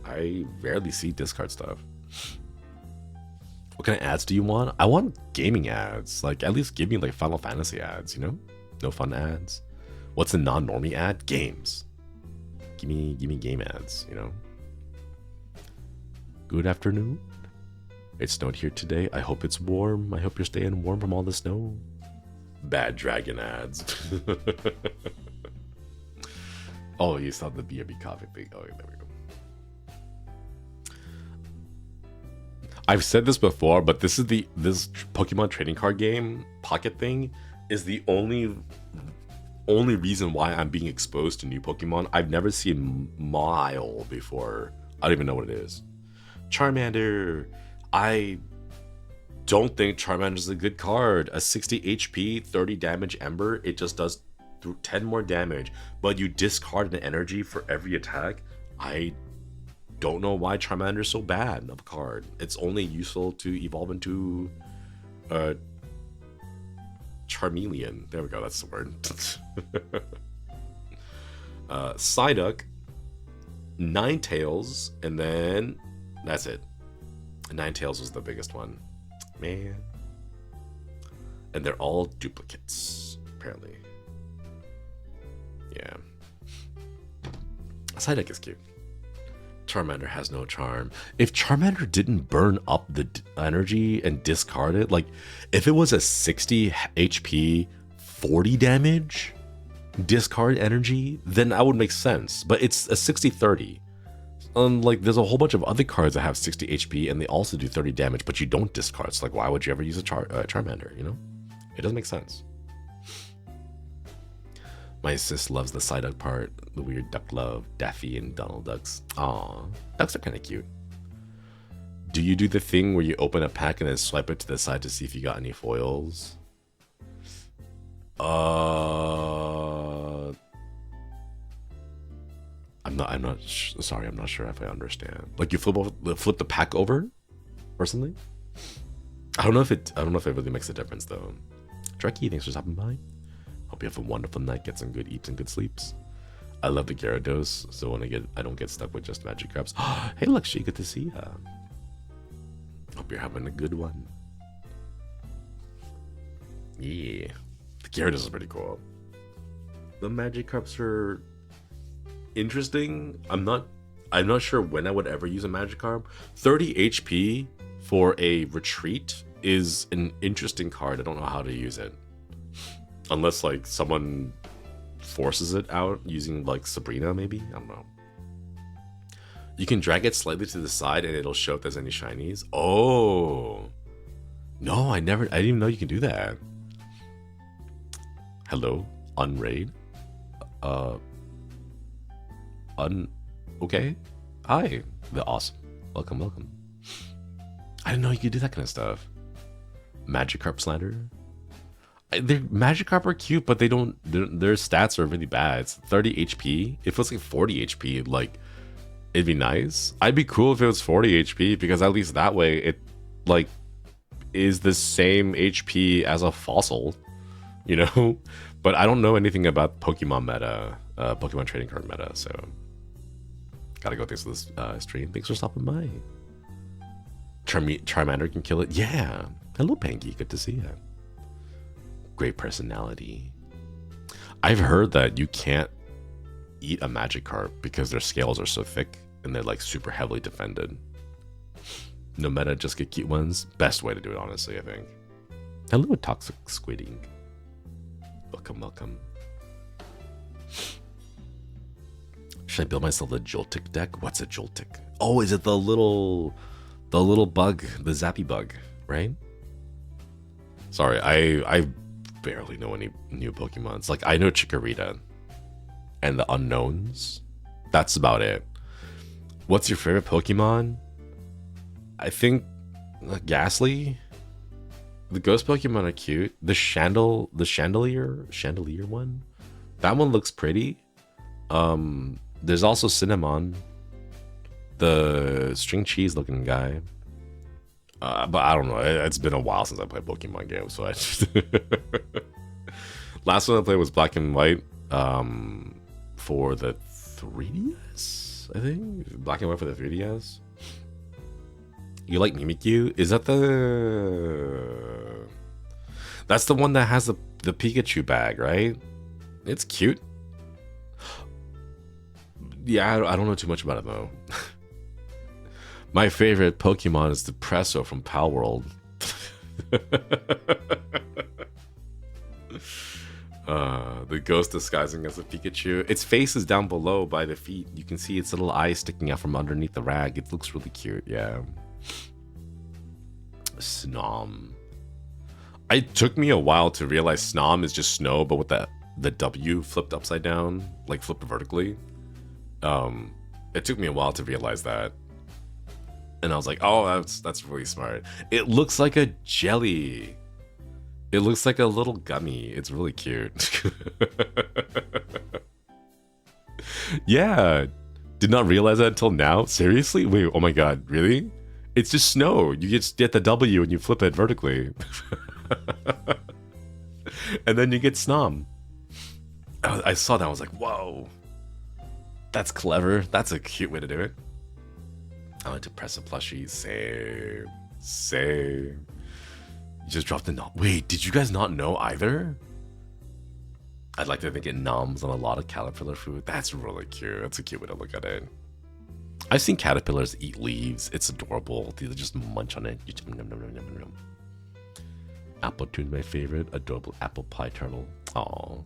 I rarely see discard stuff. What kind of ads do you want? I want gaming ads. Like, at least give me like Final Fantasy ads, you know? No fun ads. What's a non-normie ad? Games. Give me game ads, you know? Good afternoon. It snowed here today. I hope it's warm. I hope you're staying warm from all the snow. Bad dragon ads. Oh, you saw the BRB coffee thing. Oh, there we go. I've said this before, but this Pokemon trading card game pocket thing is the only reason why I'm being exposed to new Pokemon. I've never seen Mawile before. I don't even know what it is. Charmander. I don't think Charmander is a good card. A 60 HP, 30 damage Ember. It just does 10 more damage, but you discard an energy for every attack. I don't know why Charmander is so bad of a card. It's only useful to evolve into Charmeleon. There we go, that's the word. Psyduck, Ninetales, and then that's it. Ninetales was the biggest one. Man. And they're all duplicates, apparently. Yeah. Psyduck is cute. Charmander has no charm. If Charmander didn't burn up the energy and discard it, like if it was a 60 HP, 40 damage discard energy, then that would make sense. But it's a 60-30. Like there's a whole bunch of other cards that have 60 HP and they also do 30 damage, but you don't discard. So like, why would you ever use a Charmander? You know, it doesn't make sense. My sis loves the Psyduck part, the weird duck love, Daffy and Donald ducks. Aw, ducks are kind of cute. Do you do the thing where you open a pack and then swipe it to the side to see if you got any foils? I'm not sorry, I'm not sure if I understand. Like you flip the pack over or something? I don't know if it really makes a difference though. Trekkie, thanks for stopping by. Hope you have a wonderful night, get some good eats and good sleeps. I love the Gyarados, so when I don't get stuck with just Magikarps. Hey Lakshmi, good to see ya. Hope you're having a good one. Yeah. The Gyarados is pretty cool. The Magikarps are interesting. I'm not sure when I would ever use a Magikarp. 30 HP for a retreat is an interesting card. I don't know how to use it. Unless like someone forces it out using like Sabrina, maybe? I don't know. You can drag it slightly to the side and it'll show if there's any shinies. Oh. No, I didn't even know you can do that. Hello, Unraid. Okay. Hi. The awesome. Welcome. I didn't know you could do that kind of stuff. Magikarp Slander. Magikarp are cute, but they don't. Their stats are really bad. It's 30 HP. It feels like 40 HP. Like, it'd be nice. I'd be cool if it was 40 HP because at least that way it like is the same HP as a fossil, you know. But I don't know anything about Pokemon meta, Pokemon trading card meta, so gotta go through this stream. Thanks for stopping by. Charmander can kill it. Yeah. Hello, Panky. Good to see you. Great personality. I've heard that you can't eat a Magikarp because their scales are so thick and they're like super heavily defended. No meta, just get cute ones. Best way to do it, honestly, I think. Hello, Toxic Squidding. Welcome. Should I build myself a Joltik deck? What's a Joltik? Oh, is it the little bug, the zappy bug, right? Sorry, I barely know any new Pokemons. Like, I know Chikorita and the unknowns. That's about it. What's your favorite Pokemon? I think Ghastly. The ghost Pokemon are cute. The chandelier one. That one looks pretty. There's also Cinnamon, the string cheese looking guy. But I don't know. It's been a while since I played Pokemon games, so I just last one I played was Black and White. For the 3DS, I think. Black and White for the 3DS. You like Mimikyu? Is that the... That's the one that has the Pikachu bag, right? It's cute. Yeah, I don't know too much about it, though. My favorite Pokemon is the Presso from Pal World. The ghost disguising as a Pikachu. Its face is down below by the feet. You can see its little eyes sticking out from underneath the rag. It looks really cute, yeah. Snom. It took me a while to realize Snom is just snow, but with the W flipped upside down, like flipped vertically. It took me a while to realize that. And I was like, oh, that's really smart. It looks like a jelly. It looks like a little gummy. It's really cute. Yeah. Did not realize that until now. Seriously? Wait, oh my god, really? It's just snow. You just get the W and you flip it vertically. And then you get Snom. I saw that. I was like, whoa. That's clever. That's a cute way to do it. I like to press a plushie. Same. You just dropped the nom. Wait, did you guys not know either? I'd like to think it noms on a lot of caterpillar food. That's really cute. That's a cute way to look at it. I've seen caterpillars eat leaves. It's adorable. They just munch on it. Apple Toon's my favorite. Adorable apple pie turtle. Aww.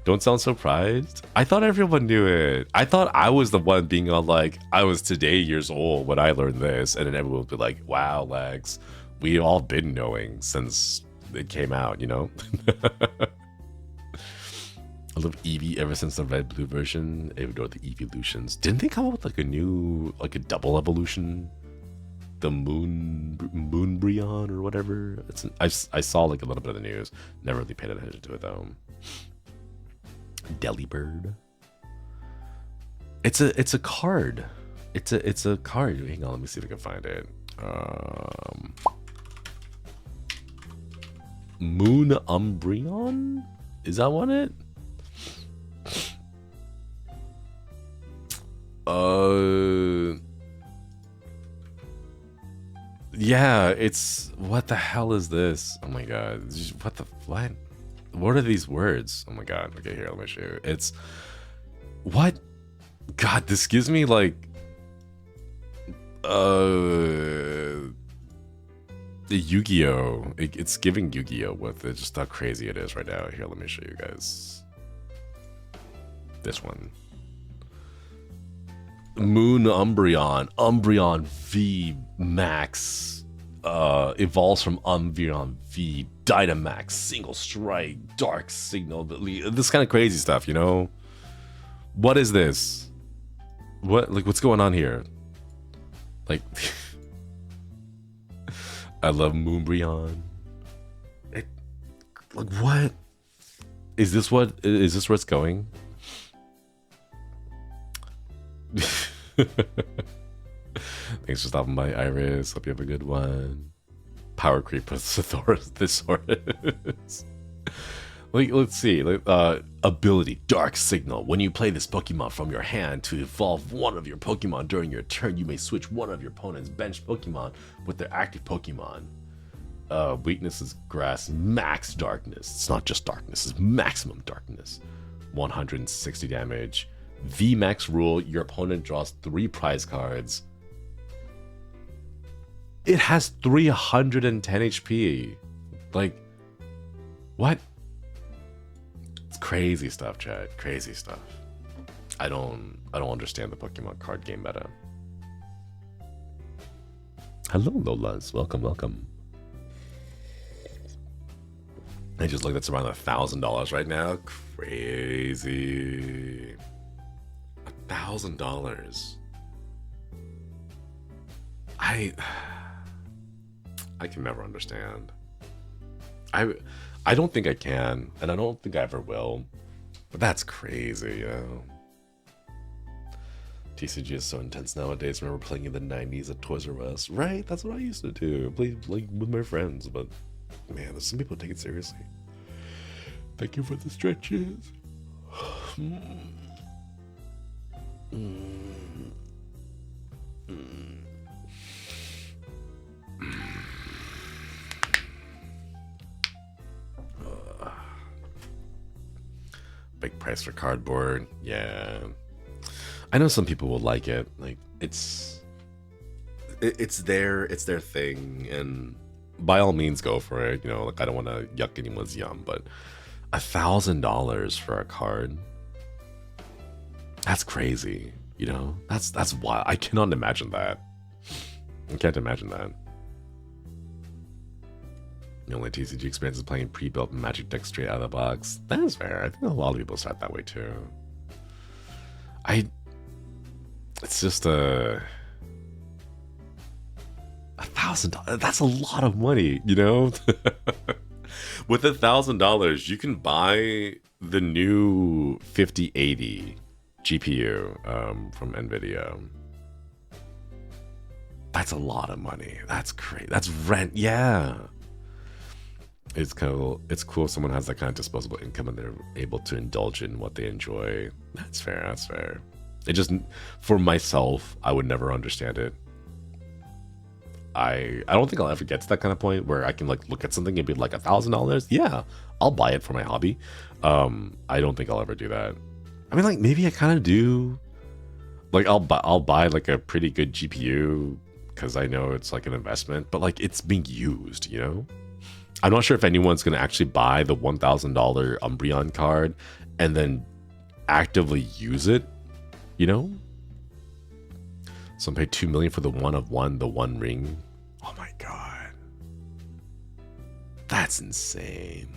Don't sound surprised. I thought everyone knew it. I thought I was the one being all like, I was today years old when I learned this. And then everyone would be like, wow, Lex. We've all been knowing since it came out, you know? I love Eevee ever since the red blue version. I adore the evolutions. Didn't they come up with like a new, like a double evolution? The Moonbreon or whatever. I saw like a little bit of the news. Never really paid attention to it though. Delibird. It's a card. It's a card. Hang on, let me see if I can find it. Moon Umbreon? Is that one it? Yeah, it's... What the hell is this? Oh my god. What? What are these words? Oh my god. Okay, here, let me show you. It's... What? God, this gives me like the Yu-Gi-Oh. It's giving Yu-Gi-Oh with it, just how crazy it is right now. Here, let me show you guys this one. Moon Umbreon V Max evolves from Umbreon V Dynamax Single Strike Dark Signal. This kind of crazy stuff, you know. What is this? What's going on here? Like, I love Moonbreon. Like, what? Is this where it's going? Thanks for stopping by, Iris. Hope you have a good one. Power creep with Thesaurus. Like, let's see. Ability, Dark Signal. When you play this Pokemon from your hand to evolve one of your Pokemon during your turn, you may switch one of your opponent's bench Pokemon with their active Pokemon. Weakness is Grass. Max Darkness. It's not just darkness. It's maximum darkness. 160 damage. VMAX rule. Your opponent draws 3 prize cards. It has 310 HP. Like, what? It's crazy stuff, chat. Crazy stuff. I don't understand the Pokemon card game meta. Hello, Lolas. Welcome. I just looked, that's around $1,000 right now. Crazy. $1,000. I can never understand. I don't think I can, and I don't think I ever will. But that's crazy, you know. TCG is so intense nowadays. I remember playing in the 90s at Toys R Us. Right? That's what I used to do. Play like with my friends, but man, there's some people who take it seriously. Thank you for the stretches. Big price for cardboard. Yeah, I know some people will like it. Like it's their thing, and by all means go for it. You know, like I don't want to yuck anyone's yum, but $1,000 for a card, that's crazy. You know, that's wild. I cannot imagine that. I can't imagine that. The only TCG experience is playing pre-built Magic deck straight out of the box. That's fair. I think a lot of people start that way too. It's just $1,000. That's a lot of money, you know. With $1,000, you can buy the new 5080 GPU from NVIDIA. That's a lot of money. That's great. That's rent. Yeah. It's cool if someone has that kind of disposable income and they're able to indulge in what they enjoy. That's fair. It just, for myself, I would never understand it. I don't think I'll ever get to that kind of point where I can like look at something and be like $1,000. Yeah, I'll buy it for my hobby. I don't think I'll ever do that. I mean, like maybe I kind of do. Like I'll buy like a pretty good GPU because I know it's like an investment, but like it's being used, you know. I'm not sure if anyone's gonna actually buy the $1,000 Umbreon card and then actively use it, you know. Some paid $2 million for the one ring. Oh my god, that's insane.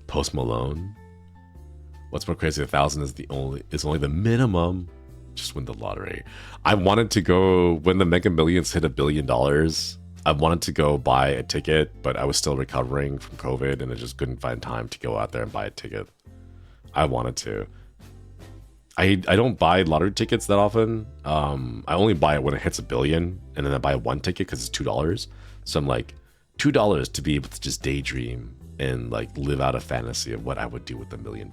Post Malone. What's more crazy? 1,000 is only the minimum. Just win the lottery. I wanted to go when the Mega Millions hit $1 billion. I wanted to go buy a ticket, but I was still recovering from COVID and I just couldn't find time to go out there and buy a ticket. I wanted to. I don't buy lottery tickets that often. I only buy it when it hits $1 billion, and then I buy one ticket because it's $2. So I'm like, $2 to be able to just daydream and like live out a fantasy of what I would do with $1 million.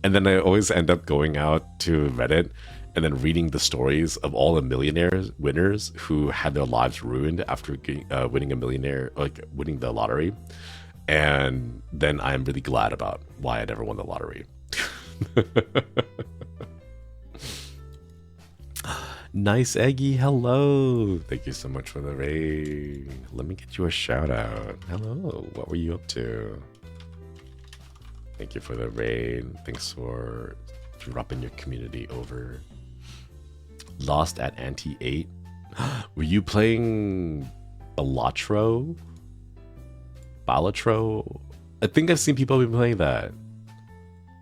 And then I always end up going out to Reddit and then reading the stories of all the millionaires winners who had their lives ruined after winning winning the lottery. And then I'm really glad about why I never won the lottery. Nice Eggy, hello. Thank you so much for the raid. Let me get you a shout out. Hello, what were you up to? Thank you for the raid. Thanks for dropping your community over. Lost at Ante 8. Were you playing Balatro? Balatro? I think I've seen people be playing that.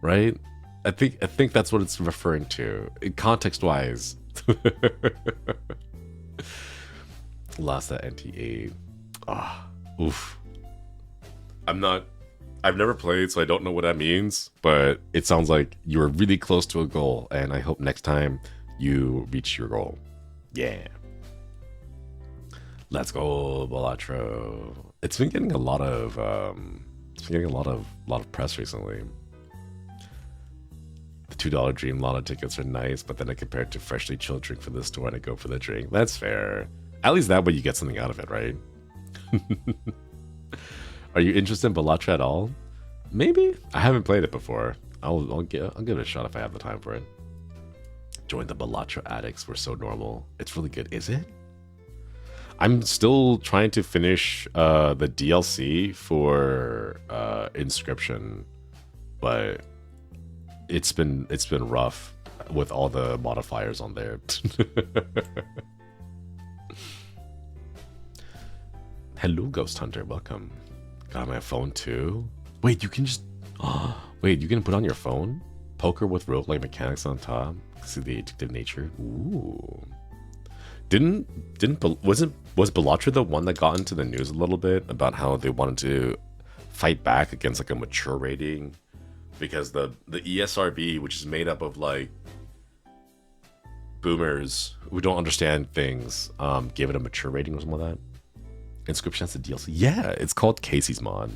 Right? I think that's what it's referring to. Context-wise. Lost at NT8. Ah, oof. I've never played, so I don't know what that means, but it sounds like you were really close to a goal, and I hope next time you reach your goal. Yeah. Let's go, Balatro. It's been getting a lot of press recently. The $2 Dream Lotto tickets are nice, but then I compare it to freshly chilled drink from the store and I go for the drink. That's fair. At least that way you get something out of it, right? Are you interested in Balatro at all? Maybe. I haven't played it before. I'll give it a shot if I have the time for it. Join the Balatro addicts. We're so normal. It's really good. Is it? I'm still trying to finish the DLC for Inscription, but it's been rough with all the modifiers on there. Hello, Ghost Hunter. Welcome. Got my phone too. Wait, you can just. Wait, you can put on your phone? Poker with roguelike mechanics on top. See the addictive nature. Ooh. Was Balatro the one that got into the news a little bit about how they wanted to fight back against like a mature rating because the ESRB, which is made up of like boomers who don't understand things, gave it a mature rating or something like that. Inscription has the DLC. Yeah, it's called Casey's Mod.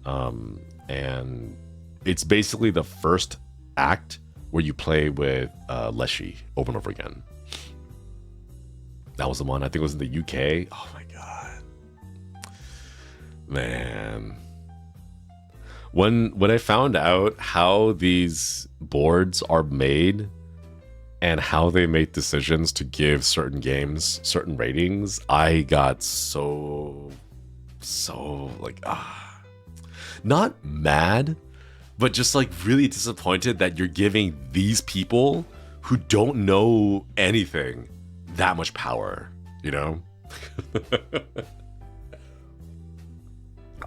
And it's basically the first act where you play with Leshy over and over again. That was the one. I think it was in the UK. Oh my god, man! When I found out how these boards are made and how they make decisions to give certain games certain ratings, I got so like not mad, but just like really disappointed that you're giving these people who don't know anything that much power, you know?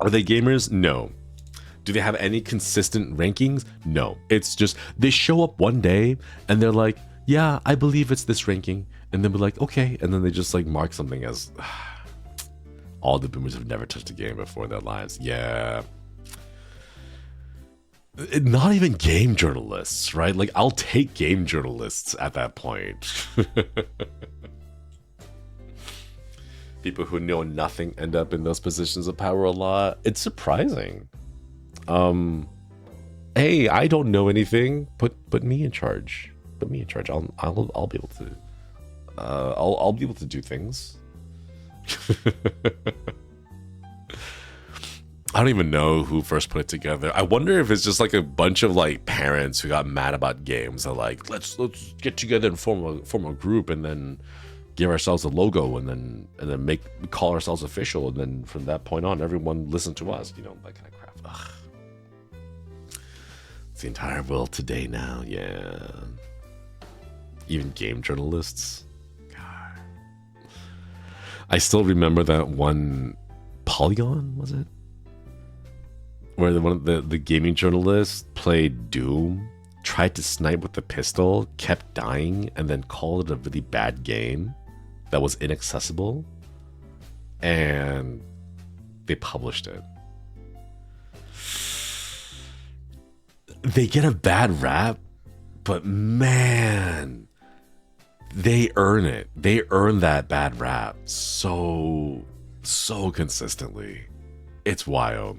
Are they gamers? No. Do they have any consistent rankings? No. It's just they show up one day and they're like, yeah, I believe it's this ranking. And then we're like, okay. And then they just like mark something as all the boomers have never touched a game before in their lives. Yeah. Not even game journalists, right? Like, I'll take game journalists at that point. People who know nothing end up in those positions of power a lot. It's surprising. Hey, I don't know anything. Put me in charge. Put me in charge. I'll be able to. I'll be able to do things. I don't even know who first put it together. I wonder if it's just like a bunch of like parents who got mad about games. They're like, let's get together and form a group and then give ourselves a logo and then call ourselves official, and then from that point on, everyone listen to us. You know, that kind of crap. Ugh. It's the entire world today now. Yeah. Even game journalists. God. I still remember that one Polygon, was it? Where the gaming journalist played Doom, tried to snipe with the pistol, kept dying, and then called it a really bad game that was inaccessible, and they published it. They get a bad rap, but man, they earn it. They earn that bad rap so consistently. It's wild.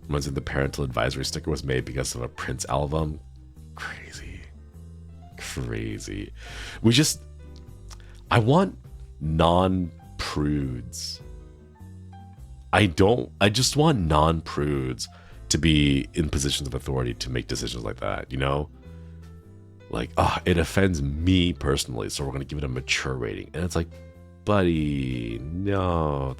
Reminds me, the parental advisory sticker was made because of a Prince album. Crazy. I want non-prudes. I just want non-prudes to be in positions of authority to make decisions like that, you know? Like, it offends me personally, so we're gonna give it a mature rating. And it's like, buddy, no.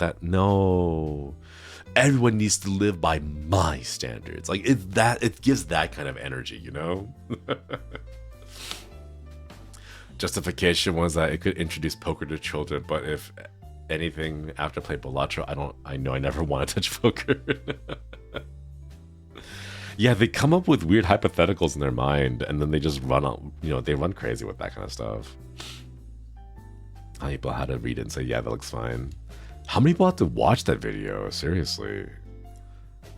Everyone needs to live by my standards. Like, it gives that kind of energy, you know? Justification was that it could introduce poker to children, but if anything, after I played Balatro, I know I never want to touch poker. Yeah, they come up with weird hypotheticals in their mind, and then they just run out, they run crazy with that kind of stuff. How many people had to read it and say, yeah, that looks fine. How many people had to watch that video? Seriously.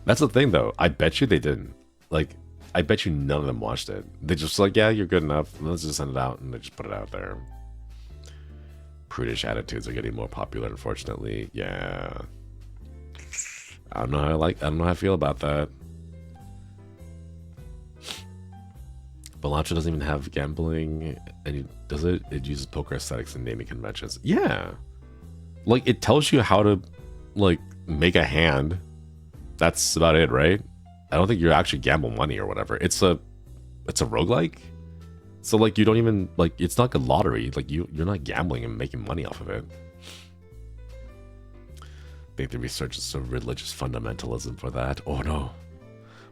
That's the thing, though. I bet you they didn't. Like, I bet you none of them watched it. They just like, yeah, you're good enough. Let's just send it out, and they just put it out there. Prudish attitudes are getting more popular, unfortunately. Yeah. I don't know how I feel about that. Balatro doesn't even have gambling, and does it? It uses poker aesthetics and naming conventions. Yeah, like it tells you how to, like, make a hand. That's about it, right? I don't think you actually gamble money or whatever. It's a roguelike. So like you don't even like it's not like a lottery. Like you're not gambling and making money off of it. I think the research is some religious fundamentalism for that. Oh no.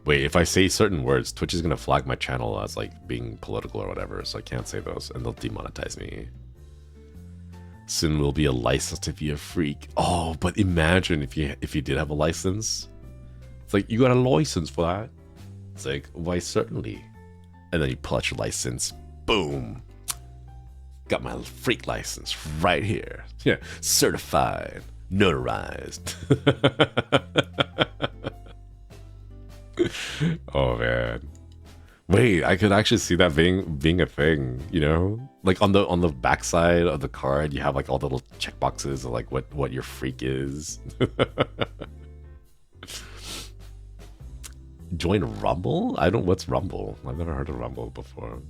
Wait, if I say certain words, Twitch is gonna flag my channel as like being political or whatever, so I can't say those, and they'll demonetize me. Soon will be a license to be a freak. Oh, but imagine if you did have a license. It's like, you got a license for that? It's like, why certainly. And then you pull out your license, boom. Got my freak license right here. Yeah, certified, notarized. Oh man, wait! I could actually see that being a thing. You know, like on the backside of the card, you have like all the little checkboxes of like what your freak is. Join Rumble? What's Rumble? I've never heard of Rumble before.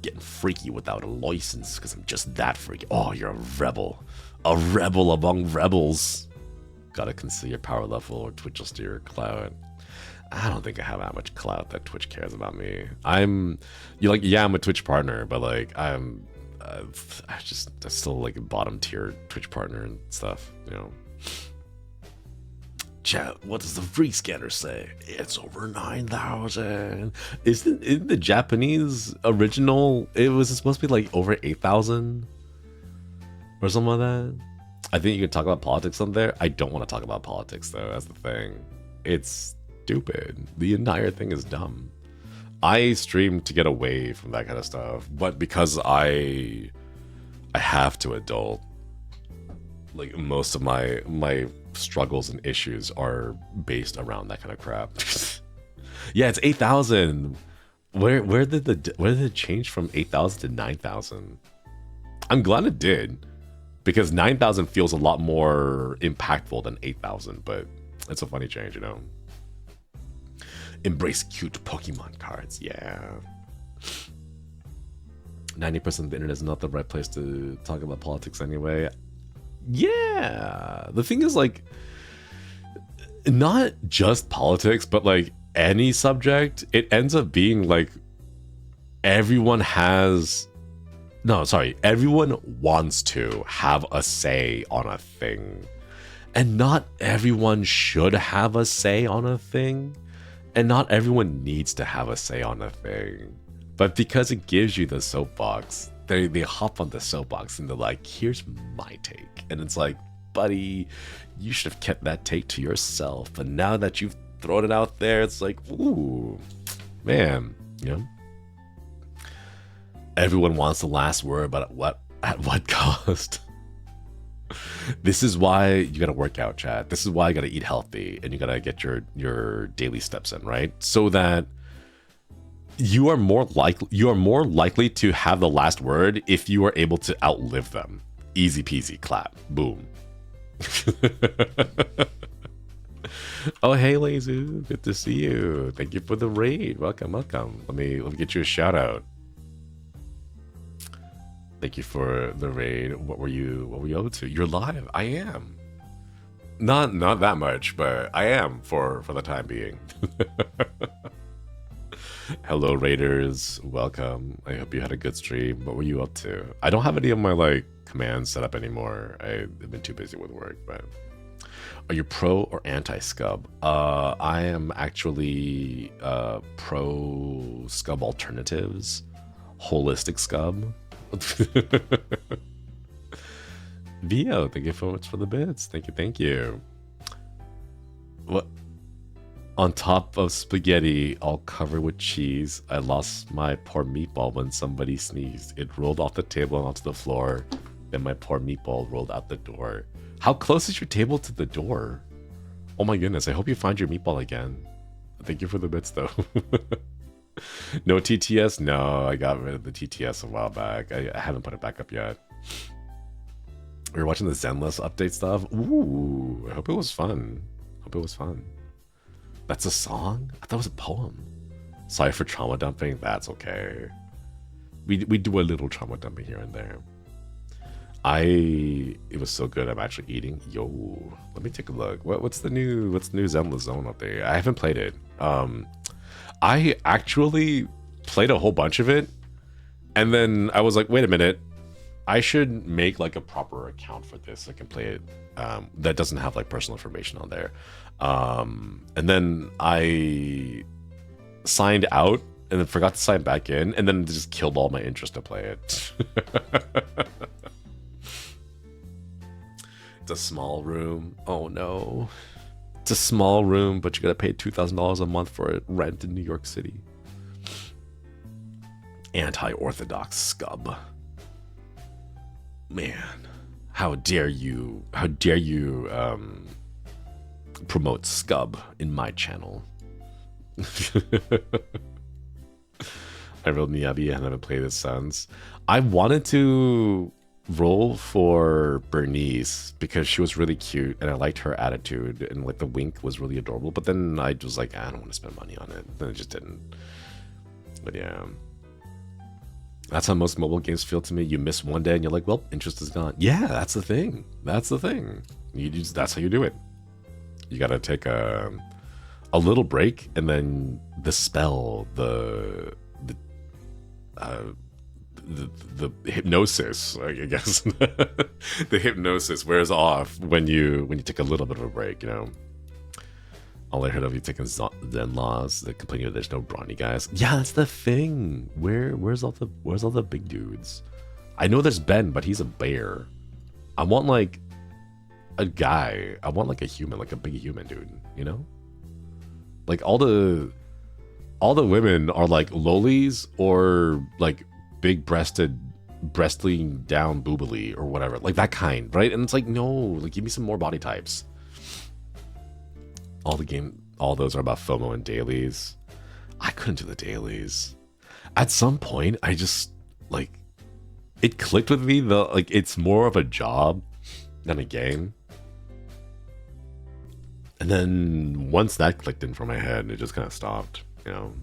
Getting freaky without a license because I'm just that freaky. Oh, you're a rebel among rebels. Gotta consider your power level, or Twitch will steer your clout. I don't think I have that much clout that Twitch cares about me. I'm a Twitch partner, but like I'm still like a bottom tier Twitch partner and stuff, you know. Chat, what does the freak scanner say? It's over 9,000. Isn't the Japanese original? It was supposed to be like over 8,000 or something like that. I think you can talk about politics on there. I don't want to talk about politics though. That's the thing. It's stupid. The entire thing is dumb. I stream to get away from that kind of stuff, but because I have to adult, like most of my struggles and issues are based around that kind of crap. Yeah, it's 8,000. Where did it change from 8,000 to 9,000? I'm glad it did, because 9,000 feels a lot more impactful than 8,000, but it's a funny change, you know. Embrace cute Pokemon cards, yeah. 90% of the internet is not the right place to talk about politics anyway. Yeah, the thing is, like, not just politics, but like any subject, it ends up being like everyone wants to have a say on a thing, and not everyone should have a say on a thing, and not everyone needs to have a say on a thing. But because it gives you the soapbox, they hop on the soapbox and they're like, here's my take. And it's like, buddy, you should have kept that take to yourself. And now that you've thrown it out there, it's like, ooh, man, you know? Everyone wants the last word, but at what cost? This is why you gotta work out, chat. This is why you gotta eat healthy and you gotta get your daily steps in, right? So that you are more likely to have the last word if you are able to outlive them. Easy peasy, clap, boom. Oh, hey, Lazu, good to see you. Thank you for the raid. Welcome. Let me get you a shout out. Thank you for the raid. What were you up to? You're live. I am. Not that much, but I am for the time being. Hello Raiders, welcome. I hope you had a good stream. What were you up to? I don't have any of my like commands set up anymore. I've been too busy with work, but are you pro or anti scub? I am actually pro scub alternatives, holistic scub. Vio, thank you so much for the bits. Thank you. What? On top of spaghetti, all covered with cheese, I lost my poor meatball when somebody sneezed. It rolled off the table and onto the floor. Then my poor meatball rolled out the door. How close is your table to the door? Oh my goodness, I hope you find your meatball again. Thank you for the bits though. No TTS? No, I got rid of the TTS a while back. I haven't put it back up yet. We were watching the Zenless update stuff. Ooh, I hope it was fun. Hope it was fun. That's a song? I thought it was a poem. Sorry for trauma dumping. That's okay. We do a little trauma dumping here and there. It was so good. I'm actually eating. Yo, let me take a look. What's the new Zenless Zone update? I haven't played it. I actually played a whole bunch of it, and then I was like, wait a minute. I should make like a proper account for this so I can play it that doesn't have like personal information on there. And then I signed out and then forgot to sign back in, and then it just killed all my interest to play it. It's a small room. Oh no. It's a small room, but you gotta pay $2,000 a month for it. Rent in New York City. Anti-orthodox scub. Man, how dare you promote scub in my channel. I rolled Miyabi and haven't played his sons. I wanted to roll for Bernice because she was really cute and I liked her attitude and like the wink was really adorable, but then I was like, I don't want to spend money on it. Then I just didn't. But yeah. That's how most mobile games feel to me. You miss one day and you're like, well, interest is gone. Yeah, that's the thing. That's the thing. That's how you do it. You gotta take a little break and then the spell, the hypnosis, I guess. The hypnosis wears off when you take a little bit of a break, you know. All I heard of you taking Zen laws, the complaining that there's no brawny guys. Yeah, that's the thing. Where's all the big dudes? I know there's Ben, but he's a bear. I want like a guy. I want like a human, like a big human dude, you know? Like all the women are like lolies or like big breasted, breastling down boobily or whatever. Like that kind, right? And it's like, no, like give me some more body types. All those are about FOMO and dailies. I couldn't do the dailies. At some point, I just like it clicked with me. Like it's more of a job than a game. And then once that clicked in for my head, it just kind of stopped. You know,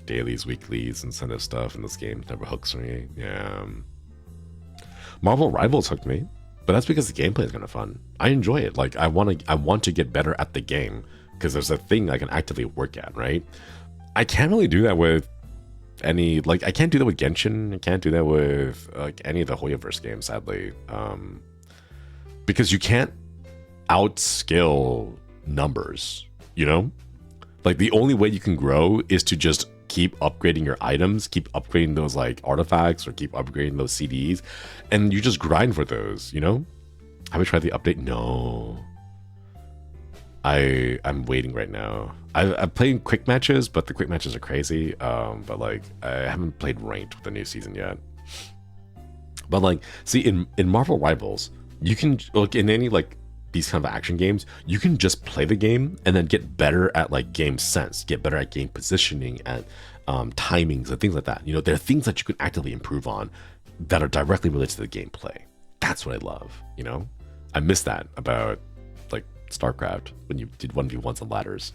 dailies, weeklies, incentive stuff in this game never hooks me. Yeah. Marvel Rivals hooked me. But that's because the gameplay is kind of fun. I enjoy it. Like I want to get better at the game because there's a thing I can actively work at, right? I can't really do that with any I can't do that with Genshin. I can't do that with like any of the Hoyoverse games, sadly, because you can't outskill numbers. You know, like the only way you can grow is to just keep upgrading your items, keep upgrading those like artifacts or keep upgrading those CDs, and you just grind for those, you know? Have you tried the update? No. I'm waiting right now. I've played quick matches, but the quick matches are crazy. But like I haven't played ranked with the new season yet. But like, see, in Marvel Rivals, you can like in any like these kind of action games, you can just play the game and then get better at like game sense, get better at game positioning, at timings and things like that. You know, there are things that you can actively improve on that are directly related to the gameplay. That's what I love. You know, I miss that about like StarCraft when you did 1v1s on ladders.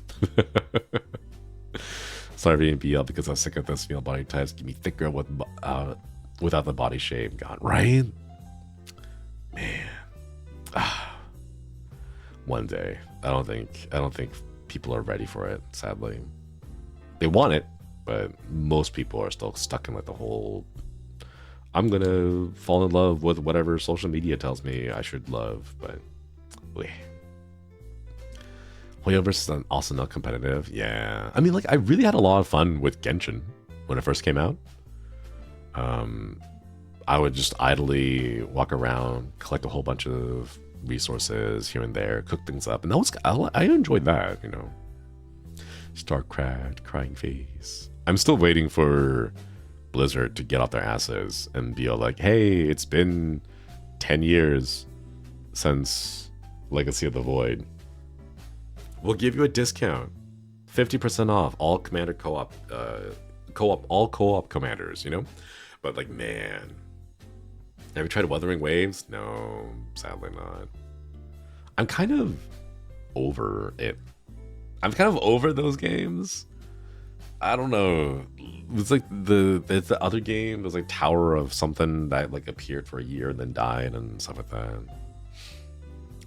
Sorry being BL because I'm sick of those female body types. Give me thick girl without the body shape. God, right? Man. one day. I don't think people are ready for it, sadly. They want it, but most people are still stuck in like the whole I'm gonna fall in love with whatever social media tells me I should love, but wait. Hoyo versus also not competitive. Yeah. I mean, like, I really had a lot of fun with Genshin when it first came out. I would just idly walk around, collect a whole bunch of resources here and there, cook things up, and that was I enjoyed that, you know. StarCraft, crying face. I'm still waiting for Blizzard to get off their asses and be all like, hey, it's been 10 years since Legacy of the Void. We'll give you a discount, 50% off all commander co-op, all co-op commanders, you know? But like, man, have you tried Wuthering Waves? No, sadly not. I'm kind of over it. I'm kind of over those games. I don't know. It's like the other game. There's like Tower of something that like appeared for a year and then died and stuff like that.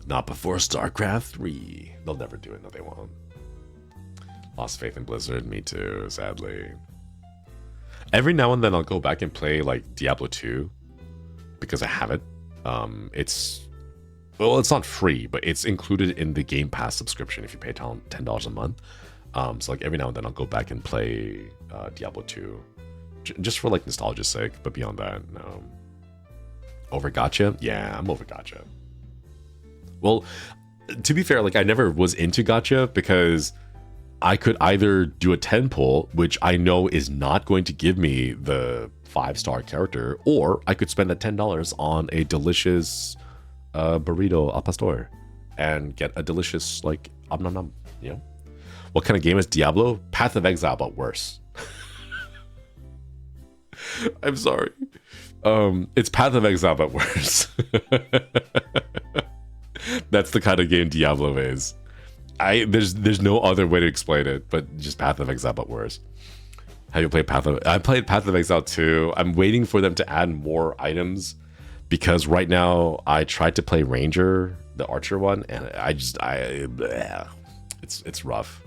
Not before StarCraft 3. They'll never do it. No, they won't. Lost faith in Blizzard. Me too, sadly. Every now and then I'll go back and play like Diablo 2 because I have it. It's not free, but it's included in the Game Pass subscription if you pay $10 a month. So like every now and then I'll go back and play Diablo 2 just for like nostalgia's sake. But beyond that, no. Over gacha? Yeah, I'm over gacha. Well, to be fair, like I never was into gacha because I could either do a 10 pull, which I know is not going to give me the 5-star character, or I could spend that $10 on a delicious burrito al pastor and get a delicious like nom nom, you know? What kind of game is Diablo? Path of Exile, but worse. I'm sorry. It's Path of Exile, but worse. That's the kind of game Diablo is. There's no other way to explain it, but just Path of Exile, but worse. Have you played I played Path of Exile 2. I'm waiting for them to add more items because right now I tried to play Ranger, the archer one, and it's rough.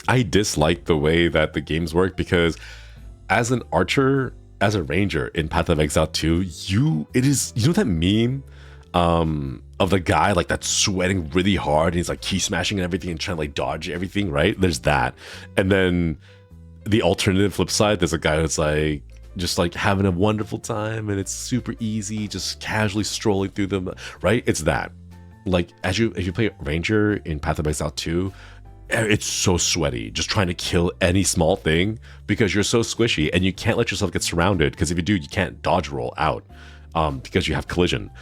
I dislike the way that the games work because as an archer, as a ranger in Path of Exile 2, you know that meme of the guy like that's sweating really hard and he's like key smashing and everything and trying to like dodge everything, right? There's that. And then the alternative flip side, there's a guy that's like just like having a wonderful time and it's super easy, just casually strolling through them, right? It's that. Like as you play Ranger in Path of Exile 2, it's so sweaty, just trying to kill any small thing because you're so squishy and you can't let yourself get surrounded because if you do, you can't dodge roll out because you have collision.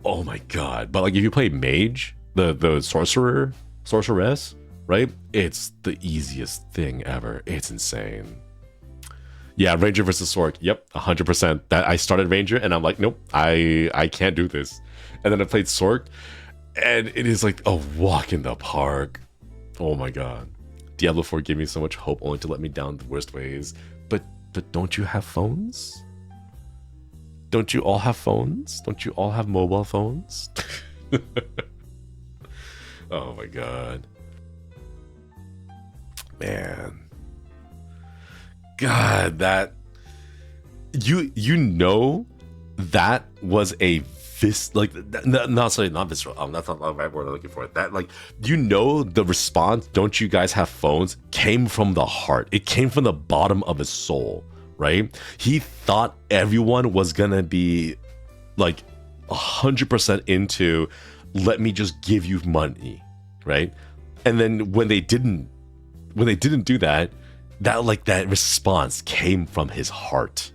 Oh my god. But like if you play Mage, the sorceress, right? It's the easiest thing ever. It's insane. Yeah, Ranger versus Sork. Yep, 100%. That I started Ranger and I'm like, nope, I can't do this. And then I played Sork and it is like a walk in the park. Oh my god. Diablo 4 gave me so much hope only to let me down the worst ways. But don't you have phones? Don't you all have phones? Don't you all have mobile phones? Oh my god. Man. God, that you know that was a not visceral. That's not the right word I'm looking for. That like, you know, the response, don't you guys have phones, came from the heart. It came from the bottom of his soul, right? He thought everyone was gonna be like 100% into, let me just give you money, right? And then when they didn't do that, that response came from his heart,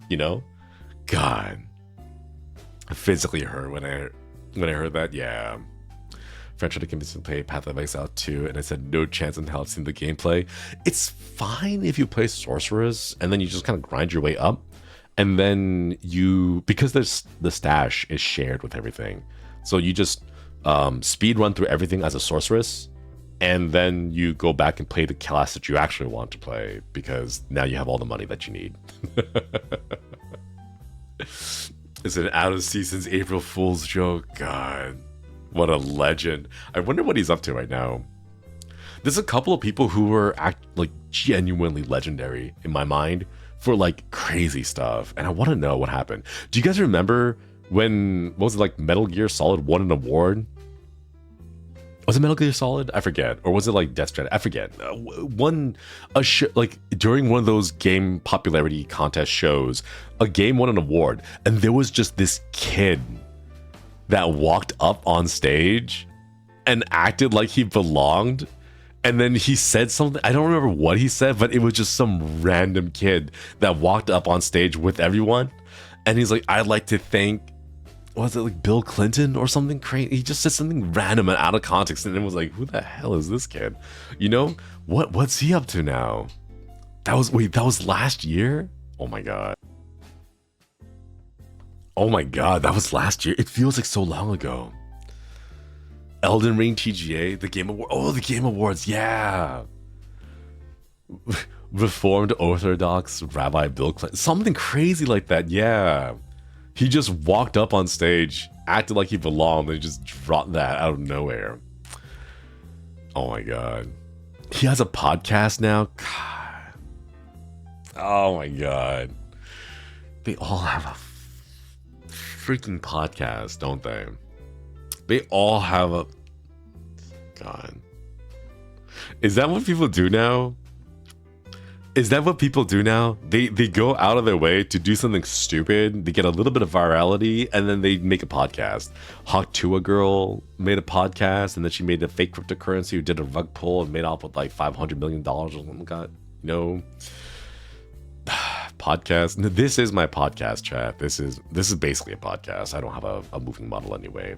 you know? God. I physically hurt when I heard that. Yeah. Friend tried to convince me to play Path of Exile 2, and I said no chance in hell. I've seen the gameplay. It's fine if you play Sorceress, and then you just kind of grind your way up, and then because the stash is shared with everything, so you just speed run through everything as a Sorceress, and then you go back and play the class that you actually want to play because now you have all the money that you need. It's an out of season's April Fool's joke. God. What a legend. I wonder what he's up to right now. There's a couple of people who were like genuinely legendary in my mind for like crazy stuff, and I want to know what happened. Do you guys remember when, what was it, like Metal Gear Solid won an award? Was it Metal Gear Solid? I forget. Or was it like Death Stranding? I forget. Like during one of those game popularity contest shows, a game won an award, and there was just this kid that walked up on stage and acted like he belonged. And then he said something, I don't remember what he said, but it was just some random kid that walked up on stage with everyone. And he's like, I'd like to thank, was it like Bill Clinton or something crazy? He just said something random and out of context. And it was like, who the hell is this kid? You know, what's he up to now? That was last year? Oh my God. Oh my God, that was last year. It feels like so long ago. Elden Ring TGA, the Game Award. Oh, the Game Awards, yeah. Reformed Orthodox Rabbi Bill Clinton. Something crazy like that, yeah. He just walked up on stage, acted like he belonged, and just dropped that out of nowhere. Oh my God. He has a podcast now? God. Oh my God. They all have a freaking podcast, don't they? They all have a... God. Is that what people do now? Is that what people do now? They go out of their way to do something stupid. They get a little bit of virality, and then they make a podcast. Hawk Girl made a podcast, and then she made a fake cryptocurrency who did a rug pull and made off with like $500 million or something like that. You know? Podcast. This is my podcast, chat. This is basically a podcast. I don't have a moving model anyway.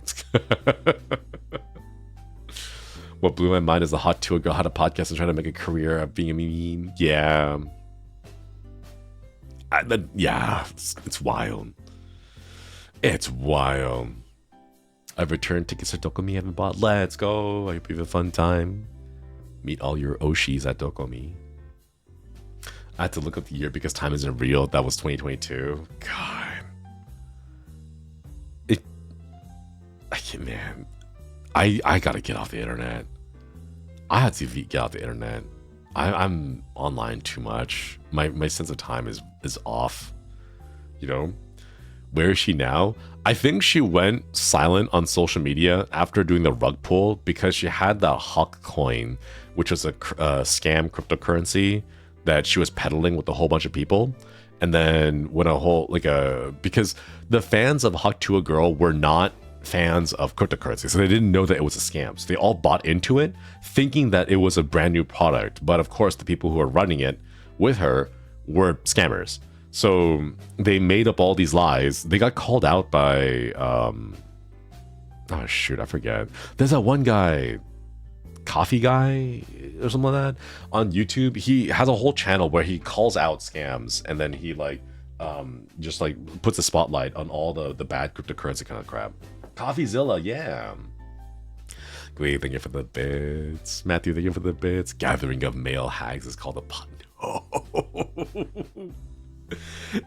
What blew my mind is the Hot Tour Girl had a podcast and trying to make a career of being a meme. Yeah. Yeah, it's wild. It's wild. I've returned tickets to Dokomi. I haven't bought. Let's go. I hope you have a fun time. Meet all your Oshis at Dokomi. I had to look up the year because time isn't real. That was 2022. God. I can't, man. I gotta get off the internet. I had to get off the internet. I'm online too much. My sense of time is off. You know? Where is she now? I think she went silent on social media after doing the rug pull because she had that Hawk coin, which was a scam cryptocurrency that she was peddling with a whole bunch of people. And then when because the fans of Hawk to a Girl were not fans of cryptocurrency, so they didn't know that it was a scam. So they all bought into it thinking that it was a brand new product. But of course, the people who were running it with her were scammers. So they made up all these lies. They got called out by, oh shoot, I forget. There's that one guy, Coffee Guy or something like that on YouTube. He has a whole channel where he calls out scams, and then he just puts a spotlight on all the bad cryptocurrency kind of crap. Coffeezilla, yeah. Great, thank you for the bits. Matthew, thank you for the bits. Gathering of male hags is called a pot.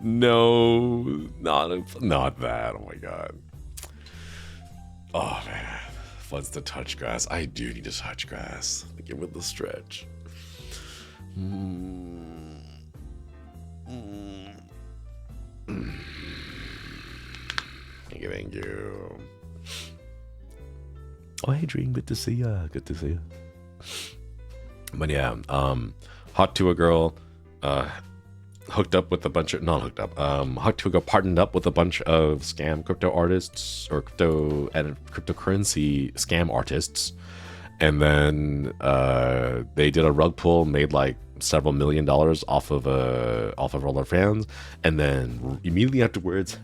No, not that. Oh my god. Oh man, floods to touch grass. I do need to touch grass. Thank you for the stretch. Thank you. Oh, hey, Dream, good to see ya. Good to see ya. But yeah, Hot to a Girl, hooked up with a bunch of, not hooked up, Hot to a Girl partnered up with a bunch of scam crypto artists or cryptocurrency scam artists. And then they did a rug pull, made like several $1 million off of all their fans. And then immediately afterwards,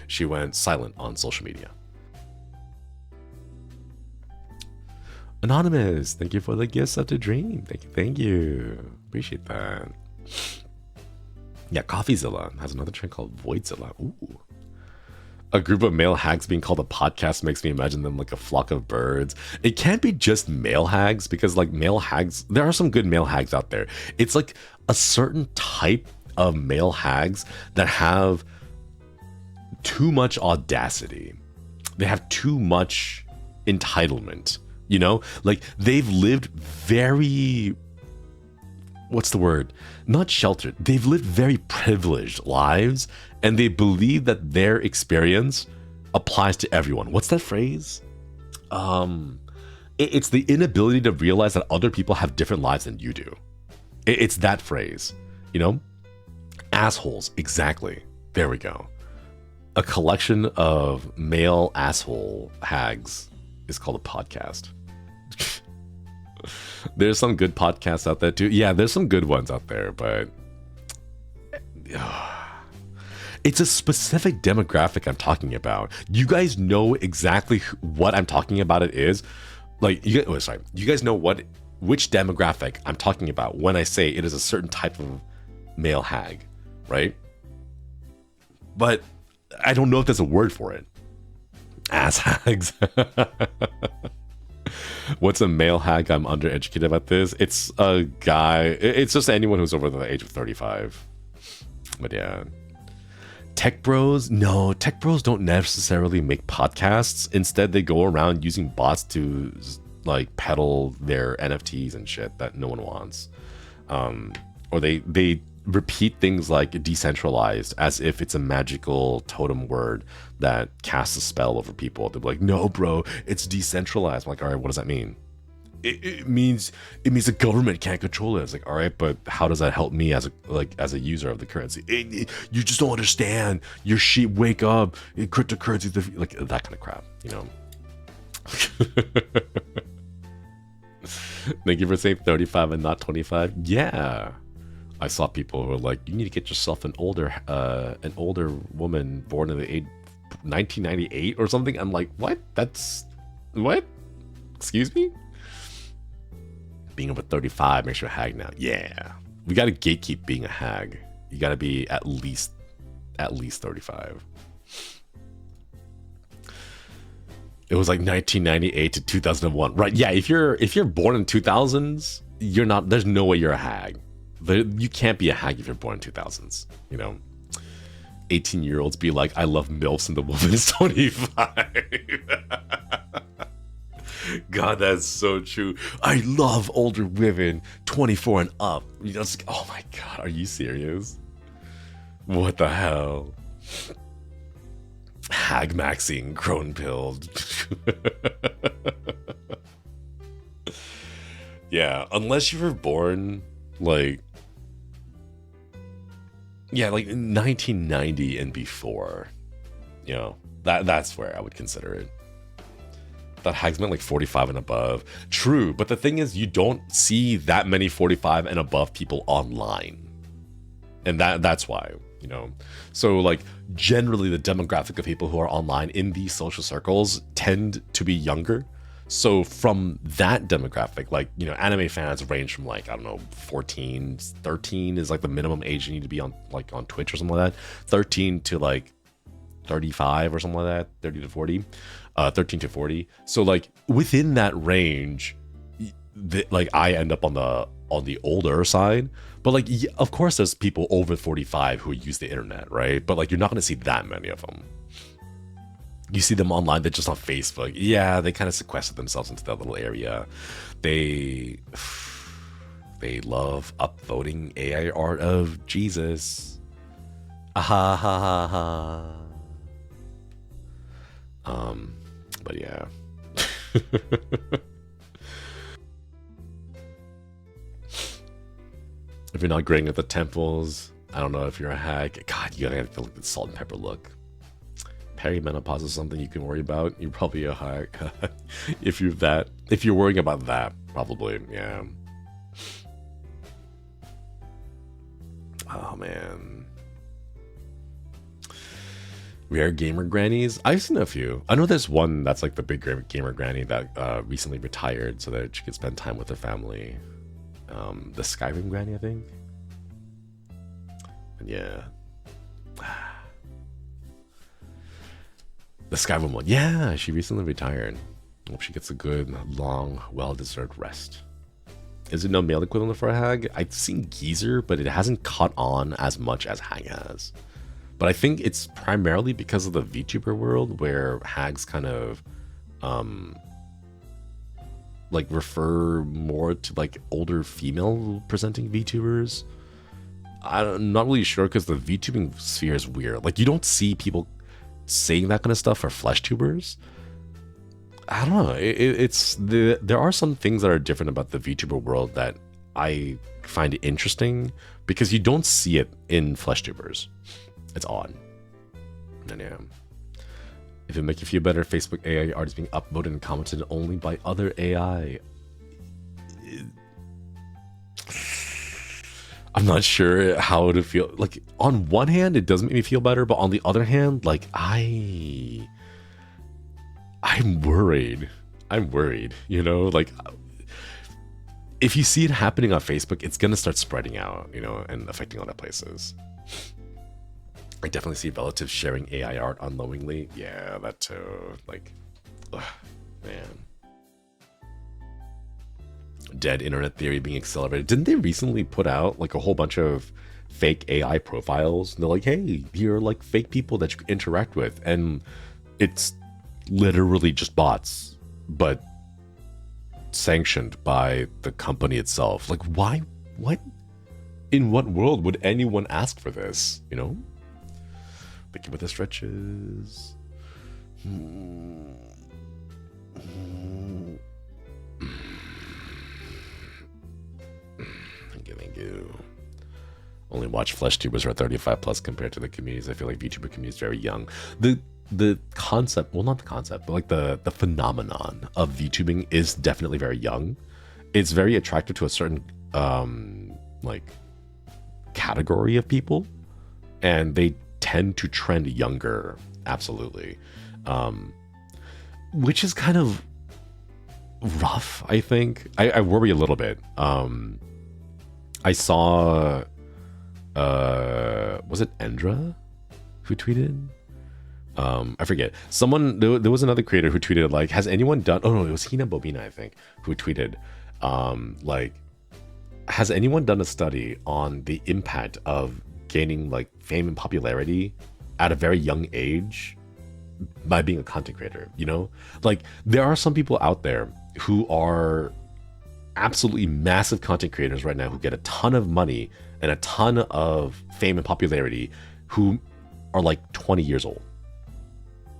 she went silent on social media. Anonymous, thank you for the gifts of the dream. Thank you. Appreciate that. Yeah, Coffeezilla has another trend called Voidzilla. Ooh. A group of male hags being called a podcast makes me imagine them like a flock of birds. It can't be just male hags, because like male hags, there are some good male hags out there. It's like a certain type of male hags that have too much audacity. They have too much entitlement, you know? Like, they've lived very, what's the word? Not sheltered. They've lived very privileged lives, and they believe that their experience applies to everyone. What's that phrase? It's the inability to realize that other people have different lives than you do. It's that phrase, you know? Assholes, exactly. There we go. A collection of male asshole hags is called a podcast. There's some good podcasts out there too. Yeah, there's some good ones out there, but it's a specific demographic I'm talking about. You guys know exactly what I'm talking about. It is like you guys know which demographic I'm talking about when I say it is a certain type of male hag, right? But I don't know if there's a word for it. Ass hags. What's a male hag? I'm undereducated about this. It's a guy. It's just anyone who's over the age of 35. But yeah. Tech bros? No, tech bros don't necessarily make podcasts. Instead, they go around using bots to like peddle their NFTs and shit that no one wants. Or they repeat things like decentralized as if it's a magical totem word that casts a spell over people. They're like, no, bro, it's decentralized. I'm like, all right, what does that mean? It means the government can't control it. It's like, all right, but how does that help me as a user of the currency? You just don't understand. Your sheep wake up. Cryptocurrency, like that kind of crap, you know. Thank you for saying 35 and not 25. Yeah. I saw people who were like, you need to get yourself an older woman born in the age 1998 or something. I'm like, what? That's what? Excuse me? Being over 35 makes you a hag now. Yeah. We got to gatekeep being a hag. You got to be at least 35. It was like 1998 to 2001. Right. Yeah, if you're born in 2000s, you're not, there's no way you're a hag. You can't be a hag if you're born in 2000s, you know. 18-year-olds be like, I love MILFs and the woman is 25. God, that's so true. I love older women 24 and up. You know, it's like, oh my God, are you serious? What the hell? Hag maxing, crone pilled. Yeah, unless you were born like, yeah, like 1990 and before, you know, that's where I would consider it. That hags meant like 45 and above. True, but the thing is, you don't see that many 45 and above people online, and that's why, you know. So like generally the demographic of people who are online in these social circles tend to be younger. So from that demographic, like, you know, anime fans range from like, I don't know, 14, 13 is like the minimum age you need to be on, like on Twitch or something like that. 13 to like 35 or something like that, 30 to 40, 13 to 40. So like within that range, like I end up on the older side. But like, of course there's people over 45 who use the internet, right? But like, you're not going to see that many of them. You see them online, they're just on Facebook. Yeah, they kind of sequester themselves into that little area. They love upvoting AI art of Jesus. Ah, ha ha ha. But yeah. If you're not grading at the temples, I don't know if you're a hag. God, you gotta have to look at the salt and pepper look. Perimenopause is something you can worry about. You're probably a hag. If you're worrying about that, probably, yeah. Oh man. Rare gamer grannies? I've seen a few. I know there's one that's like the big gamer granny that recently retired so that she could spend time with her family. The Skyrim granny, I think. And yeah. The Skyrim one. Yeah, she recently retired. Hope she gets a good, long, well-deserved rest. Is it no male equivalent for a hag? I've seen geezer, but it hasn't caught on as much as hag has. But I think it's primarily because of the VTuber world where hags kind of like refer more to like older female presenting VTubers. I'm not really sure because the VTubing sphere is weird. Like you don't see people saying that kind of stuff for flesh tubers. I don't know. There are some things that are different about the VTuber world that I find interesting because you don't see it in flesh tubers. It's odd. And yeah. If it make you feel better, Facebook AI art is being upvoted and commented only by other AI. I'm not sure how to feel. Like, on one hand, it does make me feel better, but on the other hand, like, I'm worried. I'm worried, you know? Like, if you see it happening on Facebook, it's going to start spreading out, you know, and affecting other places. I definitely see relatives sharing AI art unknowingly. Yeah, that too. Like, ugh, man. Dead internet theory being accelerated. Didn't they recently put out like a whole bunch of fake AI profiles? And they're like, hey, you're like fake people that you interact with. And it's literally just bots, but sanctioned by the company itself. Like, why? What? In what world would anyone ask for this? You know? Thank you for the stretches. Thank you. Only watch flesh tubers who are 35 plus compared to the communities. I feel like VTuber community is very young. The concept, well, not the concept, but like the phenomenon of VTubing is definitely very young. It's very attractive to a certain like category of people, and they tend to trend younger, absolutely, which is kind of rough. I think I worry a little bit. I saw was it Endra who tweeted, I forget, someone, there was another creator who tweeted like, has anyone done, oh no, it was Hina Bobina, I think, who tweeted like, has anyone done a study on the impact of gaining like fame and popularity at a very young age by being a content creator? You know, like there are some people out there who are absolutely massive content creators right now who get a ton of money and a ton of fame and popularity who are like 20 years old.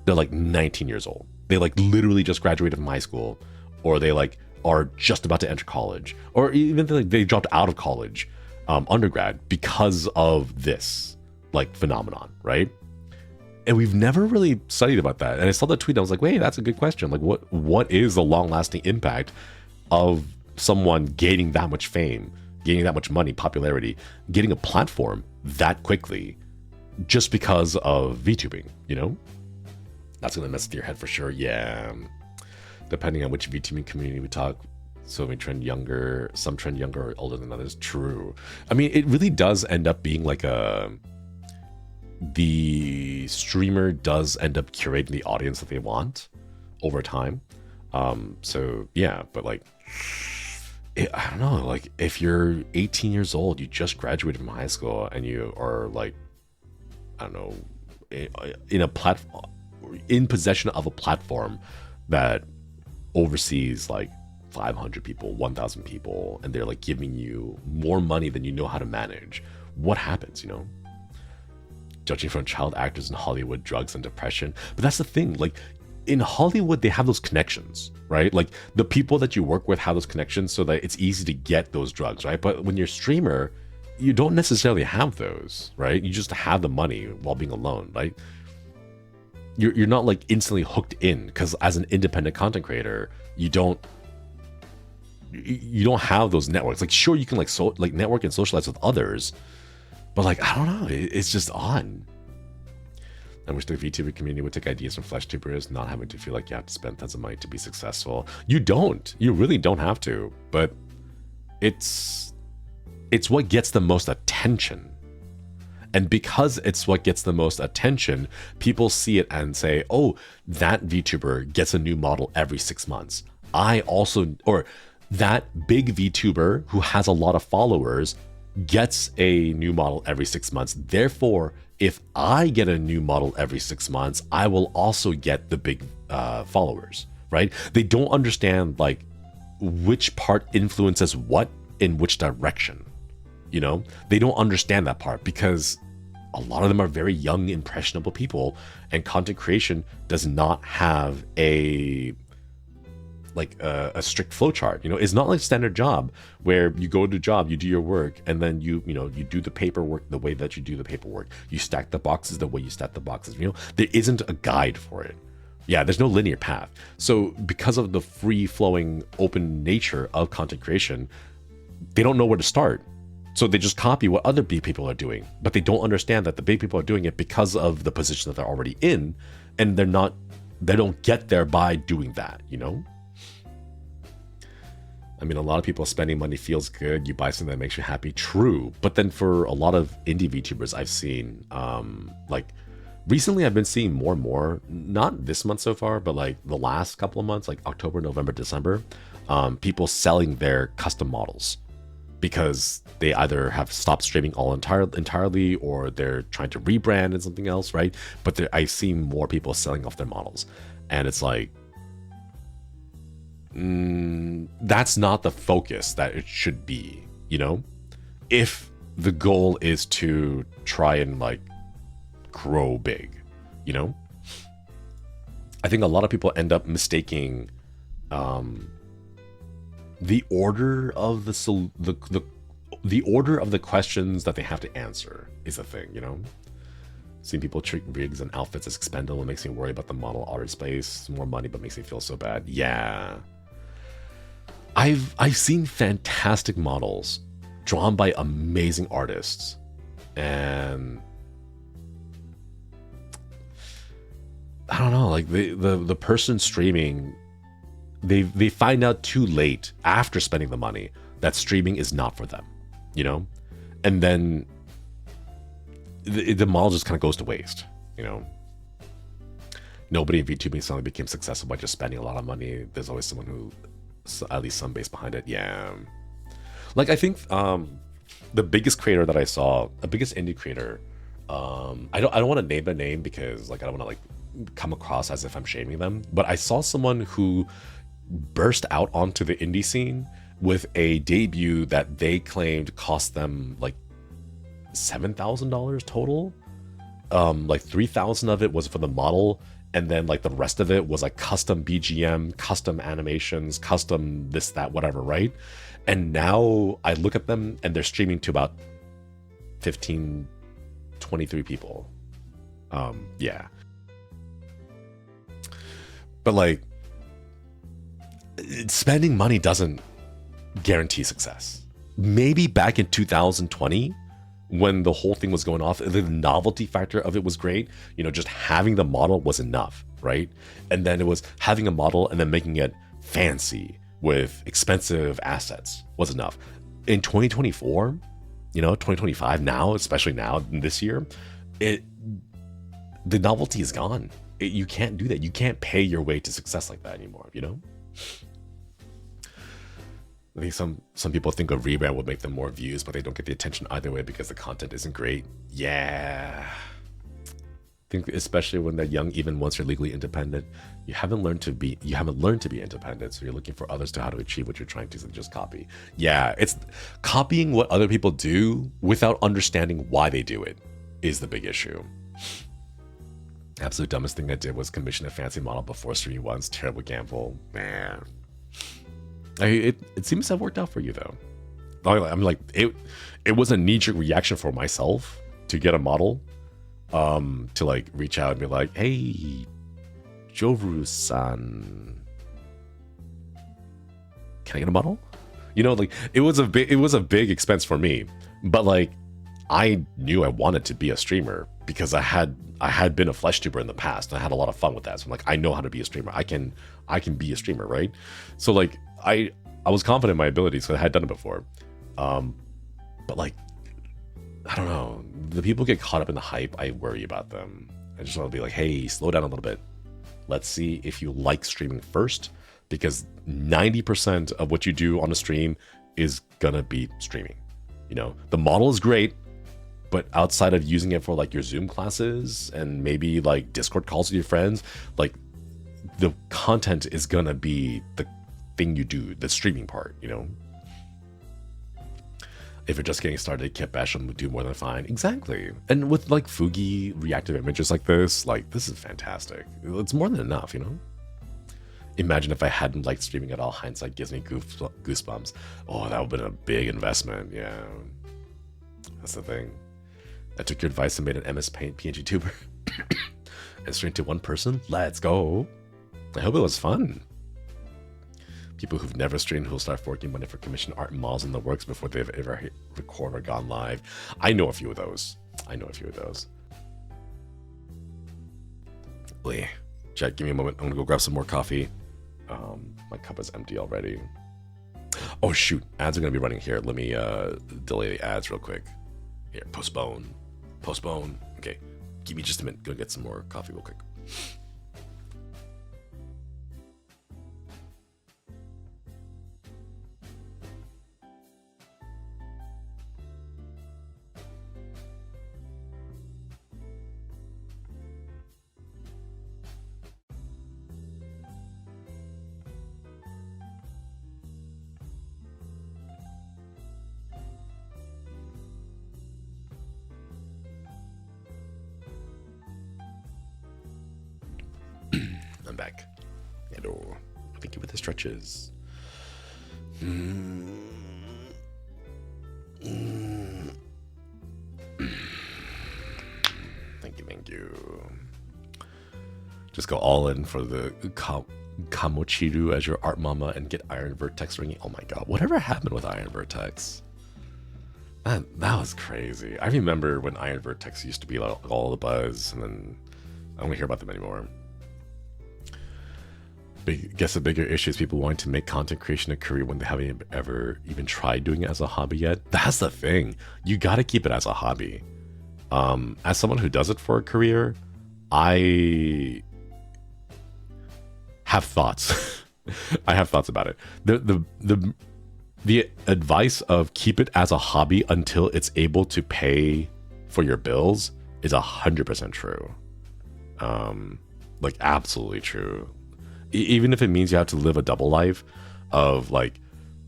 They're like 19 years old. They like literally just graduated from high school, or they like are just about to enter college, or even like they dropped out of college, undergrad, because of this like phenomenon, right? And we've never really studied about that. And I saw the tweet, I was like, wait, that's a good question. Like what is the long-lasting impact of someone gaining that much fame, gaining that much money, popularity, getting a platform that quickly just because of VTubing, you know? That's gonna mess with your head for sure. Yeah. Depending on which VTubing community we talk, so we trend younger, some trend younger or older than others. True. I mean, it really does end up being like the streamer does end up curating the audience that they want over time. So yeah, but like, I don't know, like if you're 18 years old, you just graduated from high school and you are like, I don't know, in a platform, in possession of a platform that oversees like 500 people, 1,000 people, and they're like giving you more money than you know how to manage. What happens, you know? Judging from child actors in Hollywood, drugs and depression. But that's the thing, like in Hollywood, they have those connections, right? Like the people that you work with have those connections so that it's easy to get those drugs, right? But when you're a streamer, you don't necessarily have those, right? You just have the money while being alone, right? You're not like instantly hooked in, because as an independent content creator, you don't have those networks. Like sure, you can like network and socialize with others, but like I don't know, it's just odd. I wish the VTuber community would take ideas from flesh tubers, not having to feel like you have to spend tons of money to be successful. You really don't have to, but it's what gets the most attention. And because it's what gets the most attention, people see it and say, oh, that VTuber gets a new model every 6 months. Or that big VTuber who has a lot of followers gets a new model every 6 months. Therefore, if I get a new model every 6 months, I will also get the big followers, right? They don't understand like which part influences what in which direction. You know, they don't understand that part because a lot of them are very young, impressionable people, and content creation does not have a strict flow chart. You know, it's not like a standard job where you go to job, you do your work, and then you do the paperwork the way that you do the paperwork. You stack the boxes the way you stack the boxes. You know, there isn't a guide for it. Yeah, there's no linear path. So because of the free flowing, open nature of content creation, they don't know where to start. So they just copy what other big people are doing, but they don't understand that the big people are doing it because of the position that they're already in, and they don't get there by doing that, you know? I mean, a lot of people spending money feels good. You buy something that makes you happy, true. But then for a lot of indie VTubers I've seen, like recently I've been seeing more and more, not this month so far, but like the last couple of months, like October, November, December, people selling their custom models because they either have stopped streaming entirely or they're trying to rebrand and something else, right? But I've seen more people selling off their models. And it's like, that's not the focus that it should be, you know? If the goal is to try and like grow big, you know? I think a lot of people end up mistaking the order of the order of the questions that they have to answer is a thing, you know? Seeing people treat rigs and outfits as expendable makes me worry about the model art space. More money, but makes me feel so bad. Yeah. I've seen fantastic models drawn by amazing artists, and I don't know, like the person streaming, they find out too late after spending the money that streaming is not for them, you know? And then the model just kind of goes to waste, you know? Nobody in VTubing suddenly became successful by just spending a lot of money. There's always someone who, at least some base behind it. Yeah. Like I think the biggest creator that I saw, the biggest indie creator, I don't want to name the name because like I don't want to like come across as if I'm shaming them, but I saw someone who burst out onto the indie scene with a debut that they claimed cost them like $7,000 total. Like 3,000 of it was for the model, and then like the rest of it was like custom BGM, custom animations, custom this, that, whatever, right? And now I look at them and they're streaming to about 15, 23 people. Yeah. But like, spending money doesn't guarantee success. Maybe back in 2020, when the whole thing was going off, the novelty factor of it was great. You know, just having the model was enough, right? And then it was having a model and then making it fancy with expensive assets was enough. In 2024, you know, 2025 now, especially now in this year, the novelty is gone. You can't do that. You can't pay your way to success like that anymore, you know? I think some people think a rebrand would make them more views, but they don't get the attention either way because the content isn't great. Yeah. I think especially when they're young, even once you're legally independent, you haven't learned to be independent, so you're looking for others to how to achieve what you're trying to, so just copy. Yeah, it's copying what other people do without understanding why they do it is the big issue. Absolute dumbest thing I did was commission a fancy model before streaming once. Terrible gamble. Man. It seems to have worked out for you though. I'm like, it was a knee-jerk reaction for myself to get a model, to like reach out and be like, hey, Joru-san, can I get a model? You know, like it was a big expense for me, but like I knew I wanted to be a streamer because I had been a flesh tuber in the past and I had a lot of fun with that. So I'm like, I know how to be a streamer. I can be a streamer, right? So like I was confident in my abilities because I had done it before. But like, I don't know. The people get caught up in the hype. I worry about them. I just want to be like, hey, slow down a little bit. Let's see if you like streaming first, because 90% of what you do on a stream is gonna be streaming. You know, the model is great. But outside of using it for like your Zoom classes and maybe like Discord calls with your friends, like the content is gonna be the thing you do, the streaming part, you know? If you're just getting started, Kit Bash will do more than fine. Exactly. And with like Fugi reactive images like this is fantastic. It's more than enough, you know? Imagine if I hadn't liked streaming at all. Hindsight gives me goosebumps. Oh, that would have been a big investment. Yeah. That's the thing. I took your advice and made an MS Paint PNG tuber and streamed to one person. Let's go. I hope it was fun. People who've never streamed who'll start forking money for commission art and malls in the works before they've ever hit record or gone live. I know a few of those. Wait, Jack, give me a moment. I'm gonna go grab some more coffee. My cup is empty already. Oh shoot, ads are gonna be running here. Let me delay the ads real quick. Here, postpone. Okay, give me just a minute. Go get some more coffee real quick. I'm back. Hello. Thank you for the stretches. Thank you. Just go all in for the Kamochiru as your art mama and get Iron Vertex ringing. Oh my god, whatever happened with Iron Vertex? That was crazy. I remember when Iron Vertex used to be like all the buzz, and then I don't hear about them anymore. Guess the bigger issue is people wanting to make content creation a career when they haven't ever even tried doing it as a hobby yet. That's the thing. You got to keep it as a hobby. As someone who does it for a career, I have thoughts. I have thoughts about it. The advice of keep it as a hobby until it's able to pay for your bills is 100% true. Like absolutely true. Even if it means you have to live a double life of like,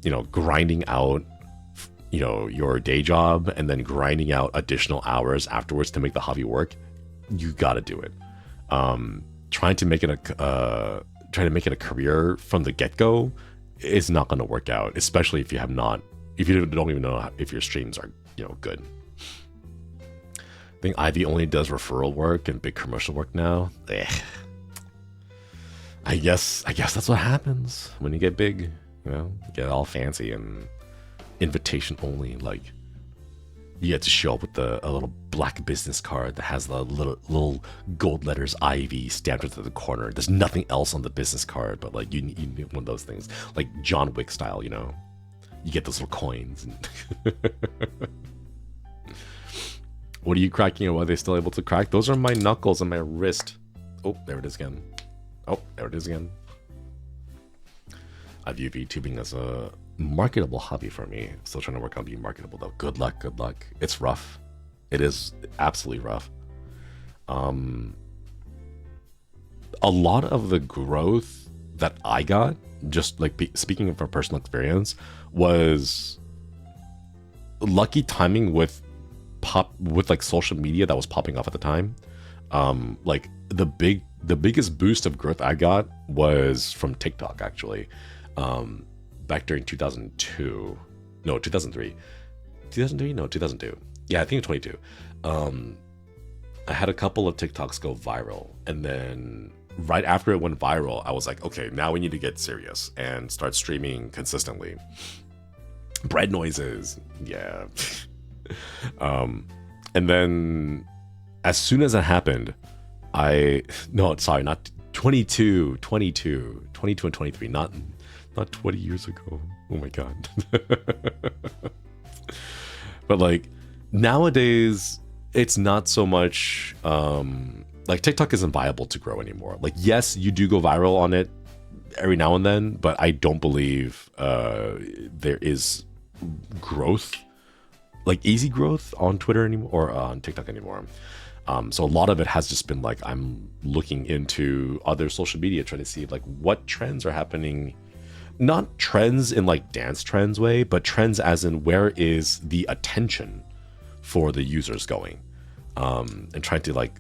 you know, grinding out, you know, your day job and then grinding out additional hours afterwards to make the hobby work, you got to do it. Trying to make it a career from the get-go is not going to work out, especially if you don't even know if your streams are, you know, good. I think Ivy only does referral work and big commercial work now. I guess that's what happens when you get big, you know, you get all fancy and invitation only. Like you get to show up with a little black business card that has the little gold letters Ivy stamped into the corner. There's nothing else on the business card, but like you need one of those things, like John Wick style, you know. You get those little coins. And what are you cracking, and why are they still able to crack? Those are my knuckles and my wrist. Oh, there it is again. I view VTubing as a marketable hobby for me. Still trying to work on being marketable though. Good luck. It's rough. It is absolutely rough. A lot of the growth that I got, just like speaking from personal experience, was lucky timing with like social media that was popping off at the time. Like the biggest boost of growth I got was from TikTok, actually. Back during 2002. No, 2003. 2003? No, 2002. Yeah, I think 22. I had a couple of TikToks go viral. And then right after it went viral, I was like, okay, now we need to get serious and start streaming consistently. Bread noises. Yeah. And then as soon as that happened, not 22 and 23, not 20 years ago. Oh my god. But like nowadays it's not so much like TikTok isn't viable to grow anymore. Like yes, you do go viral on it every now and then, but I don't believe there is growth like easy growth on Twitter anymore or on TikTok anymore. So a lot of it has just been like I'm looking into other social media, trying to see like what trends are happening. Not trends in like dance trends way, but trends as in where is the attention for the users going, and trying to like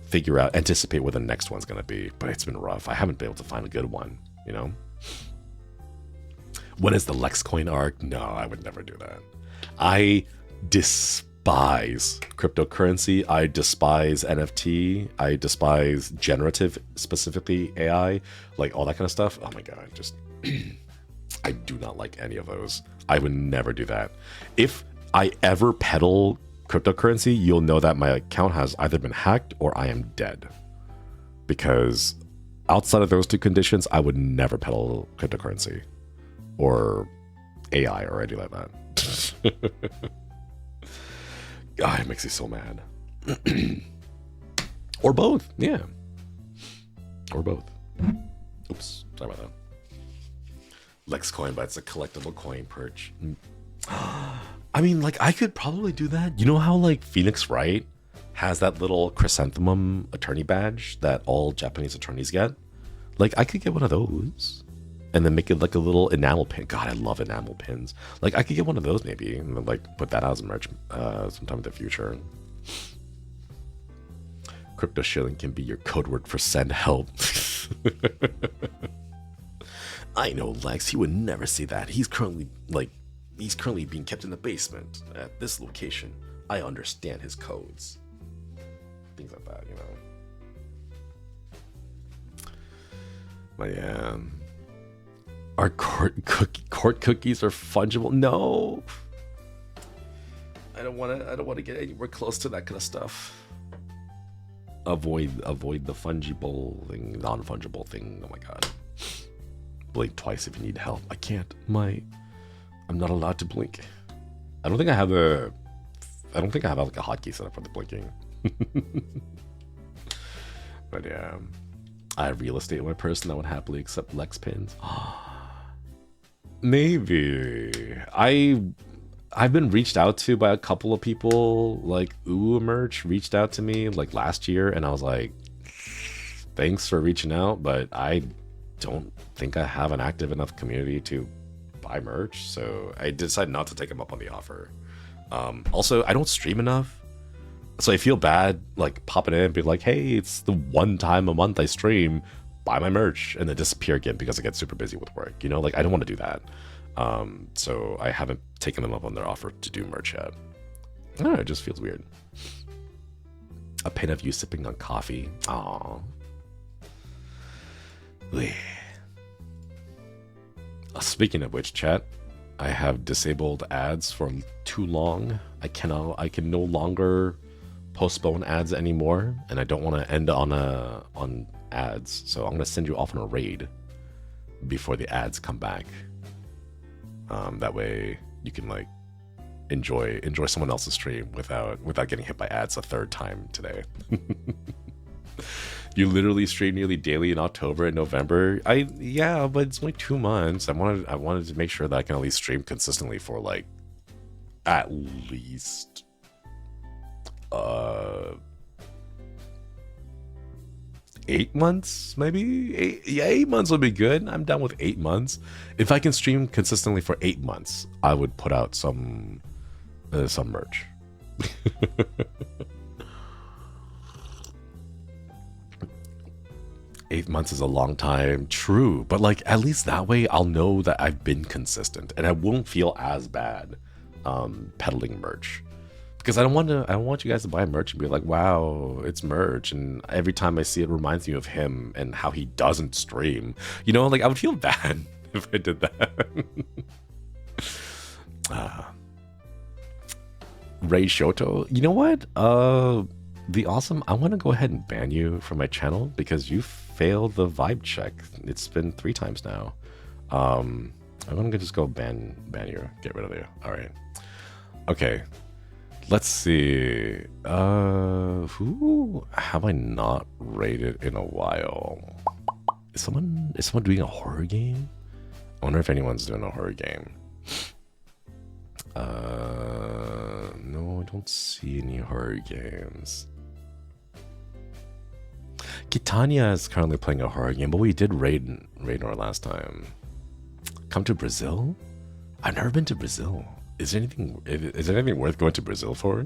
figure out, anticipate where the next one's gonna be. But it's been rough. I haven't been able to find a good one. You know, when is the Lexcoin arc? No, I would never do that. I despise cryptocurrency. I despise NFT. I despise generative, specifically AI, like all that kind of stuff. Oh my god, just I do not like any of those. I would never do that. If I ever peddle cryptocurrency, you'll know that my account has either been hacked or I am dead. Because outside of those two conditions, I would never peddle cryptocurrency or AI or anything like that. God, it makes me so mad. Or both, yeah. Or both. Oops, sorry about that. Lexcoin, but it's a collectible coin perch. I mean, like, I could probably do that. You know how, like, Phoenix Wright has that little chrysanthemum attorney badge that all Japanese attorneys get? Like, I could get one of those and then make it like a little enamel pin. God, I love enamel pins. Like, I could get one of those maybe and then, like, put that out as merch sometime in the future. Crypto shilling can be your code word for send help. I know Lex, he would never say that. He's currently being kept in the basement at this location. I understand his codes. Things like that, you know. But yeah. Our court cookies are fungible. No. I don't want to get anywhere close to that kind of stuff. Avoid the fungible thing, non-fungible thing. Oh my god. Blink twice if you need help. I can't. I'm not allowed to blink. I don't think I have like a hotkey set up for the blinking. But yeah, I have real estate in my person that would happily accept Lex pins. Maybe I've been reached out to by a couple of people. Like Merch reached out to me like last year, and I was like, thanks for reaching out, but I don't think I have an active enough community to buy merch, so I decided not to take him up on the offer. Also, I don't stream enough, so I feel bad like popping in and be like, hey, it's the one time a month I stream, buy my merch, and then disappear again because I get super busy with work, you know. Like, I don't want to do that. So I haven't taken them up on their offer to do merch yet. I don't know, it just feels weird. A pin of you sipping on coffee. Aww. Speaking of which, chat, I have disabled ads for too long. I can no longer postpone ads anymore, and I don't want to end on ads. So I'm gonna send you off on a raid before the ads come back. That way you can like enjoy someone else's stream without getting hit by ads a third time today. You literally stream nearly daily in October and November. Yeah, but it's only 2 months. I wanted to make sure that I can at least stream consistently for like at least 8 months, maybe. 8 months would be good. I'm down with 8 months. If I can stream consistently for 8 months, I would put out some merch. 8 months is a long time, true, but like at least that way I'll know that I've been consistent and I won't feel as bad peddling merch, because I don't want you guys to buy merch and be like, wow, it's merch, and every time I see it reminds me of him and how he doesn't stream, you know. Like, I would feel bad if I did that. Ray Shoto, you know what, the awesome, I want to go ahead and ban you from my channel because you failed the vibe check. It's been 3 times now. I'm gonna just go ban you, get rid of you. All right. Okay. Let's see. Who have I not rated in a while? Is someone doing a horror game? I wonder if anyone's doing a horror game. don't see any horror games. Kitania is currently playing a horror game, but we did Raidnor last time. Come to Brazil? I've never been to Brazil. Is there anything worth going to Brazil for?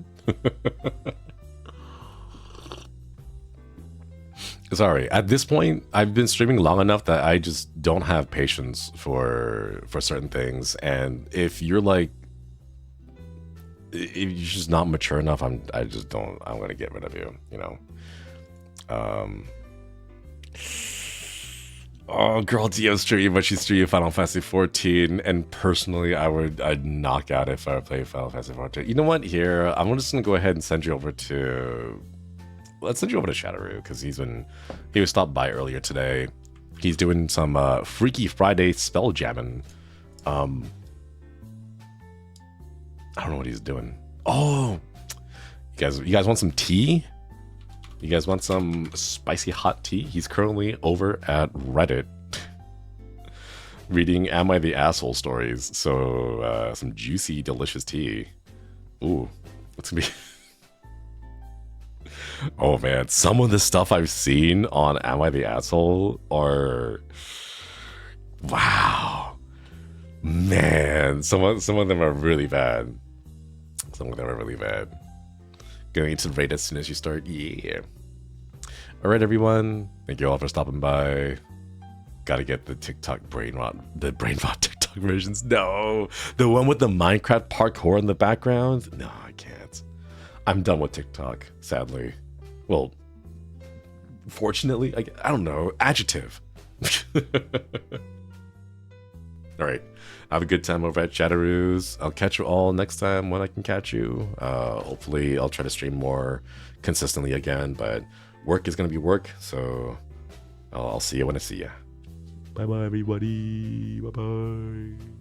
Sorry, at this point, I've been streaming long enough that I just don't have patience for certain things. And if you're like, if you're just not mature enough, I'm gonna get rid of you, you know? Oh, girl DM stream, but she's streaming Final Fantasy 14, and personally, I'd knock out if I were playing Final Fantasy 14. You know what? Here, I'm just gonna go ahead and send you over to. Let's send you over to Shadowroo because he was stopped by earlier today. He's doing some Freaky Friday spell jamming. I don't know what he's doing. Oh, you guys want some tea? You guys want some spicy hot tea? He's currently over at Reddit reading Am I the Asshole stories. So some juicy, delicious tea. Ooh, what's gonna be... Oh man, some of the stuff I've seen on Am I the Asshole are... Wow. Man, some of them are really bad. Some of them are really bad. Going to raid as soon as you start. Yeah. Alright, everyone. Thank you all for stopping by. Gotta get the TikTok brain rot TikTok versions. No. The one with the Minecraft parkour in the background. No, I can't. I'm done with TikTok, sadly. Well, fortunately, I don't know. Adjective. Alright. Have a good time over at Chatteroos. I'll catch you all next time when I can catch you. Hopefully, I'll try to stream more consistently again, but work is going to be work, so I'll see you when I see you. Bye-bye, everybody. Bye-bye.